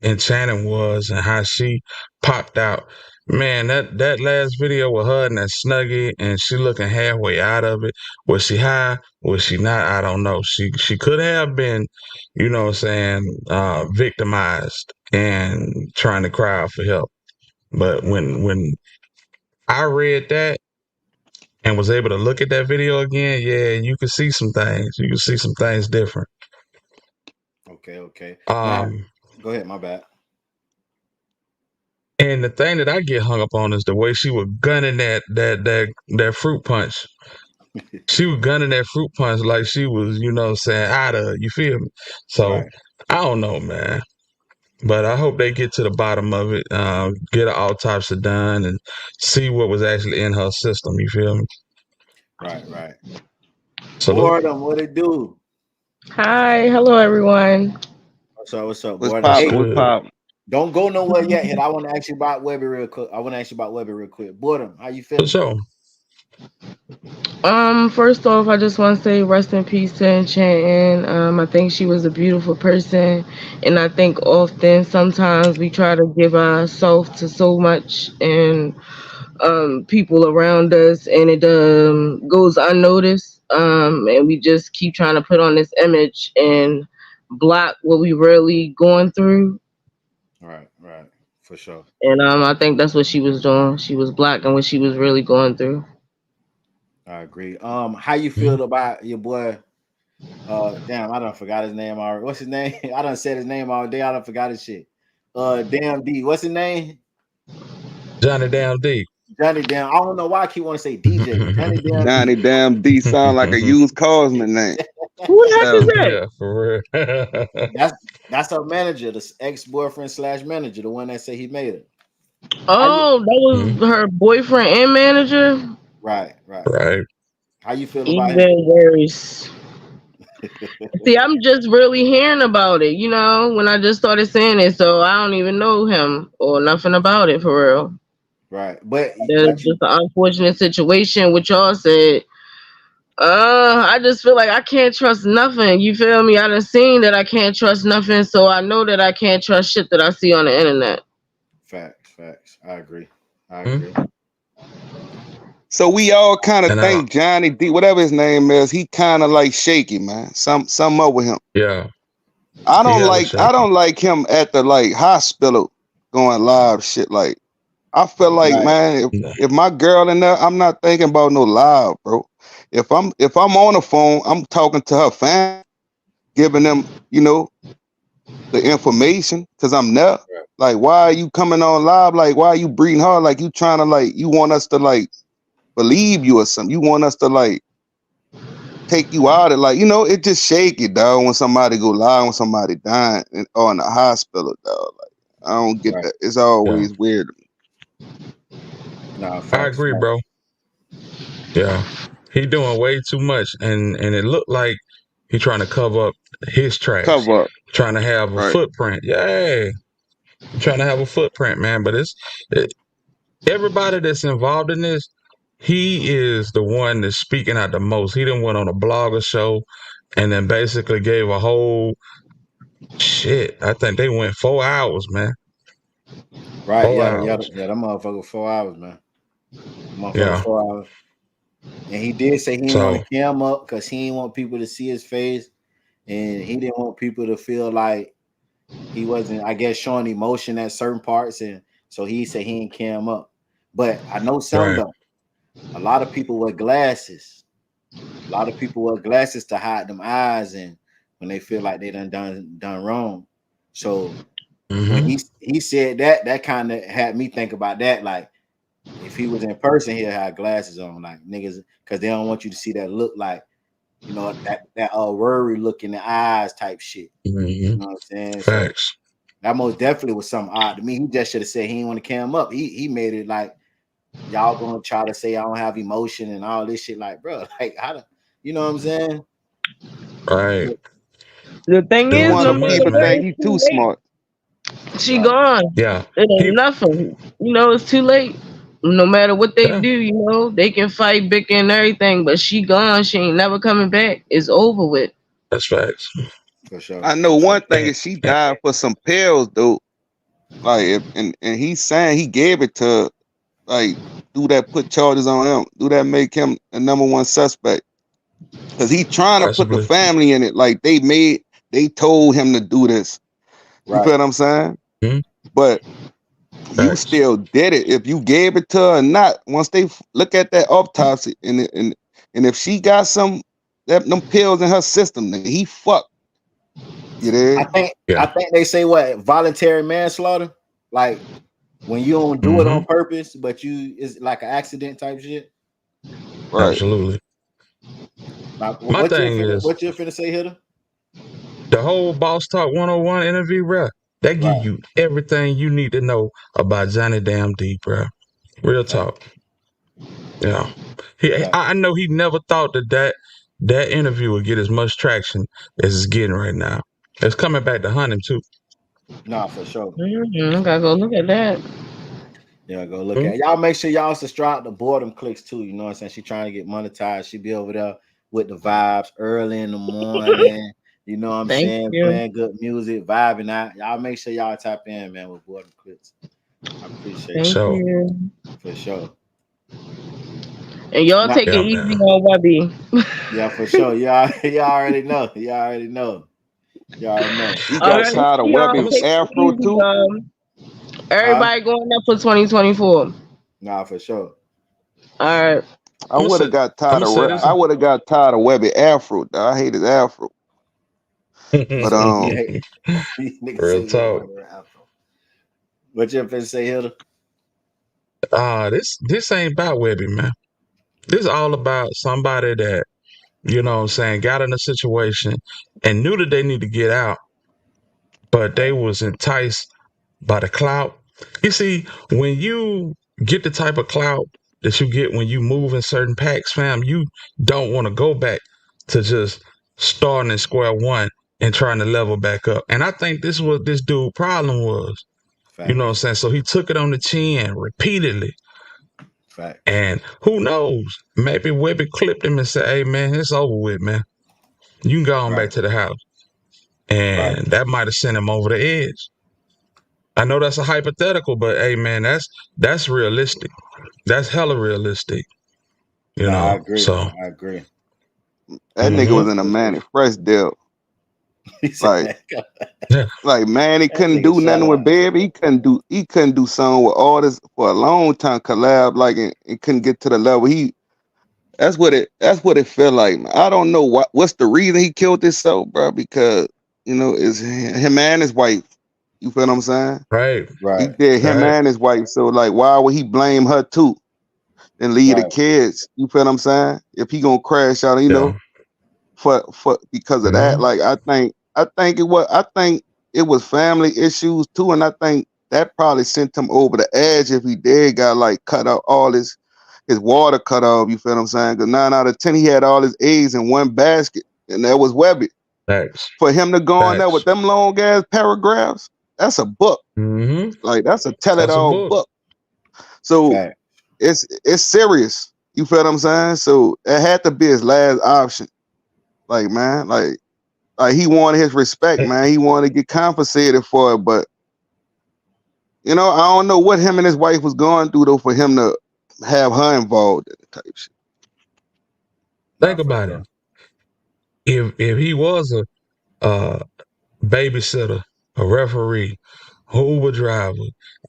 Enchanting was and how she popped out. Man, that last video with her and that Snuggie and she looking halfway out of it. Was she high? Was she not? I don't know. She could have been, victimized and trying to cry out for help. But when I read that and was able to look at that video again, yeah, you can see some things. You can see some things different. Okay. Now, go ahead, my bad. And the thing that I get hung up on is the way she was gunning that fruit punch. She was gunning that fruit punch like she was, out of, you feel me? So I don't know, man. But I hope they get to the bottom of it, get an autopsy done and see what was actually in her system, you feel me? Right. Salute. What it do? Hi, hello everyone. What's up, What's boy? poppin'? Don't go nowhere yet. I want to ask you about Webby real quick. Boredom, how you feeling? For sure. First off, I just want to say rest in peace to Enchanting. I think she was a beautiful person, and I think sometimes we try to give ourselves to so much and people around us, and it goes unnoticed. And we just keep trying to put on this image and block what we really going through. Right, for sure. And I think that's what she was doing. She was blocking what she was really going through. I agree. How you feel about your boy? Damn, I done forgot his name already. What's his name? I done said his name all day. I done forgot his shit. Damn D. What's his name? Johnny Damn D. Johnny Damn. I don't know why I keep want to say DJ. Johnny Damn. Johnny Damn D sound like a used carsman name. Who the heck is So, that? Yeah, for real. That's her manager, the ex-boyfriend / manager, the one that said he made her. Oh, that was her boyfriend and manager. Right. Right. How you feel about him? Even worse. See, I'm just really hearing about it, when I just started saying it, so I don't even know him or nothing about it for real. Right. But There's just an unfortunate situation which y'all said. I just feel like I can't trust nothing. You feel me? I done seen that I can't trust nothing, so I know that I can't trust shit that I see on the internet. Facts. I agree. so we all kind of think Johnny D, whatever his name is, he kind of like shaky, man. Something up with him. Yeah. I don't like him at the like hospital going live shit. Like, I feel like, man, if my girl in there, I'm not thinking about no live, bro. If I'm on the phone, I'm talking to her family, giving them, the information, because I'm there. Like, why are you coming on live? Like, why are you breathing hard? Like, you trying to, like, you want us to, like, believe you or something. You want us to, like, take you out of, like, it just shaky, dog, when somebody go live, when somebody dying or in the hospital, dog. Like, I don't get that. It's always weird to me. No, I agree, bro. Yeah, he doing way too much, and it looked like he trying to cover up his tracks, trying to have a footprint. Yeah, trying to have a footprint, man. But everybody that's involved in this, he is the one that's speaking out the most. He done went on a blogger show, and then basically gave a whole shit. I think they went 4 hours, man. Right, 4 yeah, hours. that motherfucker 4 hours, man. Motherfucker Yeah. 4 hours. And he did say he didn't want to cam up because he didn't want people to see his face, and he didn't want people to feel like he wasn't, I guess, showing emotion at certain parts, and so he said he didn't cam up. But I know some though. A lot of people wear glasses. A lot of people wear glasses to hide them eyes, and when they feel like they done wrong. So when he said that kind of had me think about that. Like, if he was in person, he'll have glasses on, like niggas, because they don't want you to see that look, like, that worry look in the eyes type shit. You know what I'm saying? Facts. So that most definitely was something odd to me. He just should have said he didn't want to cam up. He made it like y'all gonna try to say I don't have emotion and all this shit. Like, bro, like, how do you know what I'm saying? Right. The thing is, no matter what, think he's too smart. She gone. Yeah. It ain't nothing. It's too late. No matter what they do, they can fight, bicker, and everything, but she gone. She ain't never coming back. It's over with. That's facts. For sure. I know one thing is she died for some pills, though. Like, and he's saying he gave it to, like, do that, put charges on him, do that, make him the #1 suspect, because he trying to put the family in it. Like, they told him to do this. You feel what I'm saying? But you still did it. If you gave it to her or not, once they look at that autopsy and if she got them pills in her system, then he fucked. You did? I think they say what, voluntary manslaughter, like when you don't do it on purpose, but it's like an accident type shit. Right. Absolutely. Like, My thing is, what you finna say, Hitter? The whole Boss Talk 101 interview, bro, that give you everything you need to know about Johnny Damn D, bro. Real talk. Yeah. I know he never thought that interview would get as much traction as it's getting right now. It's coming back to hunt him too. Nah, for sure. I gotta go look at that. Yeah, go look at it. Y'all make sure y'all subscribe to Boredom Clicks too. You know what I'm saying? She trying to get monetized. She be over there with the vibes early in the morning. You know what I'm saying? Playing good music, vibing out. Y'all make sure y'all tap in, man, with Boredom Clicks. I appreciate it. Thank you. For sure. And y'all take it easy on Webby. Yeah, for sure. Y'all already know. Y'all already know. You got tired of Webby's afro too? Everybody going up for 2024. Nah, for sure. All right. I would have got tired of Webby afro. I hate his afro. But real talk. What you finna say, Hilda? This ain't about Webby, man. This is all about somebody that, you know what I'm saying, got in a situation and knew that they need to get out, but they was enticed by the clout. You see, when you get the type of clout that you get when you move in certain packs, fam, you don't want to go back to just starting at square one and trying to level back up. And I think this was this dude's problem was. You know what I'm saying? So he took it on the chin repeatedly. Fact. And who knows? Maybe Webby clipped him and said, hey, man, it's over with, man. You can go on back to the house. And that might have sent him over the edge. I know that's a hypothetical, but hey, man, that's realistic. That's hella realistic. You No, I know, agree. so. I agree. That nigga was in a Manny Fresh deal. Like Manny couldn't do nothing with Baby. He couldn't do something with artists for a long time. Collab like and couldn't get to the level he. That's what it felt like. I don't know what's the reason he killed himself, bro. Because you know it's him and his wife. You feel what I'm saying? Right. He did him and his wife. So like, why would he blame her too? And leave the kids? You feel what I'm saying? If he gonna crash out, you know, for because of that. Like I think it was family issues too, and I think that probably sent him over the edge if he did got like cut out all his water cut off. You feel what I'm saying? Because 9 out of 10 he had all his eggs in one basket, and that was Webby. Thanks. For him to go in there with them long ass paragraphs, that's a book. Like that's a tell it all book. So it's serious. You feel what I'm saying? So it had to be his last option. Like man, like he wanted his respect, man. He wanted to get compensated for it, but you know, I don't know what him and his wife was going through though for him to have her involved in the type shit. Think about it. If he was a babysitter, a referee, Uber driver,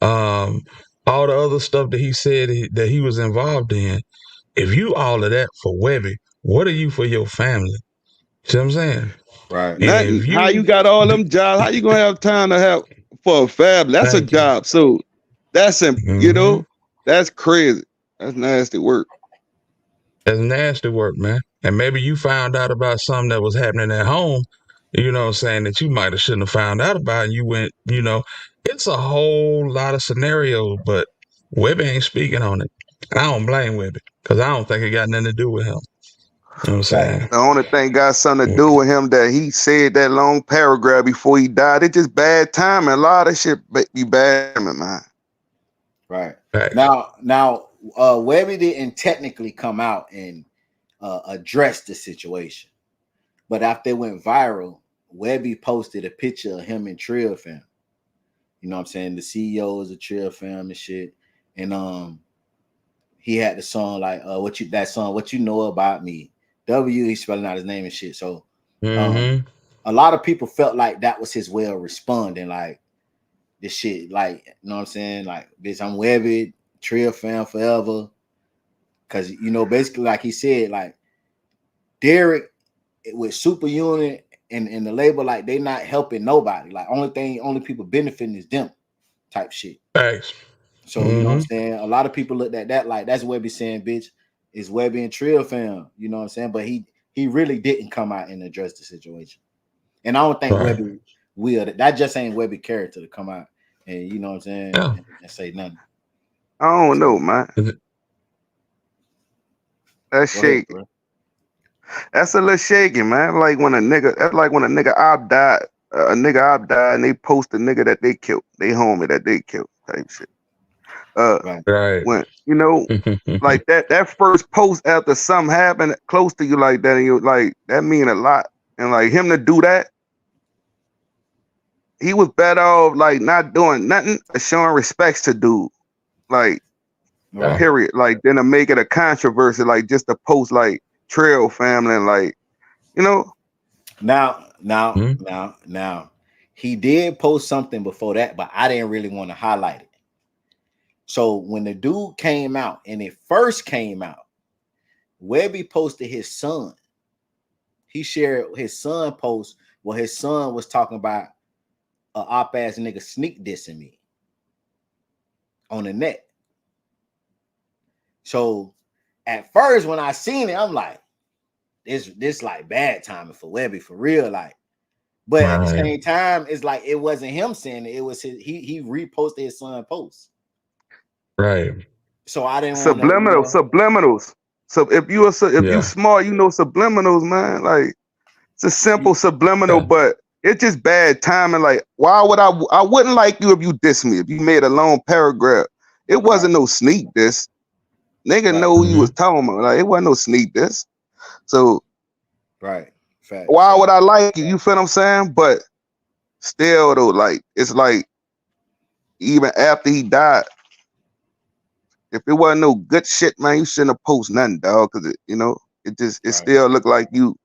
all the other stuff that he said that he was involved in, if you all of that for Webby, what are you for your family? See what I'm saying? Right. Nothing. How you got all them jobs? How you gonna have time to have for a family? That's a job. So that's you know, that's crazy. That's nasty work. That's nasty work, man. And maybe you found out about something that was happening at home, you know what I'm saying, that you might have shouldn't have found out about, and you went, you know, it's a whole lot of scenarios, but Webby ain't speaking on it. And I don't blame Webby, because I don't think it got nothing to do with him. You know what I'm saying? The only thing got something to do with him that he said that long paragraph before he died. It's just bad timing. A lot of shit be bad timing, man. Right. Now, Webby didn't technically come out and address the situation, but after it went viral, Webby posted a picture of him and Trill fam. You know what I'm saying? The CEOs of Trill fam and shit, and he had the song like what you know about me. He's spelling out his name and shit. So a lot of people felt like that was his way of responding, like this shit, like, you know what I'm saying? Like, bitch, I'm Webby, Trill fam forever. Cause you know, basically, like he said, like Derek with Super Unit and the label, like they not helping nobody. Like only people benefiting is them type shit. Thanks. So you know what I'm saying? A lot of people looked at that like that's Webby saying, bitch, it's Webby and Trill fam. You know what I'm saying? But he really didn't come out and address the situation. And I don't think Webby will. That just ain't Webby character to come out and, you know what I'm saying, and say nothing. I don't know, man. That's shaky. That's a little shaky, man. Like when a nigga op died, and they post a nigga that they killed, they homie that they killed, type shit. When you know, like that first post after something happened close to you like that, and you like that mean a lot. And like him to do that, he was better off like not doing nothing, showing respects to dude. Like period. Like then to make it a controversy, like just to post like Trail family and like, you know. Now, he did post something before that, but I didn't really want to highlight it. So when the dude came out and it first came out, Webby posted his son. He shared his son post where his son was talking about a op ass nigga sneak dissing me on the net. So at first, when I seen it, I'm like, this like bad timing for Webby for real, like. But at the Right. same time, it's like it wasn't him saying it. It was he reposted his son post. Right. So I didn't want to, Subliminals. So if you Yeah. smart, you know subliminals, man. Like it's a simple subliminal, but it's just bad timing. Like, why would I wouldn't like you if you diss me, if you made a long paragraph. It wasn't no sneak diss. Nigga know who you was talking about. Like, it wasn't no sneak diss. So right. Fact. why would I like you? You feel what I'm saying? But still though, like it's like even after he died, if it wasn't no good shit, man, you shouldn't have posted nothing, dog. Cause it still looked like you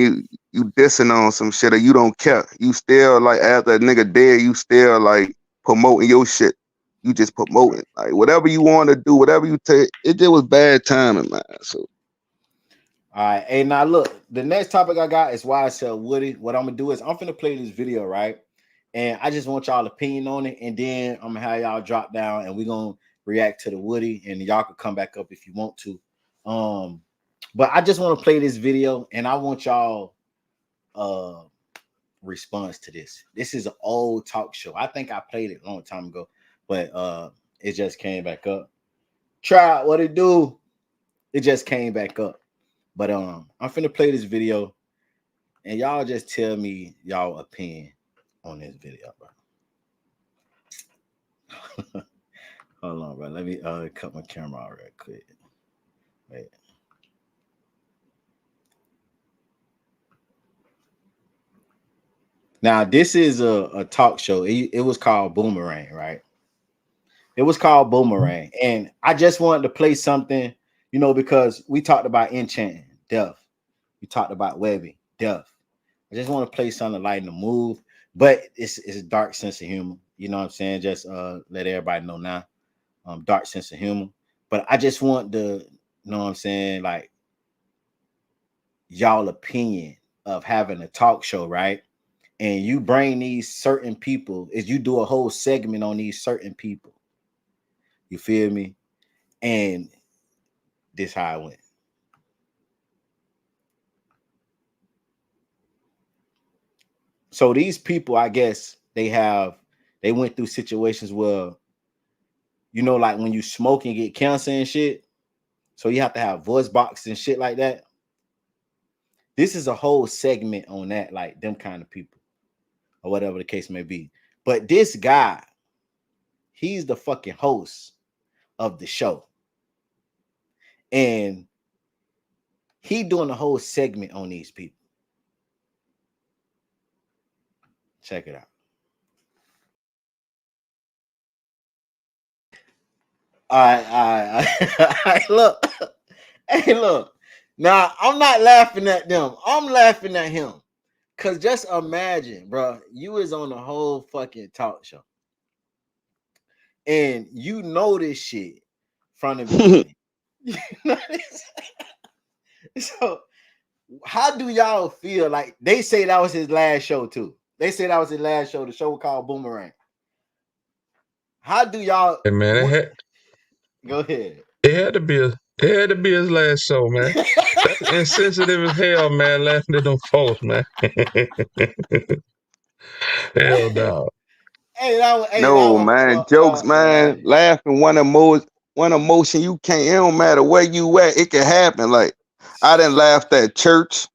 dissing on some shit or you don't care. You still like after a nigga dead, you still like promoting your shit. You just promoting like whatever you want to do, whatever you take. It just was bad timing, man. So. All right. Hey, now look, the next topic I got is YSL Woody. What I'm gonna do is I'm finna play this video, right? And I just want y'all opinion on it, and then I'm gonna have y'all drop down and we're gonna react to the Woody, and y'all can come back up if you want to. But I just want to play this video and I want y'all response to this. This is an old talk show. I think I played it a long time ago, but it just came back up. Try what it do. It just came back up. But I'm finna play this video and y'all just tell me y'all opinion on this video, bro. Hold on, bro. Let me cut my camera out real quick. Wait. Now, this is a talk show. It was called Boomerang, right? It was called Boomerang. And I just wanted to play something, because we talked about Enchanting, death. We talked about Webby, death. I just want to play something lighten the mood, but it's a dark sense of humor. You know what I'm saying? Just let everybody know now. Dark sense of humor. But I just want to, you know what I'm saying, like y'all opinion of having a talk show, right? And you bring these certain people, is you do a whole segment on these certain people. You feel me? And this how it went. So these people, I guess, they went through situations where, like when you smoke and get cancer and shit, so you have to have voice box and shit like that. This is a whole segment on that, like them kind of people, or whatever the case may be. But this guy, he's the fucking host of the show. And he doing a whole segment on these people. Check it out. All right. Look. Hey, look. Now, I'm not laughing at them. I'm laughing at him. Because just imagine, bro, you is on the whole fucking talk show. And you know this shit from the beginning. So, how do y'all feel? Like, they say that was his last show, too. They say that was his last show. The show called Boomerang. How do y'all... Hey, man, Go ahead. It had to be his last show, man. That's insensitive as hell, man. Laughing at them folks, man. Hell no. No, man. Jokes, man. Laughing, one emotion you can't. It don't matter where you at. It can happen. Like I didn't laugh at church.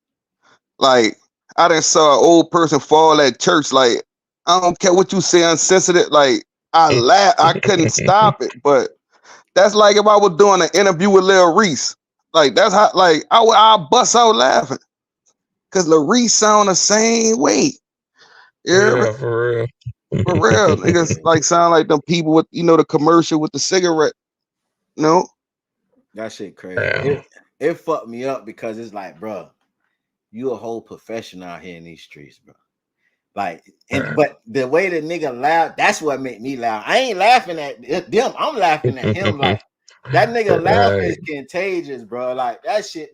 Like I didn't saw an old person fall at church. Like I don't care what you say, unsensitive. Like I laughed. I couldn't stop it. But that's like if I was doing an interview with Lil Reese. Like that's how. Like I bust out laughing because Lil Reese sound the same way. Yeah, for real. For real, niggas like sound like them people with the commercial with the cigarette. No, that shit crazy. It fucked me up because it's like, bro, you a whole professional out here in these streets, bro. Like, but the way the nigga laughed, that's what made me laugh. I ain't laughing at them. I'm laughing at him. Like that nigga laughing is contagious, bro. Like that shit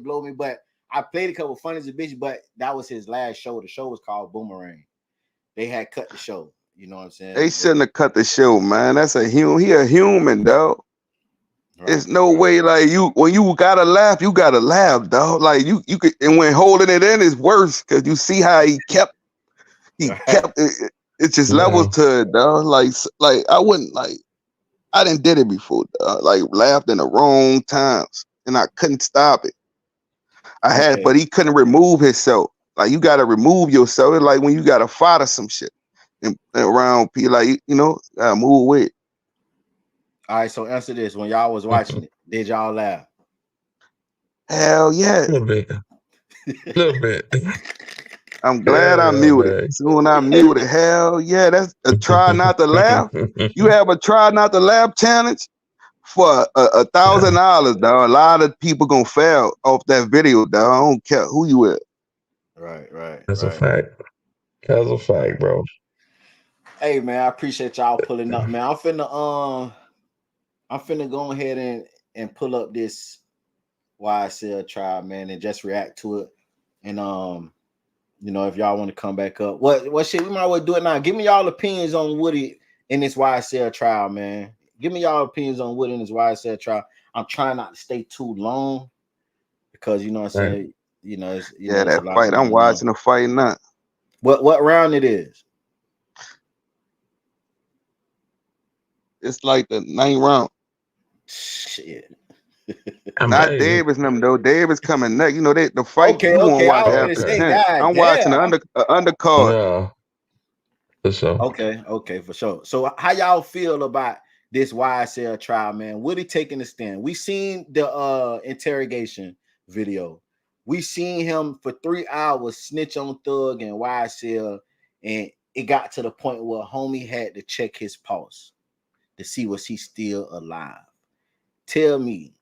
blew me. But I played a couple funnies of bitch, but that was his last show. The show was called Boomerang. They had cut the show. You know what I'm saying? They shouldn't have cut the show, man. That's a human. He a human, dog. There's no way, like when you gotta laugh, dog. Like you could, and when holding it in is worse because you see how he kept it. It's just levels to it, dog. Like I wouldn't like. I didn't did it before, dog. Like laughed in the wrong times, and I couldn't stop it. I had, but he couldn't remove himself. Like you gotta remove yourself. It's like when you gotta fight or some shit, and around people, like gotta move with it. All right, so answer this: when y'all was watching it, did y'all laugh? Hell yeah, a little bit. I'm glad I muted. Soon I muted. Hell yeah, that's a try not to laugh. You have a try not to laugh challenge for $1,000, dog. A lot of people gonna fail off that video, dog. I don't care who you with. Right. That's a fact. That's a fact, bro. Hey man, I appreciate y'all pulling up, man. I'm finna go ahead and pull up this YSL Trial, man, and just react to it. And if y'all want to come back up, what shit, we might as well do it now. Give me y'all opinions on Woody in this YSL Trial, man. Give me y'all opinions on Woody in this YSL Trial. I'm trying not to stay too long because you know what I'm saying. It's that fight. I'm watching the fight now. What round it is? It's like the 9th round. Shit. Not Davis and them though. Davis coming next. The fight okay, you won't watch I after say, 10. I'm watching the undercard. Yeah, for sure. Okay, for sure. So how y'all feel about this YSL Trial, man? Woody taking the stand. We seen the interrogation video. We seen him for 3 hours snitch on Thug and YSL, and it got to the point where homie had to check his pulse to see was he still alive. Tell me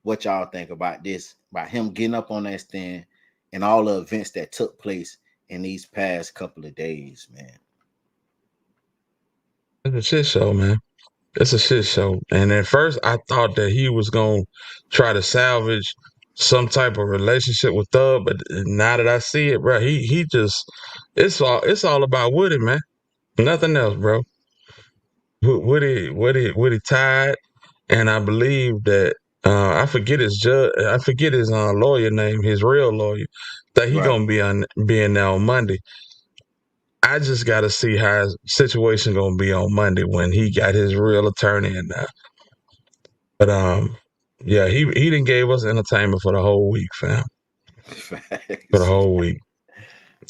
what y'all think about this, about him getting up on that stand and all the events that took place in these past couple of days, man. It's a shit show, man. It's a shit show. And at first I thought that he was gonna try to salvage some type of relationship with Thug, but now that I see it, bro, he just it's all about Woody, man. Nothing else, bro. Woody tied, and I believe that I forget his lawyer name, his real lawyer, that he gonna be in there on Monday. I just got to see how his situation gonna be on Monday when he got his real attorney in there. But yeah, he didn't gave us entertainment for the whole week, fam. For the whole week,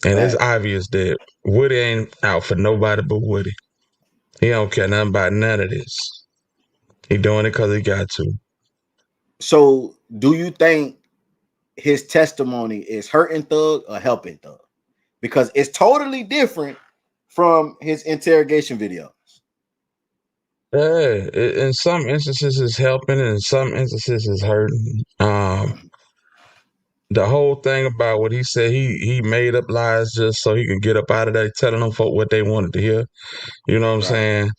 and it's obvious that Woody ain't out for nobody but Woody. He don't care nothing about none of this. He doing it because he got to. So, do you think his testimony is hurting Thug or helping Thug? Because it's totally different from his interrogation videos. Yeah, in some instances it's helping, and in some instances it's hurting. The whole thing about what he said, he made up lies just so he can get up out of there, telling them folk what they wanted to hear. You know what I'm saying?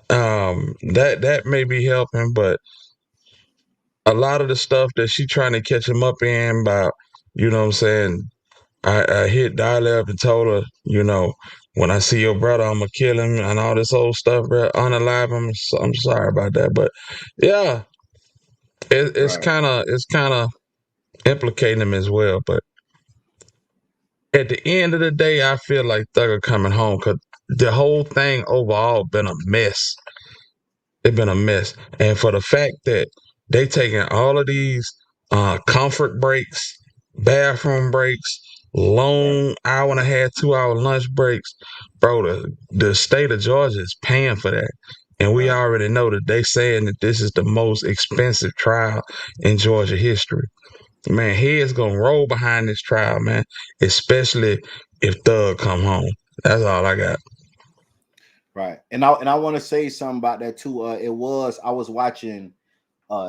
That may be helping, but a lot of the stuff that she trying to catch him up in about, you know what I'm saying? I hit Darla up and told her, when I see your brother, I'm gonna kill him and all this old stuff, bro. Unalive him. So I'm sorry about that, but yeah, it's kind of implicating him as well. But at the end of the day, I feel like Thugger coming home because the whole thing overall been a mess. It's been a mess, and for the fact that they taking all of these comfort breaks, bathroom breaks, long hour and a half, 2 hour lunch breaks, bro. The state of Georgia is paying for that, and we already know that they saying that this is the most expensive trial in Georgia history. Man, heads gonna roll behind this trial, man, especially if Thug come home. That's all I got. Right. And I want to say something about that too. I was watching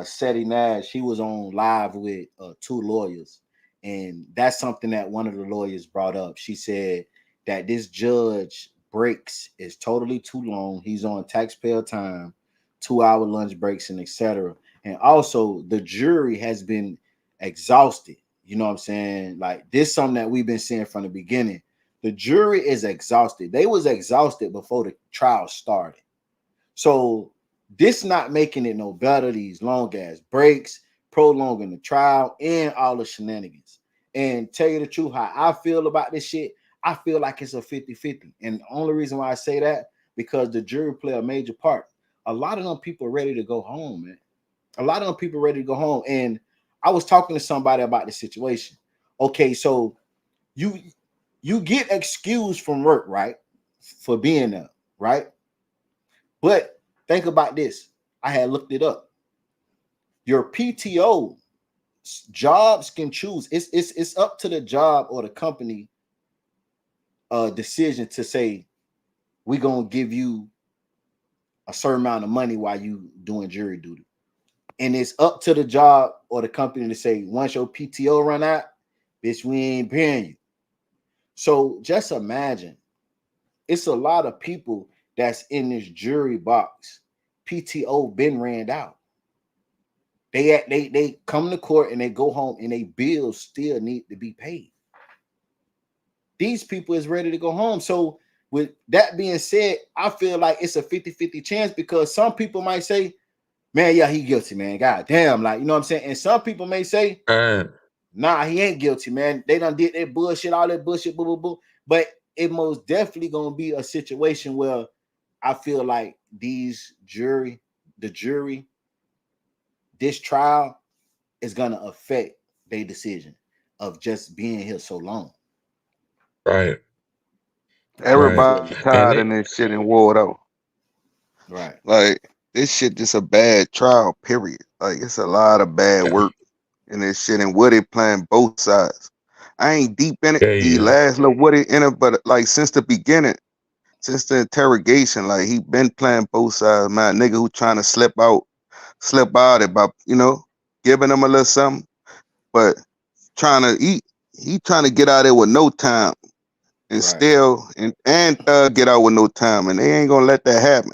Seti Nash. He was on live with 2 lawyers, and that's something that one of the lawyers brought up. She said that this judge breaks is totally too long. He's on taxpayer time, 2-hour lunch breaks, and etc. And also the jury has been exhausted. You know what I'm saying? Like this is something that we've been seeing from the beginning. the jury is exhausted. They was exhausted before the trial started. So this not making it no better. These long ass breaks, prolonging the trial, and all the shenanigans. And tell you the truth, how I feel about this shit, I feel like it's a 50-50. And the only reason why I say that, because the jury play a major part. A lot of them people are ready to go home, man. A lot of them people ready to go home. And I was talking to somebody about the situation. Okay, so you get excused from work, right? For being there, right? But think about this. I had looked it up. Your PTO jobs can choose. It's up to the job or the company decision to say, we're gonna give you a certain amount of money while you doing jury duty. And it's up to the job or the company to say, once your PTO run out, bitch, we ain't paying you. So just imagine, it's a lot of people that's in this jury box. PTO been ran out. They come to court and they go home and they bills still need to be paid. These people is ready to go home. So with that being said, I feel like it's a 50-50 chance, because some people might say, man, yeah, he guilty, man. God damn, like, you know what I'm saying? And some people may say, nah, he ain't guilty, man. They done did that bullshit, all that bullshit, boo, boo, boo. But it most definitely gonna be a situation where I feel like the jury, this trial is gonna affect their decision of just being here so long. Right. Everybody Right. tired in this shit and wore out. Right. Like, this shit just a bad trial, period. Like, it's a lot of bad work in this shit, and Woody playing both sides. I ain't deep in it. The last little Woody in it, but like since the beginning, since the interrogation, like he been playing both sides. Man, nigga who trying to slip out about, giving him a little something, but trying to he trying to get out there with no time and still and get out with no time, and they ain't gonna let that happen.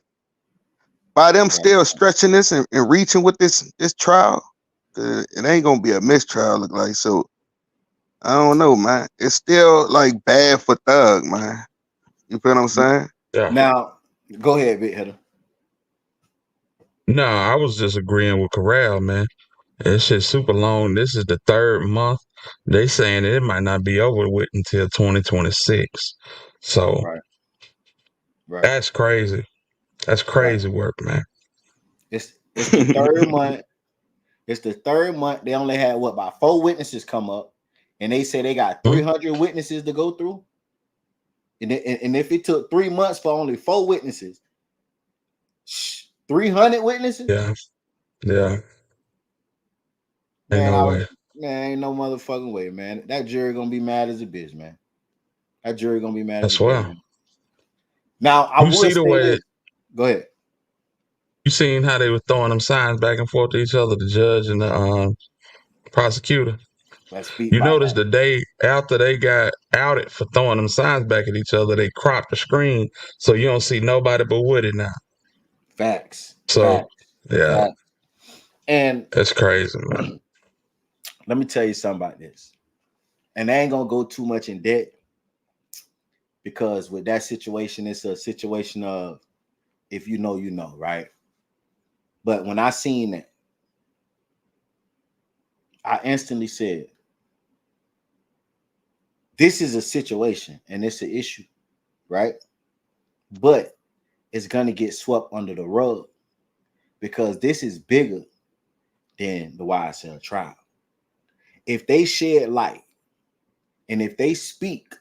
By them still stretching this and reaching with this trial, it ain't gonna be a mistrial, look like. So I don't know, man. It's still like bad for Thug, man. You feel what I'm saying? Yeah. Now, go ahead, Big Header. No, I was just agreeing with Corral, man. This shit's super long. This is the 3rd month. They saying it might not be over with until 2026. So that's crazy. That's crazy work, man. It's the 3rd month. It's the 3rd month. They only had about 4 witnesses come up, and they say they got 300 witnesses to go through. And if it took 3 months for only 4 witnesses, 300 witnesses? Yeah. Man, Ain't no way. Ain't no motherfucking way, man. That jury gonna be mad as a bitch, man. That jury gonna be mad as a bitch. Man. Now, I will say this. Go ahead. You seen how they were throwing them signs back and forth to each other, the judge and the prosecutor? You notice the day after they got outed for throwing them signs back at each other, they cropped the screen so you don't see nobody but Woody now. Facts. So yeah. Facts. And that's crazy, man. Let me tell you something about this. And I ain't gonna go too much in debt, because with that situation, it's a situation of if you know, you know, right? But when I seen that, I instantly said, this is a situation and it's an issue, right? But it's gonna get swept under the rug, because this is bigger than the YSL trial. If they shed light and if they speak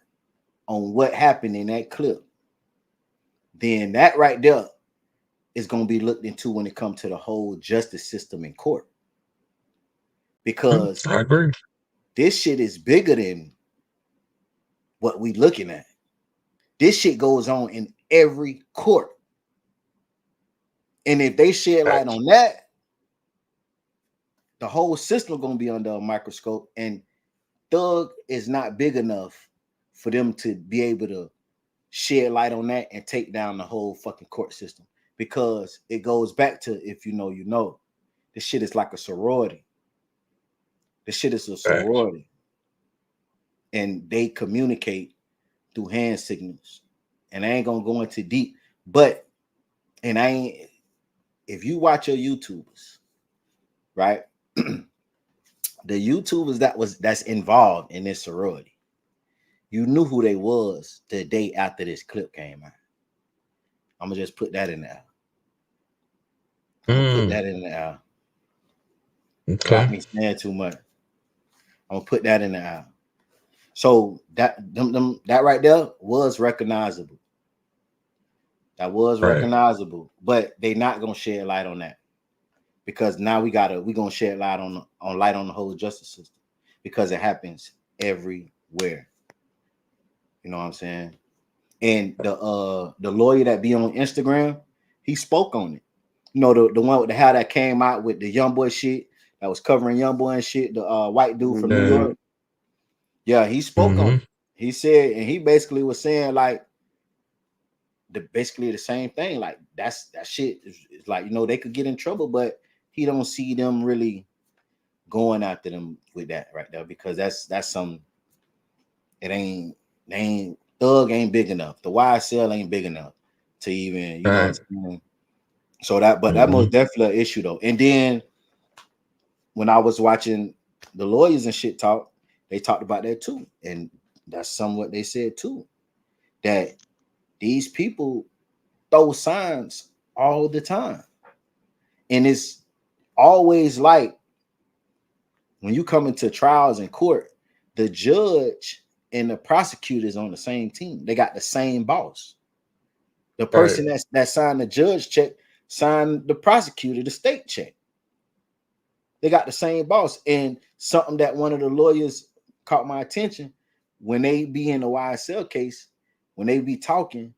on what happened in that clip, then that right there is going to be looked into when it comes to the whole justice system in court. Because I agree. This shit is bigger than what we looking at. This shit goes on in every court. And if they shed light on that, the whole system going to be under a microscope, and Thug is not big enough for them to be able to shed light on that and take down the whole fucking court system, because it goes back to, if you know, you know. This shit is like a sorority. This shit is a sorority. And they communicate through hand signals. And I ain't gonna go into deep, but if you watch your YouTubers, right? The YouTubers that's involved in this sorority, you knew who they was the day after this clip came out. I'm gonna just put that in there. I'm gonna put that in there. Okay. Without me saying too much. I'm gonna put that in there. So that right there was recognizable. That was recognizable, but they not gonna shed light on that because now we gonna shed light on the whole justice system because it happens everywhere. You know what I'm saying? And the lawyer that be on Instagram, he spoke on it. You know, the one with the how that came out with the young boy shit that was covering young boy and shit, the white dude from New York. Yeah, he spoke on it. He said, and he basically was saying like basically the same thing. Like that shit is like, you know, they could get in trouble, but he don't see them really going after them with that right there because that's some. Thug ain't big enough. The YSL ain't big enough to even, you know what I'm saying? So that most definitely an issue though. And then when I was watching the lawyers and shit talk, they talked about that too. And that's somewhat they said too, that these people throw signs all the time. And it's always like when you come into trials in court, the judge and the prosecutors on the same team. They got the same boss. The person that signed the judge check signed the prosecutor the state check. They got the same boss. And something that one of the lawyers caught my attention, when they be in the YSL case, when they be talking,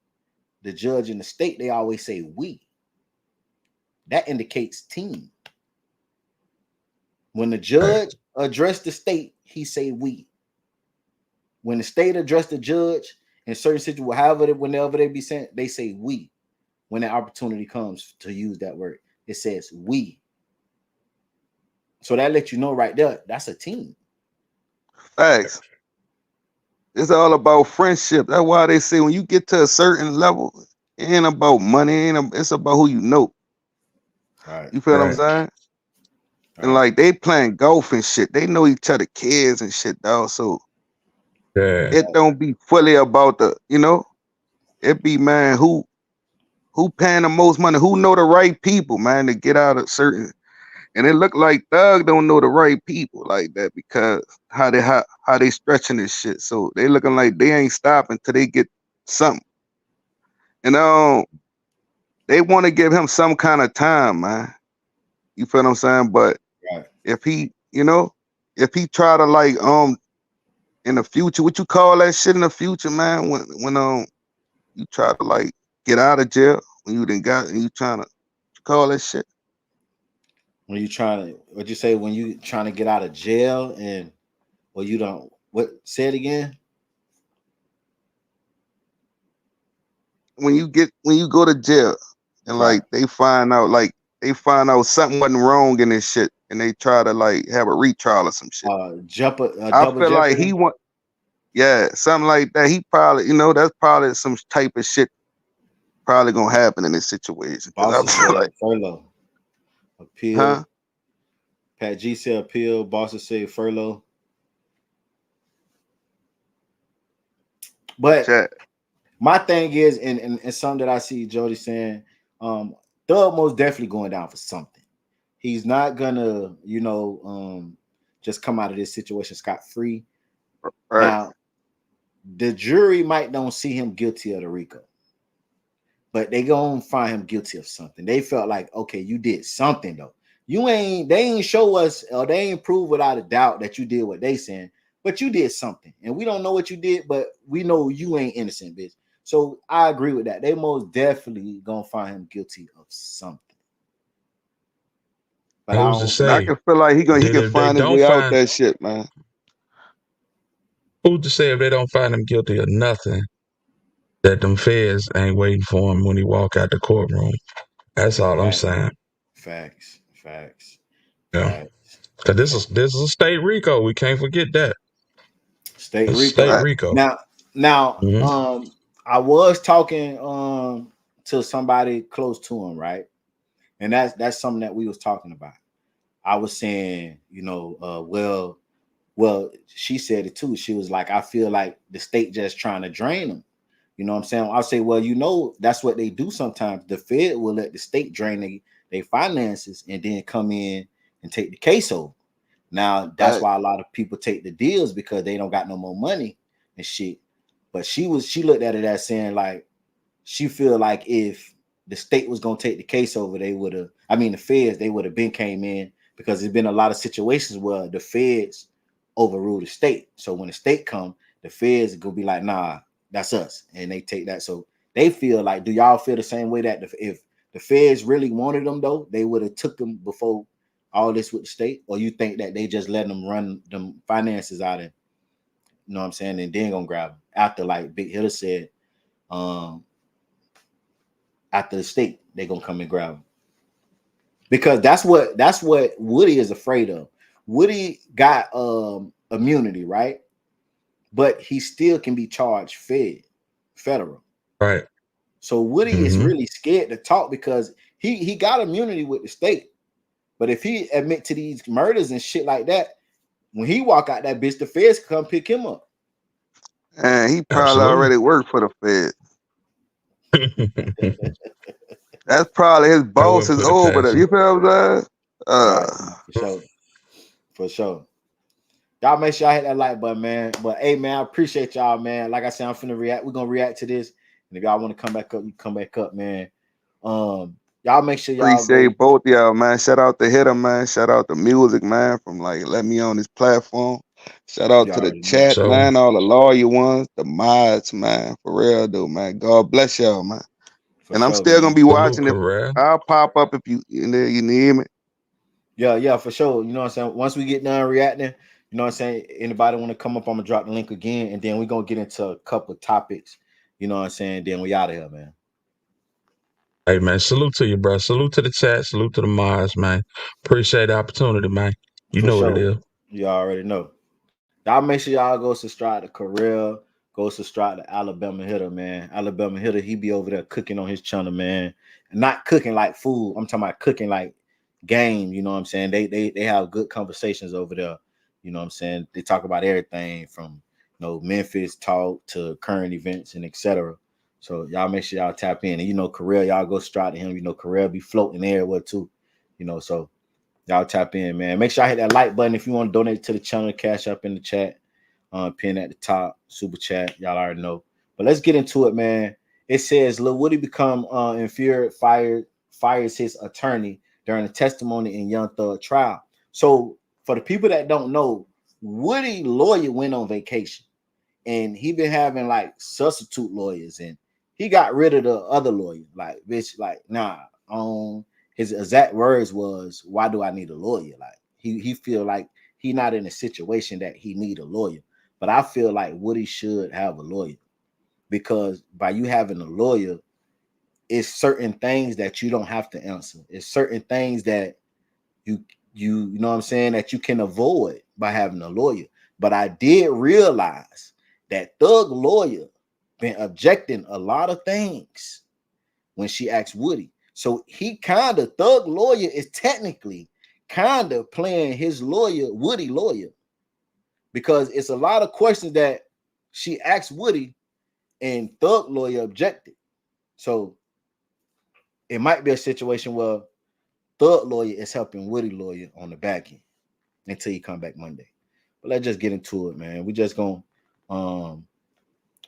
the judge and the state, they always say we. That indicates team. When the judge addressed the state, he say we. When the state addressed the judge in certain situations, whenever they be sent, they say we. When the opportunity comes to use that word, it says we. So that lets you know right there, that's a team. Facts. It's all about friendship. That's why they say when you get to a certain level, it ain't about money. It's about who you know. Right. You feel what I'm saying? And like they playing golf and shit. They know each other kids and shit, dog. So it don't be fully about the, you know, it be, man, who paying the most money, who know the right people, man, to get out of certain. And it look like Thug don't know the right people like that because how they stretching this shit. So they looking like they ain't stopping till they get something. And they want to give him some kind of time, man. You feel what I'm saying? But if he, you know, if he try to like in the future, what you call that shit in the future, man? When you try to like get out of jail, when you trying to call that shit. When you trying to, what'd you say? When you trying to get out of jail and, well, you don't. What? Say it again. When you go to jail and like they find out something wasn't wrong in this shit and they try to like have a retrial or some shit. I feel like he want, something like that. He probably, you know, that's probably some type of shit probably gonna happen in this situation. I feel like furlough, appeal. Huh? Pat G said appeal. Bosses say furlough. But my thing is, and something that I see Jody saying, Thug most definitely going down for something. He's not gonna, you know, just come out of this situation scot-free. Now, the jury might don't see him guilty of the RICO, but they gonna find him guilty of something. They felt like, okay, you did something though. They ain't show us, or they ain't prove without a doubt that you did what they saying, but you did something, and we don't know what you did, but we know you ain't innocent, bitch. So I agree with that. They most definitely gonna find him guilty of something. But I can feel like he can find his way out that shit, man. Who's to say if they don't find him guilty of nothing, that them feds ain't waiting for him when he walk out the courtroom? That's all I'm saying. Facts. Yeah. Because this is a state RICO. We can't forget that. State It's RICO. State RICO. Now, Now, Mhm. I was talking to somebody close to him, right? And that's something that we was talking about. I was saying, well, she said it too. She was like, I feel like the state just trying to drain them. You know what I'm saying? I'll say, well, that's what they do sometimes. The Fed will let the state drain their finances and then come in and take the case over. Now, that's why a lot of people take the deals because they don't got no more money and shit. But she looked at it as saying like she feel like if the state was gonna take the case over, the feds, they would have been came in because there's been a lot of situations where the feds overrule the state. So when the state come, the feds gonna be like, nah, that's us, and they take that. So they feel like, do y'all feel the same way that if the feds really wanted them though, they would have took them before all this with the state, or you think that they just let them run them finances out and you know what I'm saying, and then gonna grab them after like Big Hitter said, after the state, they're gonna come and grab him. Because that's what Woody is afraid of. Woody got immunity, right? But he still can be charged federal. Right. So Woody is really scared to talk because he got immunity with the state. But if he admit to these murders and shit like that, when he walk out that bitch, the feds come pick him up. And he probably already worked for the Fed. That's probably his boss is over there. You feel what I'm saying? Right, for sure. Y'all make sure I hit that like button, man. But hey, man, I appreciate y'all, man. Like I said, I'm finna react. We're gonna react to this. And if y'all want to come back up, you come back up, man. Y'all make sure y'all Appreciate both y'all, man. Shout out to Hitter, man. Shout out to Music, man, from like let me on this platform. Shout out to the chat, man, all the lawyer ones, the mods, man. For real, though, man. God bless y'all, man. And I'm still gonna be watching it. I'll pop up if you need me. Yeah, for sure. You know what I'm saying? Once we get done reacting, you know what I'm saying? Anybody want to come up, I'm gonna drop the link again, and then we're gonna get into a couple of topics. You know what I'm saying? Then we out of here, man. Hey, man, salute to you, bro. Salute to the chat. Salute to the mods, man. Appreciate the opportunity, man. You For know what sure. it is. You already know. Y'all make sure y'all go subscribe to Correll. Go subscribe to Alabama Hitter, man. Alabama Hitter, he be over there cooking on his channel, man. Not cooking like food. I'm talking about cooking like game. You know what I'm saying? They have good conversations over there. You know what I'm saying? They talk about everything from Memphis talk to current events and etc. So y'all make sure y'all tap in. And Correll, y'all go straight to him. Correll be floating everywhere too. So y'all tap in, man. Make sure I hit that like button if you want to donate to the channel. Cash up in the chat, pin at the top, super chat. Y'all already know. But let's get into it, man. It says Lil Woody become infuriated, fires his attorney during a testimony in Young Thug trial. So for the people that don't know, Woody lawyer went on vacation, and he been having like substitute lawyers, and he got rid of the other lawyer. Like, bitch, like, nah, his exact words was, why do I need a lawyer? Like he feel like he not in a situation that he need a lawyer. But I feel like Woody should have a lawyer, because by you having a lawyer, it's certain things that you don't have to answer. It's certain things that you know what I'm saying, that you can avoid by having a lawyer. But I did realize that Thug lawyer been objecting a lot of things when she asked Woody. So he kind of, Thug lawyer is technically kind of playing his lawyer, Woody lawyer, because it's a lot of questions that she asked Woody and Thug lawyer objected. So it might be a situation where Thug lawyer is helping Woody lawyer on the back end until he come back Monday. But let's just get into it, man. We just gonna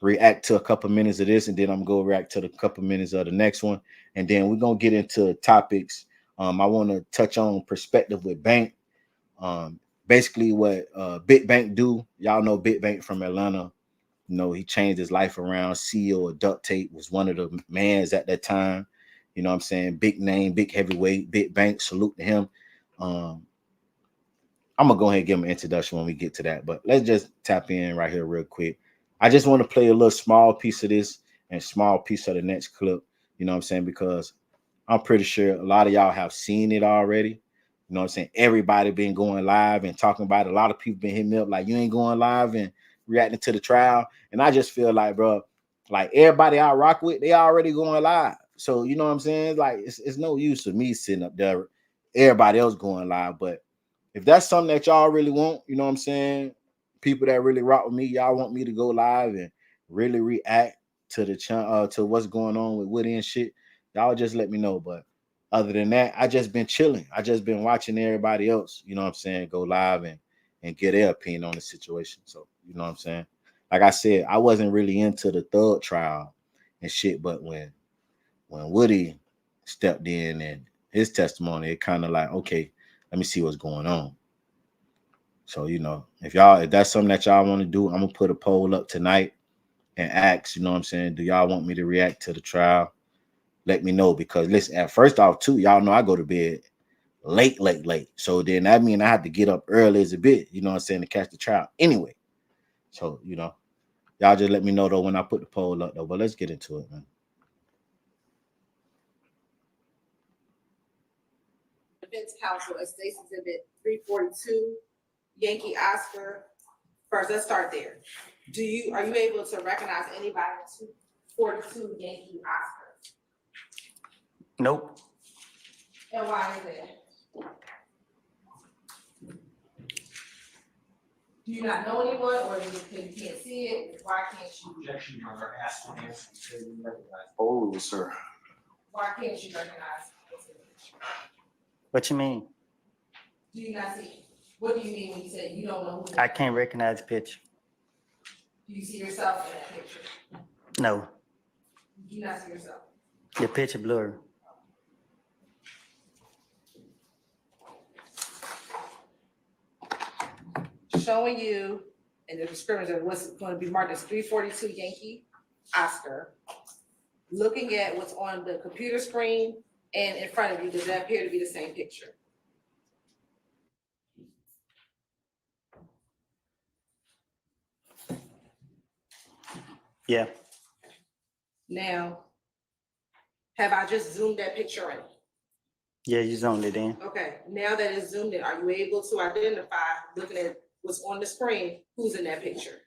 react to a couple minutes of this, and then I'm gonna go react to the couple minutes of the next one, and then we're gonna get into topics. I want to touch on perspective with Bank. Basically what Big Bank do. Y'all know Big Bank from Atlanta. He changed his life around. CEO of Duct Tape, was one of the mans at that time. You know what I'm saying? Big name, big heavyweight, Big Bank. Salute to him. I'm gonna go ahead and give him an introduction when we get to that, but let's just tap in right here real quick. I just want to play a little small piece of this and small piece of the next clip. You know what I'm saying? Because I'm pretty sure a lot of y'all have seen it already. You know what I'm saying? Everybody been going live and talking about it. A lot of people been hitting me up like, you ain't going live and reacting to the trial. And I just feel like, bro, like everybody I rock with, they already going live. So you know what I'm saying? Like it's no use of me sitting up there, everybody else going live. But if that's something that y'all really want, you know what I'm saying? People that really rock with me, y'all want me to go live and really react to the to what's going on with Woody and shit, y'all just let me know. But other than that, I just been chilling. I just been watching everybody else, you know what I'm saying, go live and get their opinion on the situation. So, you know what I'm saying? Like I said, I wasn't really into the Thug trial and shit, but when Woody stepped in and his testimony, it kind of like, okay, let me see what's going on. So, you know, if that's something that y'all want to do, I'm gonna put a poll up tonight and ask, you know what I'm saying, do y'all want me to react to the trial? Let me know, because listen, at first off too, y'all know I go to bed late. So then that means I have to get up early as a bit, you know what I'm saying, to catch the trial anyway. So, you know, y'all just let me know though when I put the poll up though. But let's get into it, man. Defense counsel at State's Exhibit 342, Yankee Oscar. First, let's start there. Are you able to recognize anybody in 242 Yankee Oscar? Nope. And why is that? Do you not know anyone, or you can't see it? Why can't you? Objection, Your Honor. Ask for answer until you recognize. Oh, sir. Why can't you recognize? What you mean? Do you not see? What do you mean when you say you don't know who? I can't recognize the picture. Do you see yourself in that picture? No. Do you not see yourself? Your picture blurry. Showing you in the description of what's going to be marked as 342 Yankee Oscar. Looking at what's on the computer screen and in front of you, does that appear to be the same picture? Yeah. Now, have I just zoomed that picture in? Yeah, you zoned it in. Okay, now that it's zoomed in, are you able to identify, looking at what's on the screen, who's in that picture?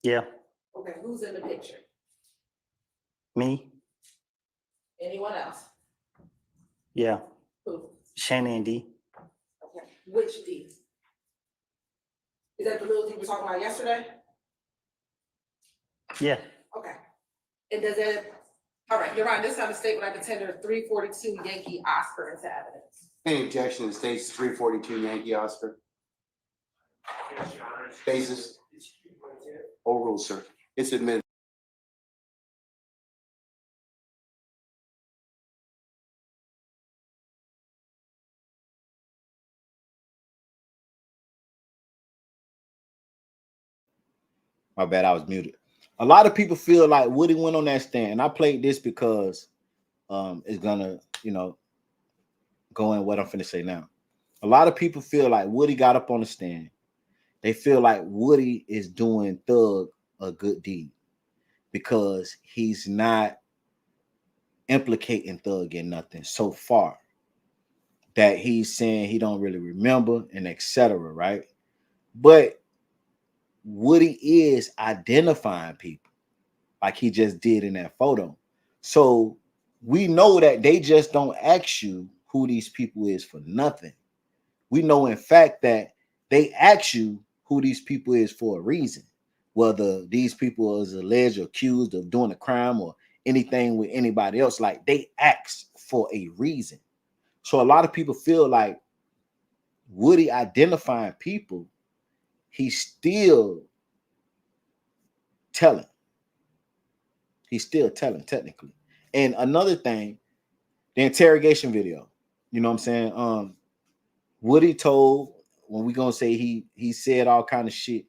Yeah. Okay, who's in the picture? Me? Anyone else? Yeah. Who? Shannon and D. Okay, which D? Is that the little D we were talking about yesterday? Yeah. Okay. And does it, all right, Your Honor, this time the state would like to tender 342 Yankee Oscar into evidence. Any objection to the state's 342 Yankee Oscar? Basis? Overruled, sir. It's admitted. My bad, I was muted. A lot of people feel like Woody went on that stand, and I played this because it's gonna, you know, go in what I'm finna say now. A lot of people feel like Woody got up on the stand. They feel like Woody is doing Thug a good deed because he's not implicating Thug in nothing so far. That he's saying he don't really remember and etc. Right? But Woody is identifying people like he just did in that photo. So we know that they just don't ask you who these people is for nothing. We know in fact that they ask you who these people is for a reason, whether these people is alleged or accused of doing a crime or anything with anybody else. Like they ask for a reason. So a lot of people feel like Woody identifying people, he's still telling. He's still telling technically. And another thing, the interrogation video, you know what I'm saying? Woody told, when we gonna say he said all kind of shit,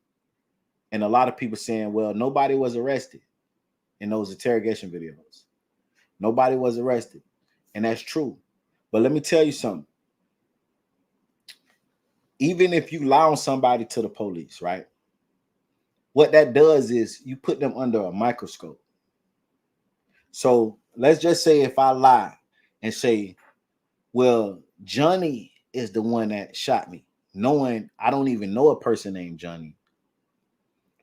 and a lot of people saying, well, nobody was arrested in those interrogation videos. Nobody was arrested, and that's true. But let me tell you something. Even if you lie on somebody to the police, right? What that does is you put them under a microscope. So let's just say if I lie and say, well, Johnny is the one that shot me, knowing I don't even know a person named Johnny.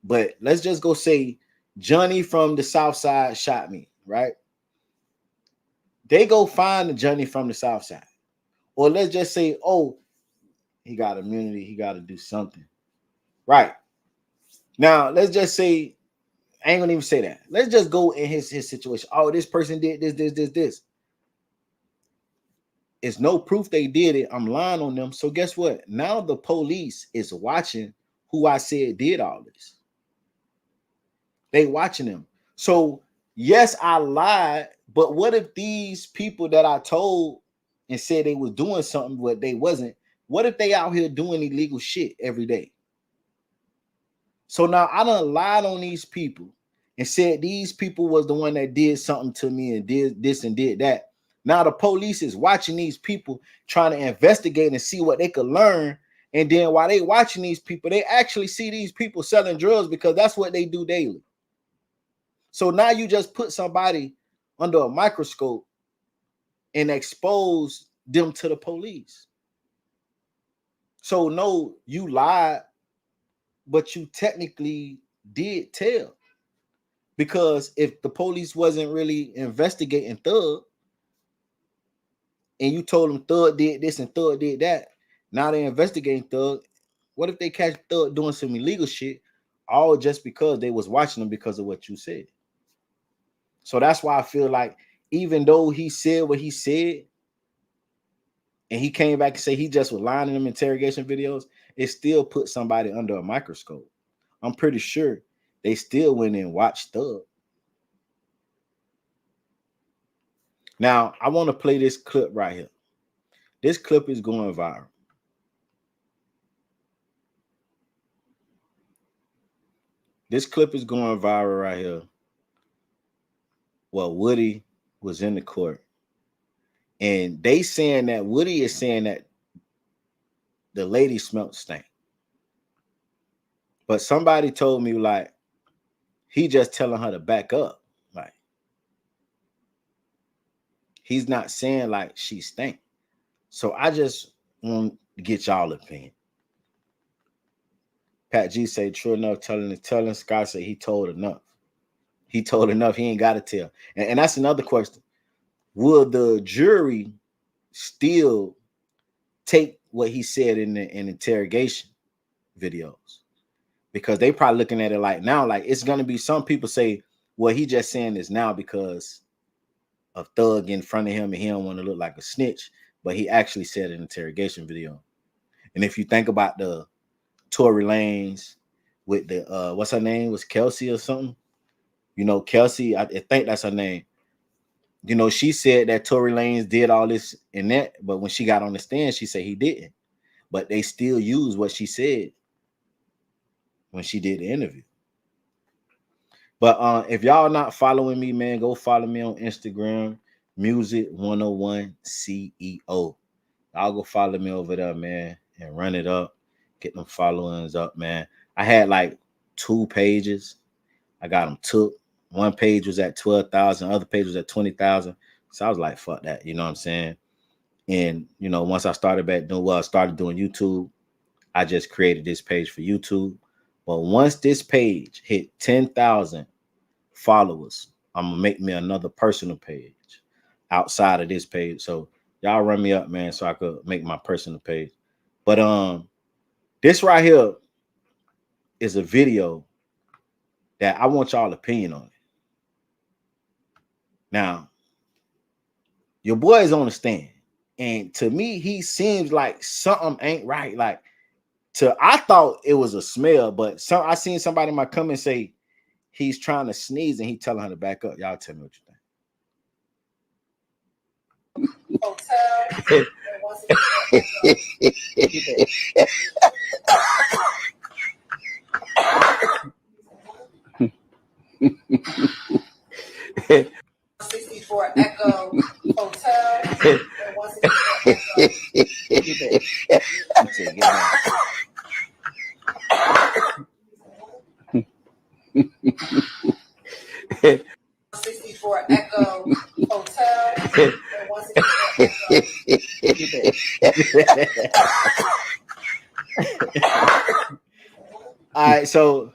But let's just go say Johnny from the South Side shot me, right? They go find the Johnny from the South Side. Or let's just say, oh, he got immunity, he got to do something. Right. Now, let's just say, I ain't gonna even say that. Let's just go in his situation. Oh, this person did this. It's no proof they did it. I'm lying on them. So guess what? Now the police is watching who I said did all this. They watching them. So yes, I lied, but what if these people that I told and said they was doing something but they wasn't? What if they out here doing illegal shit every day? So now I done lied on these people and said these people was the one that did something to me and did this and did that. Now the police is watching these people, trying to investigate and see what they could learn. And then while they watching these people, they actually see these people selling drugs because that's what they do daily. So now you just put somebody under a microscope and expose them to the police. So no, you lied, but you technically did tell. Because if the police wasn't really investigating Thug, and you told them Thug did this and Thug did that, now they're investigating Thug. What if they catch Thug doing some illegal shit, all just because they was watching them because of what you said? So that's why I feel like even though he said what he said, and he came back and said he just was lying in them interrogation videos, it still put somebody under a microscope. I'm pretty sure they still went and watched Thug. Now, I want to play this clip right here. This clip is going viral. This clip is going viral right here. Well, Woody was in the court. And they saying that Woody is saying that the lady smelled stank. But somebody told me, like, he just telling her to back up. Like, he's not saying like she stank. So I just want to get y'all opinion. Pat G say true enough, telling Scott say he told enough. He told enough, he ain't got to tell. And that's another question. Will the jury still take what he said in the interrogation videos? Because they probably looking at it like now, like it's gonna be some people say, well, he just saying this now because of Thug in front of him and he don't want to look like a snitch, but he actually said an interrogation video. And if you think about the Tory Lanez with the what's her name? Was Kelsey or something? You know, Kelsey, I think that's her name. You know, she said that Tory Lanez did all this and that, but when she got on the stand, she said he didn't. But they still use what she said when she did the interview. But if y'all not following me, man, go follow me on Instagram, Music101CEO. I'll go follow me over there, man, and run it up. Get them followings up, man. I had like 2 pages. I got them took. One page was at 12,000, other page was at 20,000. So I was like, fuck that, you know what I'm saying? And you know, once I started doing YouTube, I just created this page for YouTube. But once this page hit 10,000 followers, I'm gonna make me another personal page outside of this page. So y'all run me up, man, so I could make my personal page. But this right here is a video that I want y'all opinion on it. Now, your boy is on the stand, and to me, he seems like something ain't right. Like, I thought it was a smell, but I seen somebody in my comment say he's trying to sneeze and he telling her to back up. Y'all tell me what you think. 64 Echo Hotel. Get 64 Echo Hotel. All right, so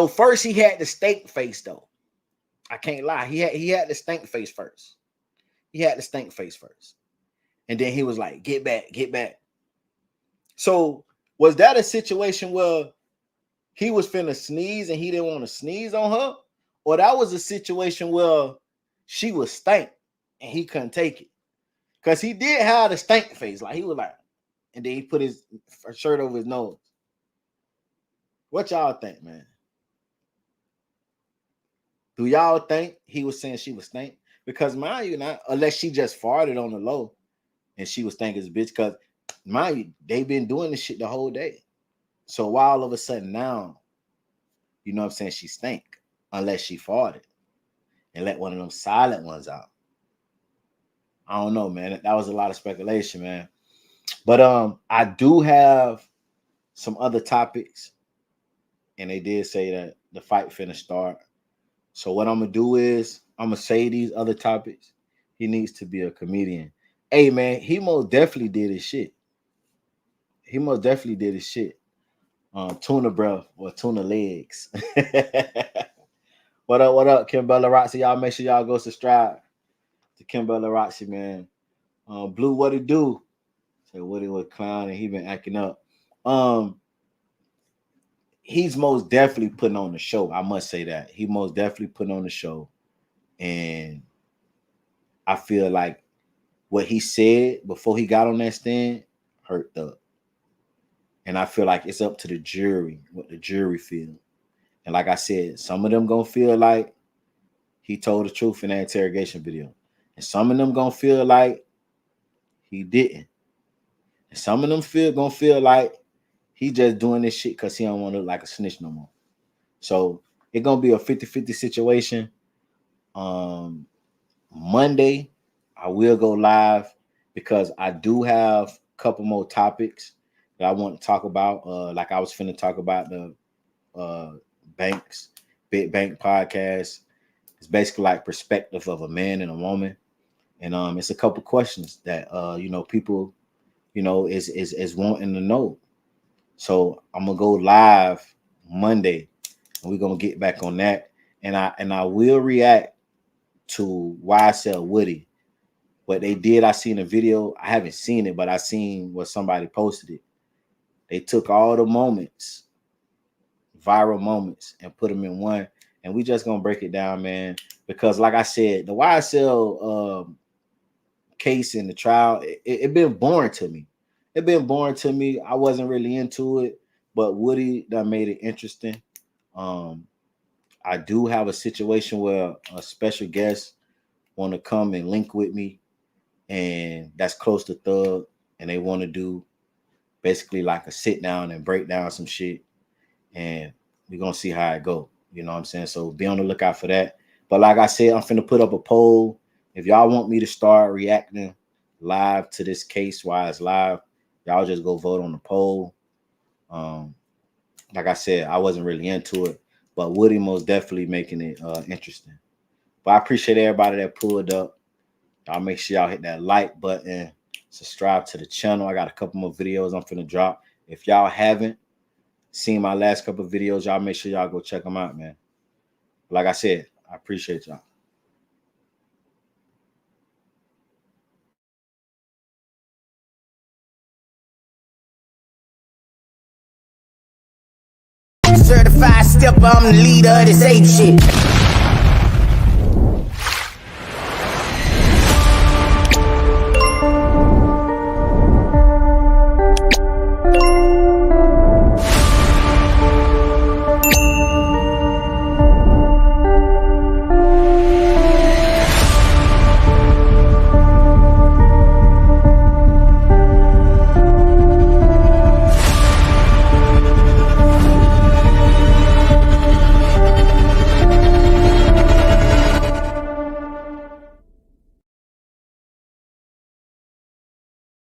first he had the stink face though. I can't lie. He had the stink face first. He had the stink face first. And then he was like, get back, get back. So was that a situation where he was finna sneeze and he didn't want to sneeze on her? Or that was a situation where she was stank and he couldn't take it? Because he did have the stank face. Like he was like, and then he put his shirt over his nose. What y'all think, man? Do y'all think he was saying she was stank? Because mind you, not unless she just farted on the low and she was stank as a bitch. Because mind you, they've been doing this shit the whole day. So why all of a sudden now, you know what I'm saying, she stank? Unless she farted and let one of them silent ones out. I don't know, man. That was a lot of speculation, man. But I do have some other topics, and they did say that the fight finna start. So what I'm gonna do is I'm gonna say these other topics. He needs to be a comedian. Hey, man, he most definitely did his shit. He most definitely did his shit. Tuna breath or tuna legs. What up, Kimberly Roxy? Y'all make sure y'all go subscribe to Kimberly Roxy, man. Blue, what it do? Say Woody was clown and he been acting up. He's most definitely putting on the show. I must say that. He most definitely putting on the show. And I feel like what he said before he got on that stand hurt up. And I feel like it's up to the jury, what the jury feel. And like I said, some of them gonna feel like he told the truth in that interrogation video. And some of them gonna feel like he didn't. And some of them gonna feel like he just doing this shit because he don't want to look like a snitch no more. So it's gonna be a 50-50 situation. Monday, I will go live because I do have a couple more topics that I want to talk about. Like I was finna talk about the Big Bank podcast. It's basically like perspective of a man and a woman. And it's a couple questions that people is wanting to know. So I'm gonna go live Monday, and we're gonna get back on that. And I will react to YSL Woody. What they did, I seen a video. I haven't seen it, but I seen what somebody posted it. They took all the moments, viral moments, and put them in one. And we just gonna break it down, man. Because like I said, the YSL case in the trial, it been boring to me. It been boring to me. I wasn't really into it, but Woody done made it interesting. I do have a situation where a special guest want to come and link with me, and that's close to Thug, and they want to do basically like a sit down and break down some shit, and we're gonna see how it go. You know what I'm saying? So be on the lookout for that. But like I said, I'm finna put up a poll. If y'all want me to start reacting live to this case while it's live, y'all just go vote on the poll. Like I said, I wasn't really into it, but Woody most definitely making it interesting. But I appreciate everybody that pulled up. Y'all make sure y'all hit that like button, subscribe to the channel. I got a couple more videos I'm finna drop. If y'all haven't seen my last couple of videos, y'all make sure y'all go check them out, man. Like I said, I appreciate y'all. Certified stepper, I'm the leader of this ape shit.